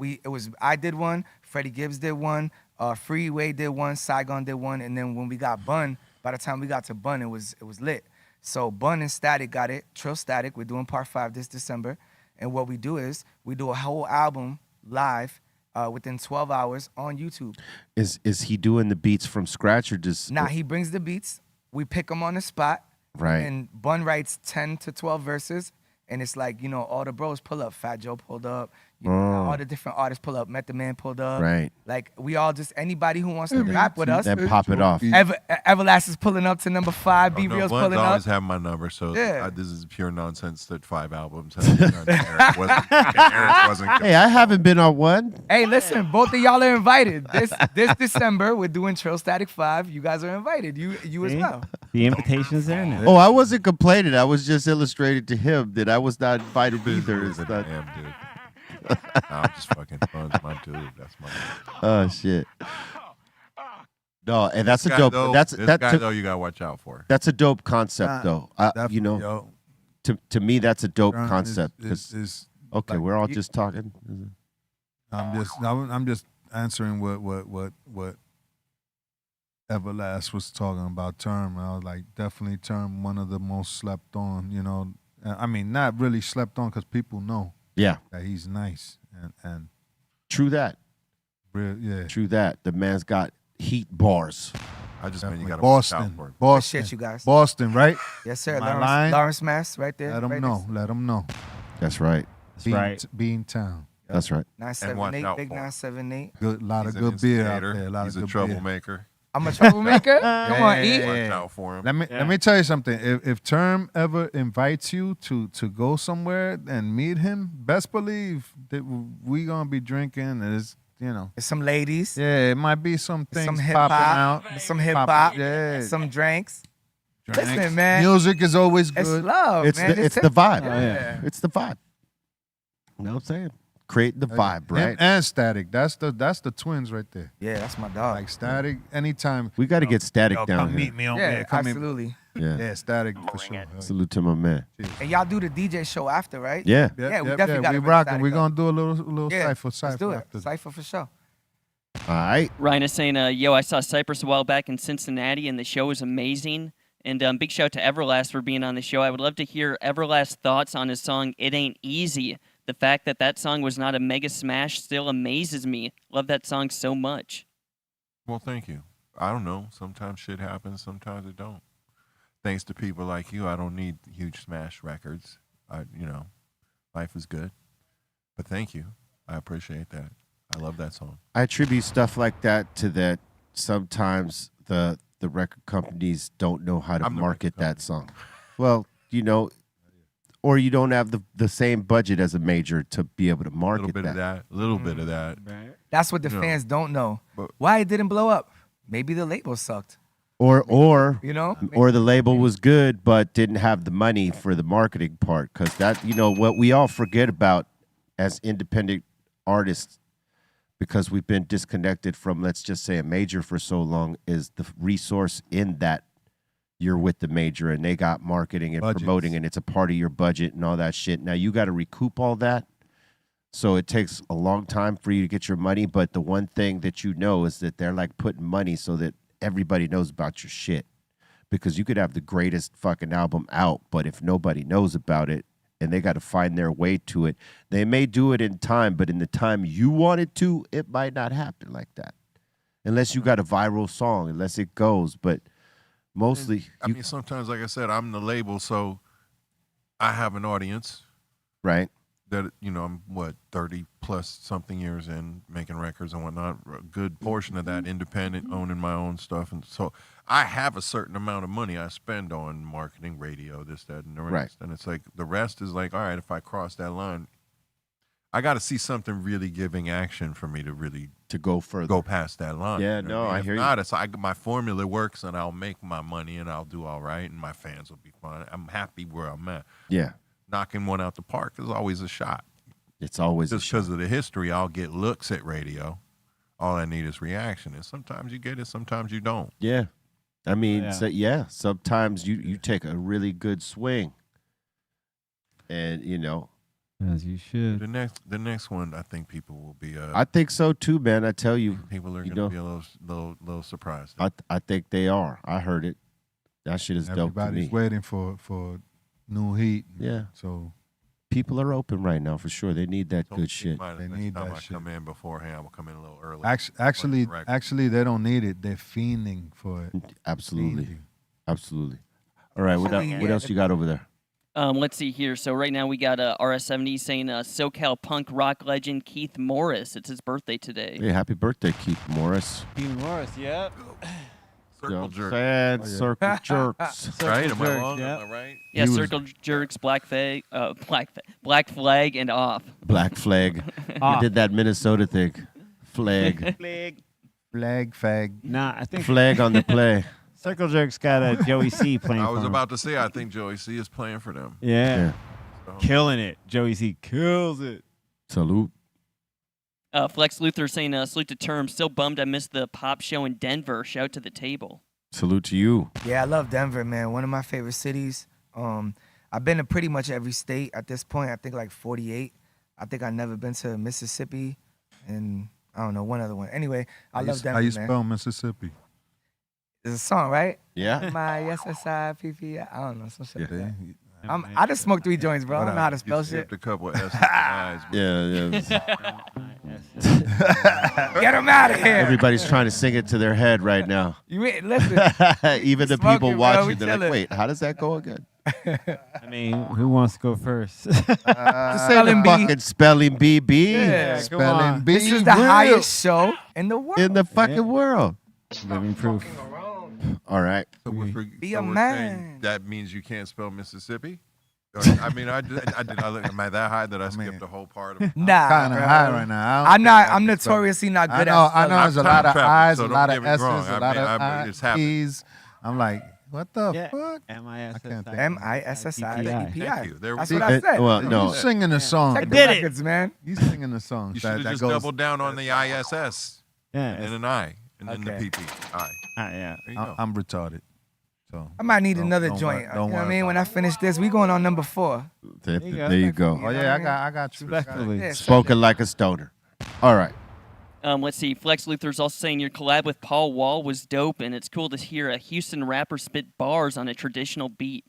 I did one, Freddie Gibbs did one, Freeway did one, Saigon did one, and then when we got Bun, by the time we got to Bun, it was lit. So Bun and Static got it. Trill Static, we're doing part 5 this December, and what we do is we do a whole album live. Within 12 hours on YouTube. Is he doing the beats from scratch or just? Nah, he brings the beats. We pick them on the spot. Right. And Bun writes 10 to 12 verses. And it's like, you know, all the bros pull up. Fat Joe pulled up. You know, all the different artists pull up. Method Man pulled up. Right. Like, we all just, anybody who wants to rap with us. Then pop it off. Everlast is pulling up to number 5. Be Real's Blunt's pulling up. always have my number, so Yeah. this is pure nonsense that 5 albums. Eric wasn't Hey, I haven't been on one. Hey, listen, both of y'all are invited. This December, we're doing Trill Static 5. You guys are invited. You as well. The invitation's there now. Oh, I wasn't complaining. I was just illustrating to him that I was not invited either. It's not- Damn, dude. I'm just fucking fun. My dude. That's my dude. Oh shit. No, and that's This a guy, dope. though, That's this that. guy, To, though, you gotta watch out for. that's a dope concept, though. You know, Yo, to me, that's a dope Turn concept. is- 'Cause- is okay, like, we're all you- just talking. I'm just answering what Everlast was talking about Term. I was like, definitely Term, one of the most slept on, you know. I mean, not really slept on because people know Yeah, that he's nice and true that. real, yeah. True that. The man's got heat bars. I just mean you gotta watch out Boston, for it. Boston, Shit, you guys. Boston, right? Yes, sir. Am I lying? Lawrence Mass right there. Let them right know. Let them know. That's right. Bean Town. That's right. And watch 978, out big for him. 978. Good, lot He's of an good beer out instigator. there. A lot He's of a good beer. troublemaker. I'm a troublemaker. Come on, eat. Watch out for him. Let me tell you something. If Term ever invites you to go somewhere and meet him, best believe that we gonna be drinking. And it's, you know, Some ladies. yeah, it might be some things Some hip popping hop. out. Some hip Popping- hop. yeah. Some drinks. Drinks. Listen, man. Music is always It's good. love, It's man. the it's the vibe. Yeah. It's the vibe. You know what I'm saying? Create the vibe, Him right? and Static. That's the twins right there. Yeah, that's my dog. Like Static. Anytime. We got to get Static Yo, down come here. meet me on Yeah, there. Come absolutely. Yeah. Yeah, Static for sure. Salute to my man. And y'all do the DJ show after, right? Yeah. Yeah, we definitely got we to rocking. We're gonna do a little Yeah, cipher let's do it. after. Cypher for sure. All right. Ryan is saying, yo, I saw Cypress a while back in Cincinnati, and the show was amazing. And big shout out to Everlast for being on the show. I would love to hear Everlast's thoughts on his song "It Ain't Easy." The fact that that song was not a mega smash still amazes me. Love that song so much. Well, thank you. I don't know. Sometimes shit happens. Sometimes it don't. Thanks to people like you, I don't need huge smash records. Life is good. But thank you. I appreciate that. I love that song. I attribute stuff like that to that sometimes the record companies don't know how to I'm the market record that song. Well, you know, or you don't have the same budget as a major to be able to A market little bit of that. A little bit of that. That's what the Yeah. fans don't know. But- Why it didn't blow up? Maybe the label sucked. Or You know? or the label was good but didn't have the money for the marketing part, because that, you know, what we all forget about as independent artists, because we've been disconnected from, let's just say, a major for so long, is the resource in that you're with the major and they got marketing and Budgets. promoting and it's a part of your budget and all that shit. Now you got to recoup all that. So it takes a long time for you to get your money. But the one thing that you know is that they're like putting money so that everybody knows about your shit. Because you could have the greatest fucking album out, but if nobody knows about it and they got to find their way to it, they may do it in time, but in the time you want it to, it might not happen like that. Unless you got a viral song, unless it goes. But mostly, I mean, sometimes, like I said, I'm the label, so I have an audience. Right. That, you know, I'm 30 plus something years in making records and whatnot. A good portion of that independent, owning my own stuff, and so I have a certain amount of money I spend on marketing, radio, this, that, and the rest. Right. And it's like the rest is like, all right, if I cross that line, I got to see something really giving action for me to really go further, go past that line. Yeah, you know no, what I I mean? hear If you. not, it's my formula works, and I'll make my money, and I'll do all right, and my fans will be fine. I'm happy where I'm at. Yeah. Knocking one out the park is always a shot. It's always just because of the history. I'll get looks at radio. All I need is reaction, and sometimes you get it, sometimes you don't. Yeah. I mean, Yeah. sometimes you take a really good swing. And, you know. As you should. The next one, I think people will be. I think so too, man. I tell you. People are you going to know, be a little surprised. I think they are. I heard it. That shit is dope to me. Everybody's waiting for new heat. Yeah. So people are open right now for sure. They need that good shit. They need that I shit. come in beforehand. I will come in a little early. Actually, they don't need it. They're fiending for it. Absolutely. Absolutely. All right. What Actually, else you got over there? Let's see here. So right now we got RS70 saying SoCal punk rock legend Keith Morris. It's his birthday today. Hey, happy birthday, Keith Morris. Keith Morris, yep. Circle jerk. Sad circle jerks. Right? Am I wrong? Am I right? Yeah, He was- circle jerks, black flag, and off. Black flag. Ah. You did that Minnesota thing. Flag. Flag, fag. Nah, I think Flag on the play. Circle Jerk's got a Joey C playing. I was for him. about to say, I think Joey C is playing for them. Yeah. So- Killing it. Joey C kills it. Salute. Flex Luthor saying salute to Term. Still bummed I missed the pop show in Denver. Shout to the table. Salute to you. Yeah, I love Denver, man. One of my favorite cities. I've been to pretty much every state at this point. I think like 48. I think I've never been to Mississippi, and I don't know, one other one. Anyway, I love Denver, How you man. spell Mississippi? It's a song, right? Yeah. MISSIPP. I don't know, some shit like that. I just smoked 3 joints, bro. I don't know how to spell shit. Skipped a couple of S's and I's. Yeah. Get him out of here. Everybody's trying to sing it to their head right now. You listen. Even the Smoking, people bro. watching, We they're like, chilling. wait, how does that go again? I mean, who wants to go first? Just say the Spelling bee. fucking spelling BB. Yeah, come Spelling on. bee. This is the real. highest show in the world. In the fucking world. Living proof. All right. So we're Be so a we're man. saying that means you can't spell Mississippi? Or, I mean, am I that high that I skipped a whole part of Nah, Kind of bro. high right now. I'm notoriously not good I at know. spelling. There's a lot of time I's, travel, a so lot don't of get me S's, wrong. a I lot mean, of it's happened. I's. I'm like, what the Yeah. fuck? MISSIPPI. Thank you. There we That's go. what I said. Well, no. You singing the song. Check the did it. records, man. You singing the song. You should have just doubled down on the ISS Yeah. and then an I and then the Okay. PP. I. Yeah. There you go. I'm retarded. So I might need another don't joint. worry- You don't know what I worry mean? about When I finish this, we going on number 4. There you go. you go. Oh yeah, I got you. Respectfully. Yeah, Spoken like a stoner. All right. Let's see. Flex Luthor's also saying your collab with Paul Wall was dope, and it's cool to hear a Houston rapper spit bars on a traditional beat.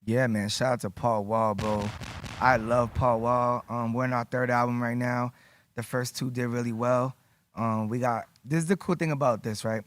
Yeah, man. Shout out to Paul Wall, bro. I love Paul Wall. We're in our 3rd album right now. The first 2 did really well. This is the cool thing about this, right?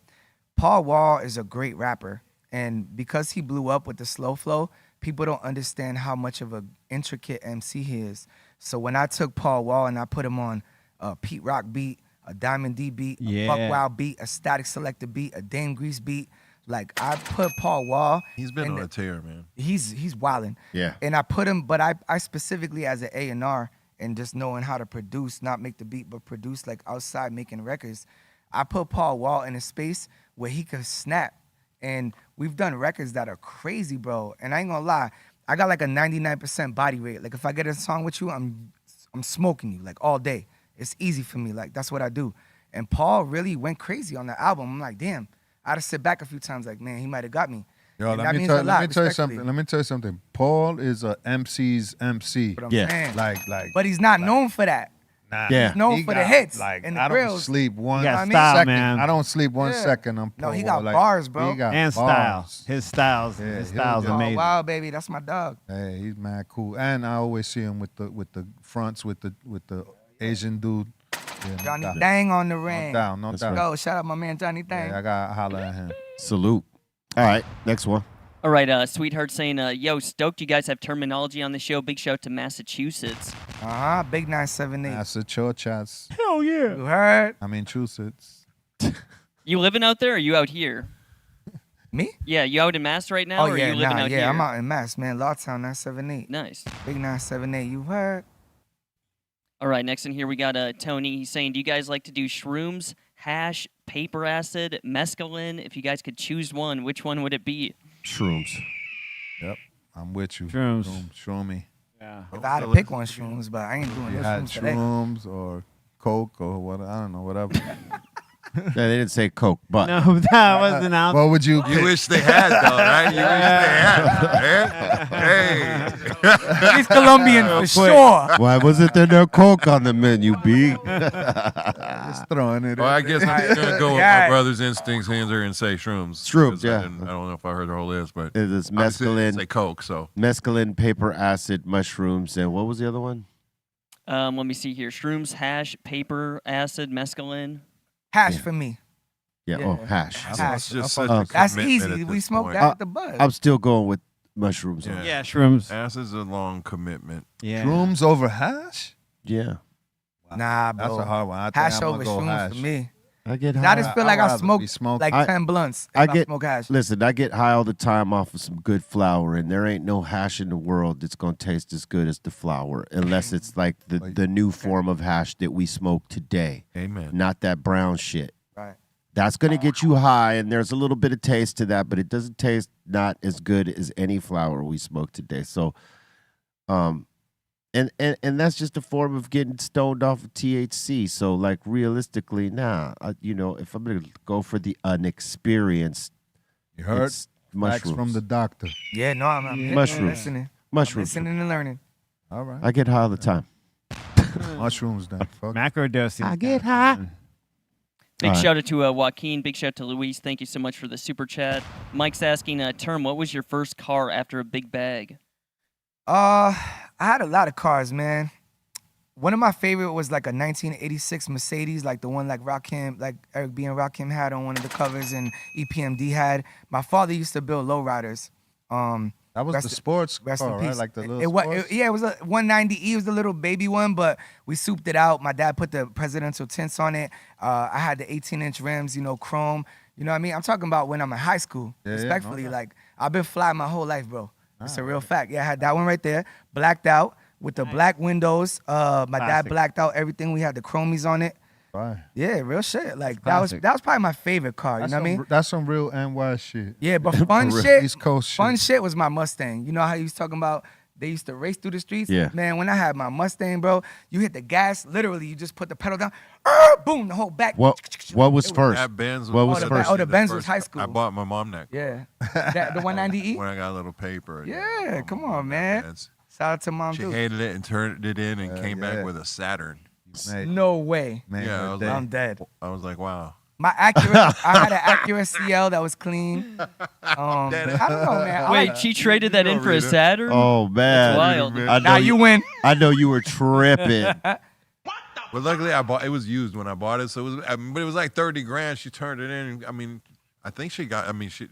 Paul Wall is a great rapper. And because he blew up with the slow flow, people don't understand how much of an intricate MC he is. So when I took Paul Wall and I put him on a Pete Rock beat, a Diamond D beat, a Buck Wild beat, a Static Selector beat, a Dame Grease beat, like I put Paul Wall. He's been in on the- a tear, man. He's wildin'. Yeah. And I put him, but I specifically as an A&R and just knowing how to produce, not make the beat, but produce like outside making records. I put Paul Wall in a space where he could snap. And we've done records that are crazy, bro. And I ain't gonna lie, I got like a 99% body rate. Like if I get a song with you, I'm smoking you like all day. It's easy for me. Like that's what I do. And Paul really went crazy on the album. I'm like, damn. I had to sit back a few times like, man, he might have got me. Yo, And let that me means tell a lot, you respectfully. something. Let me tell you something. Paul is a MC's MC. But I'm Yeah. saying. Like. But he's not known for that. Nah. Yeah. He's known He for the got, hits Like and the I grills. don't sleep one He got I mean? style, second. man. I don't sleep one Yeah. second on No, Paul he Wall. got Like, bars, bro. He got And bars. style. His styles. Yeah, His he'll style's do it. Oh, amazing. wow, baby, that's my dog. Hey, he's mad cool. And I always see him with the fronts with the Asian dude. Yeah, no Johnny doubt. Dang on the No ring. doubt, no That's doubt. right. Yo, shout out my man Johnny Dang. Yeah, I gotta holler at him. Salute. All right. Next one. All right, Sweetheart saying, yo, stoked you guys have Termanology on the show. Big shout out to Massachusetts. Big 978. Massachusetts. Hell yeah. You heard? I mean, Massachusetts. You living out there or are you out here? Me? Yeah, you out in Mass right now or are you living out here? I'm out in Mass, man. Lawtown 978. Nice. Big 978. You heard? All right, next in here we got Tony. He's saying, do you guys like to do shrooms, hash, paper acid, mescaline? If you guys could choose one, which one would it be? Shrooms. Yep, I'm with you. Shrooms. Shroomy. Yeah. If I had to pick one, shrooms, but I ain't doing You no had shrooms today. shrooms or Coke or what? I don't know, whatever. Yeah, they didn't say Coke, but No, that wasn't out. What would you? You wish they had, though, right? You wish they had. Hey. He's Colombian for sure. why wasn't there no Coke on the menu, B? Just throwing it. Well, I guess I'm just gonna go with Yeah. my brother's instincts here and say shrooms. Shrooms, because yeah. I don't know if I heard the whole list, but It is obviously it didn't mescaline, say Coke. So mescaline, paper acid, mushrooms, and what was the other one? Let me see here. Shrooms, hash, paper, acid, mescaline. Hash Yeah. for me. Yeah, Yeah. oh, hash. Hash. it's just I such fuck a with That's commitment easy. at We this smoked point. that at the bud. I'm still going with mushrooms. Yeah. on it. Yeah, shrooms. Acid's a long commitment. Yeah. Shrooms over hash? Yeah. Nah, bro. That's a hard one. I think Hash I'm gonna over go shrooms hash. for me. I get I high. just feel like I'd I rather smoked be smoking. like I- 10 blunts if I I get smoke hash. Listen, I get high all the time off of some good flour, and there ain't no hash in the world that's gonna taste as good as the flour, unless it's like the new form of hash that we smoke today. Amen. Not that brown shit. Right. That's gonna get you high, and there's a little bit of taste to that, but it doesn't taste not as good as any flour we smoke today. So, and that's just a form of getting stoned off of THC. So, like realistically, if I'm gonna go for the unexperienced, You heard? it's Facts mushrooms. from the doctor. Yeah, no, I'm here, Mushrooms. listening. Mushrooms. Listening and learning. All right. I get high all the time. Mushrooms then. Fuck. Macro dosing. I get high. Big All right. shout out to Joaquin. Big shout out to Luis. Thank you so much for the super chat. Mike's asking, Term, what was your first car after a big bag? I had a lot of cars, man. One of my favorite was like a 1986 Mercedes, like the one like Rakim, like Eric B and Rakim had on one of the covers, and EPMD had. My father used to build lowriders. That was Rest- the sports Rest car, in right? peace. Like the little it was, sports? yeah, it was a 190E. It was a little baby one, but we souped it out. My dad put the presidential tints on it. I had the 18-inch rims, chrome. You know what I mean? I'm talking about when I'm in high school. Yeah, yeah, respectfully, no doubt. like I've been fly my whole life, bro. It's a real fact. Yeah, I had that one right there, blacked out with the black windows. My dad Classic. blacked out everything. We had the chromies on it. Right. Yeah, real shit. Like that was Classic. probably my favorite car. You know what I mean? That's some real NY shit. Yeah, but fun Real shit. East Coast shit. Fun shit was my Mustang. You know how he was talking about they used to race through the streets? Yeah. Man, when I had my Mustang, bro, you hit the gas, literally, you just put the pedal down, boom, the whole back. What was first? That Benz What was the first? Oh, the Benz was first- high school. I bought my mom that. Yeah. The 190E? When I got a little paper. Yeah, come on, man. Benz. Shout out to Mom, She dude. hated it and turned it in and came yeah. back with a Saturn. Mate, No way. man, Yeah, I her was day. like- I'm dead. I was like, wow. My Acura, I had an Acura CL that was clean. I don't know, man. I Wait, like- she traded that in for a Rita. Saturn? Oh man, That's wild. I know Now you win. I know you were tripping. But luckily, it was used when I bought it, so it was. But it was like 30 grand. She turned it in. I mean, I think she got. I mean, she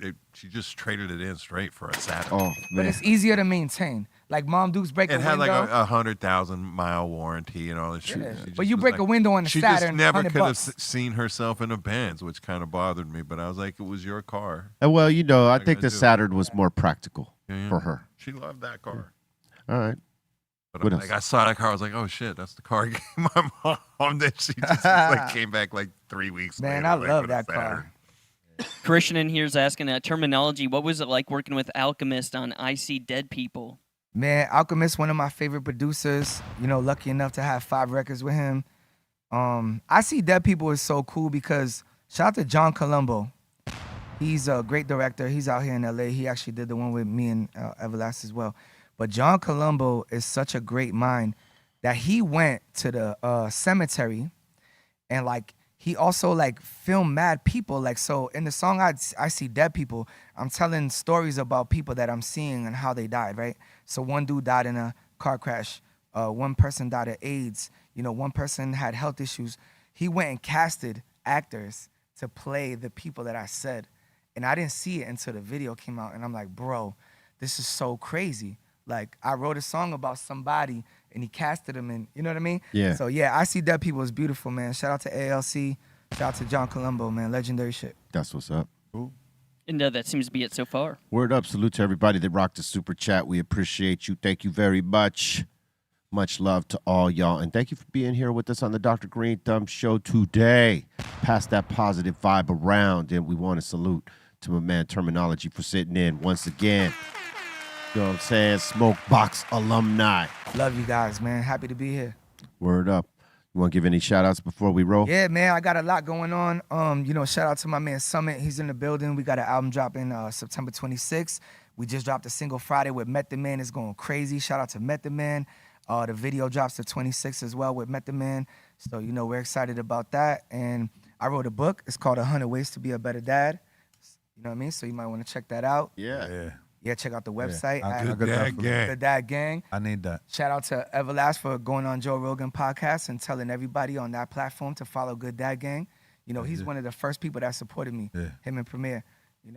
just traded it in straight for a Saturn. Oh But man, it's easier to maintain. Like Mom Duke's break It a had window. like a 100,000-mile warranty and all this shit. Yeah. She But just you was break like- a window on a She Saturn, just never 100 could have bucks. seen herself in a Benz, which kind of bothered me. But I was like, it was your car. well, I I think the do. Saturn was more practical Yeah. for her. She loved that car. All right. But What I'm else? like, I saw that car. I was like, oh shit, that's the car I gave my mom. Then she just like came back like 3 weeks Man, later. I like, love with a that Saturn. car. Christian in here is asking, Termanology, what was it like working with Alchemist on I See Dead People? Man, Alchemist, one of my favorite producers. Lucky enough to have 5 records with him. I See Dead People is so cool because shout out to John Colombo. He's a great director. He's out here in LA. He actually did the one with me and Everlast as well. But John Colombo is such a great mind that he went to the cemetery and like he also like filmed mad people. Like, so in the song I See Dead People, I'm telling stories about people that I'm seeing and how they died, right? So one dude died in a car crash. One person died of AIDS. One person had health issues. He went and casted actors to play the people that I said. And I didn't see it until the video came out. And I'm like, bro, this is so crazy. Like, I wrote a song about somebody and he casted them in, you know what I mean? Yeah. So yeah, I See Dead People is beautiful, man. Shout out to ALC. Shout out to John Colombo, man. Legendary shit. That's what's up. And that seems to be it so far. Word up. Salute to everybody that rocked the super chat. We appreciate you. Thank you very much. Much love to all y'all. And thank you for being here with us on the Dr. Greenthumb Show today. Pass that positive vibe around. And we want to salute to my man Termanology for sitting in once again. You know what I'm saying? Smokebox alumni. Love you guys, man. Happy to be here. Word up. You want to give any shout outs before we roll? Yeah, man, I got a lot going on. Shout out to my man Summit. He's in the building. We got an album dropping September 26th. We just dropped a single Friday with Method Man. It's going crazy. Shout out to Method Man. The video drops the 26th as well with Method Man. So, we're excited about that. And I wrote a book. It's called 100 Ways to Be a Better Dad. You know what I mean? So you might want to check that out. Yeah, check out the website. Good Dad Gang. I need that. Shout out to Everlast for going on Joe Rogan podcast and telling everybody on that platform to follow Good Dad Gang. He's one of the first people that supported me, him and Premier.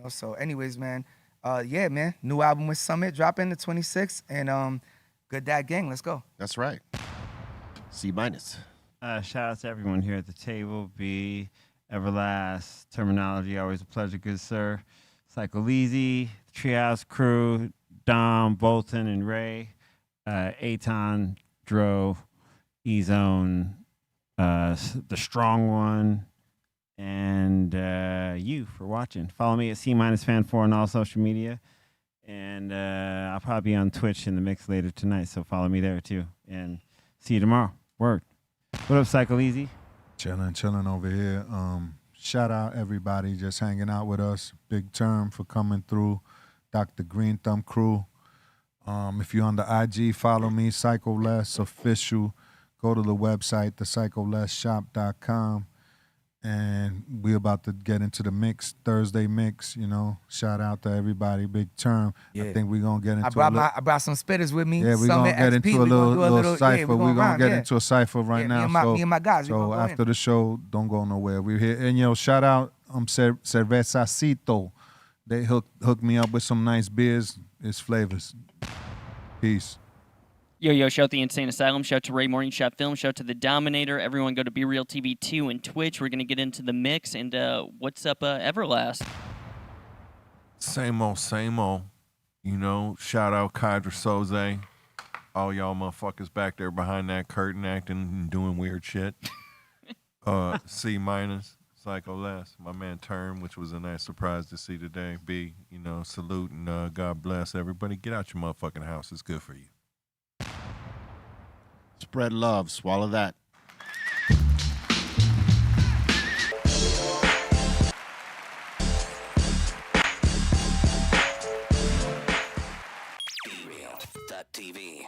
So anyways, man, man, new album with Summit dropping the 26th, and Good Dad Gang, let's go. That's right. C-. Shout out to everyone here at the table. B, Everlast, Termanology, always a pleasure, good sir. Psycho-Leezy, Treehouse Crew, Dom, Bolton, and Ray, Aton, Dro, E-Zone, The Strong One, and you for watching. Follow me at C-Fan4 on all social media. And I'll probably be on Twitch in the mix later tonight, so follow me there too. And see you tomorrow. Word. What up, Psycho-Leezy? Chilling over here. Shout out everybody just hanging out with us. Big Term for coming through. Dr. Greenthumb crew. If you're on the IG, follow me, PsychoLess Official. Go to the website, thepsycholessshop.com. And we're about to get into the mix, Thursday mix, Shout out to everybody, Big Term. Yeah. I think we're going to get into I brought some spitters with me. Yeah, we're going to get into a little cipher. We're going to get into a cipher right now. Me and my guys. So after the show, don't go nowhere. We're here. And, shout out Cervezacito. They hooked me up with some nice beers. It's flavors. Peace. Yo, shout out the Insane Asylum, shout out to Ray Morning Shot Film, shout out to The Dominator. Everyone go to BREALTV 2 and Twitch. We're going to get into the mix. And what's up, Everlast? Same old. Shout out Kydra Soze. All y'all motherfuckers back there behind that curtain acting and doing weird shit. C-, PsychoLess. My man Term, which was a nice surprise to see today. B, salute and God bless everybody. Get out your motherfucking house. It's good for you. Spread love. Swallow that. BREALTV.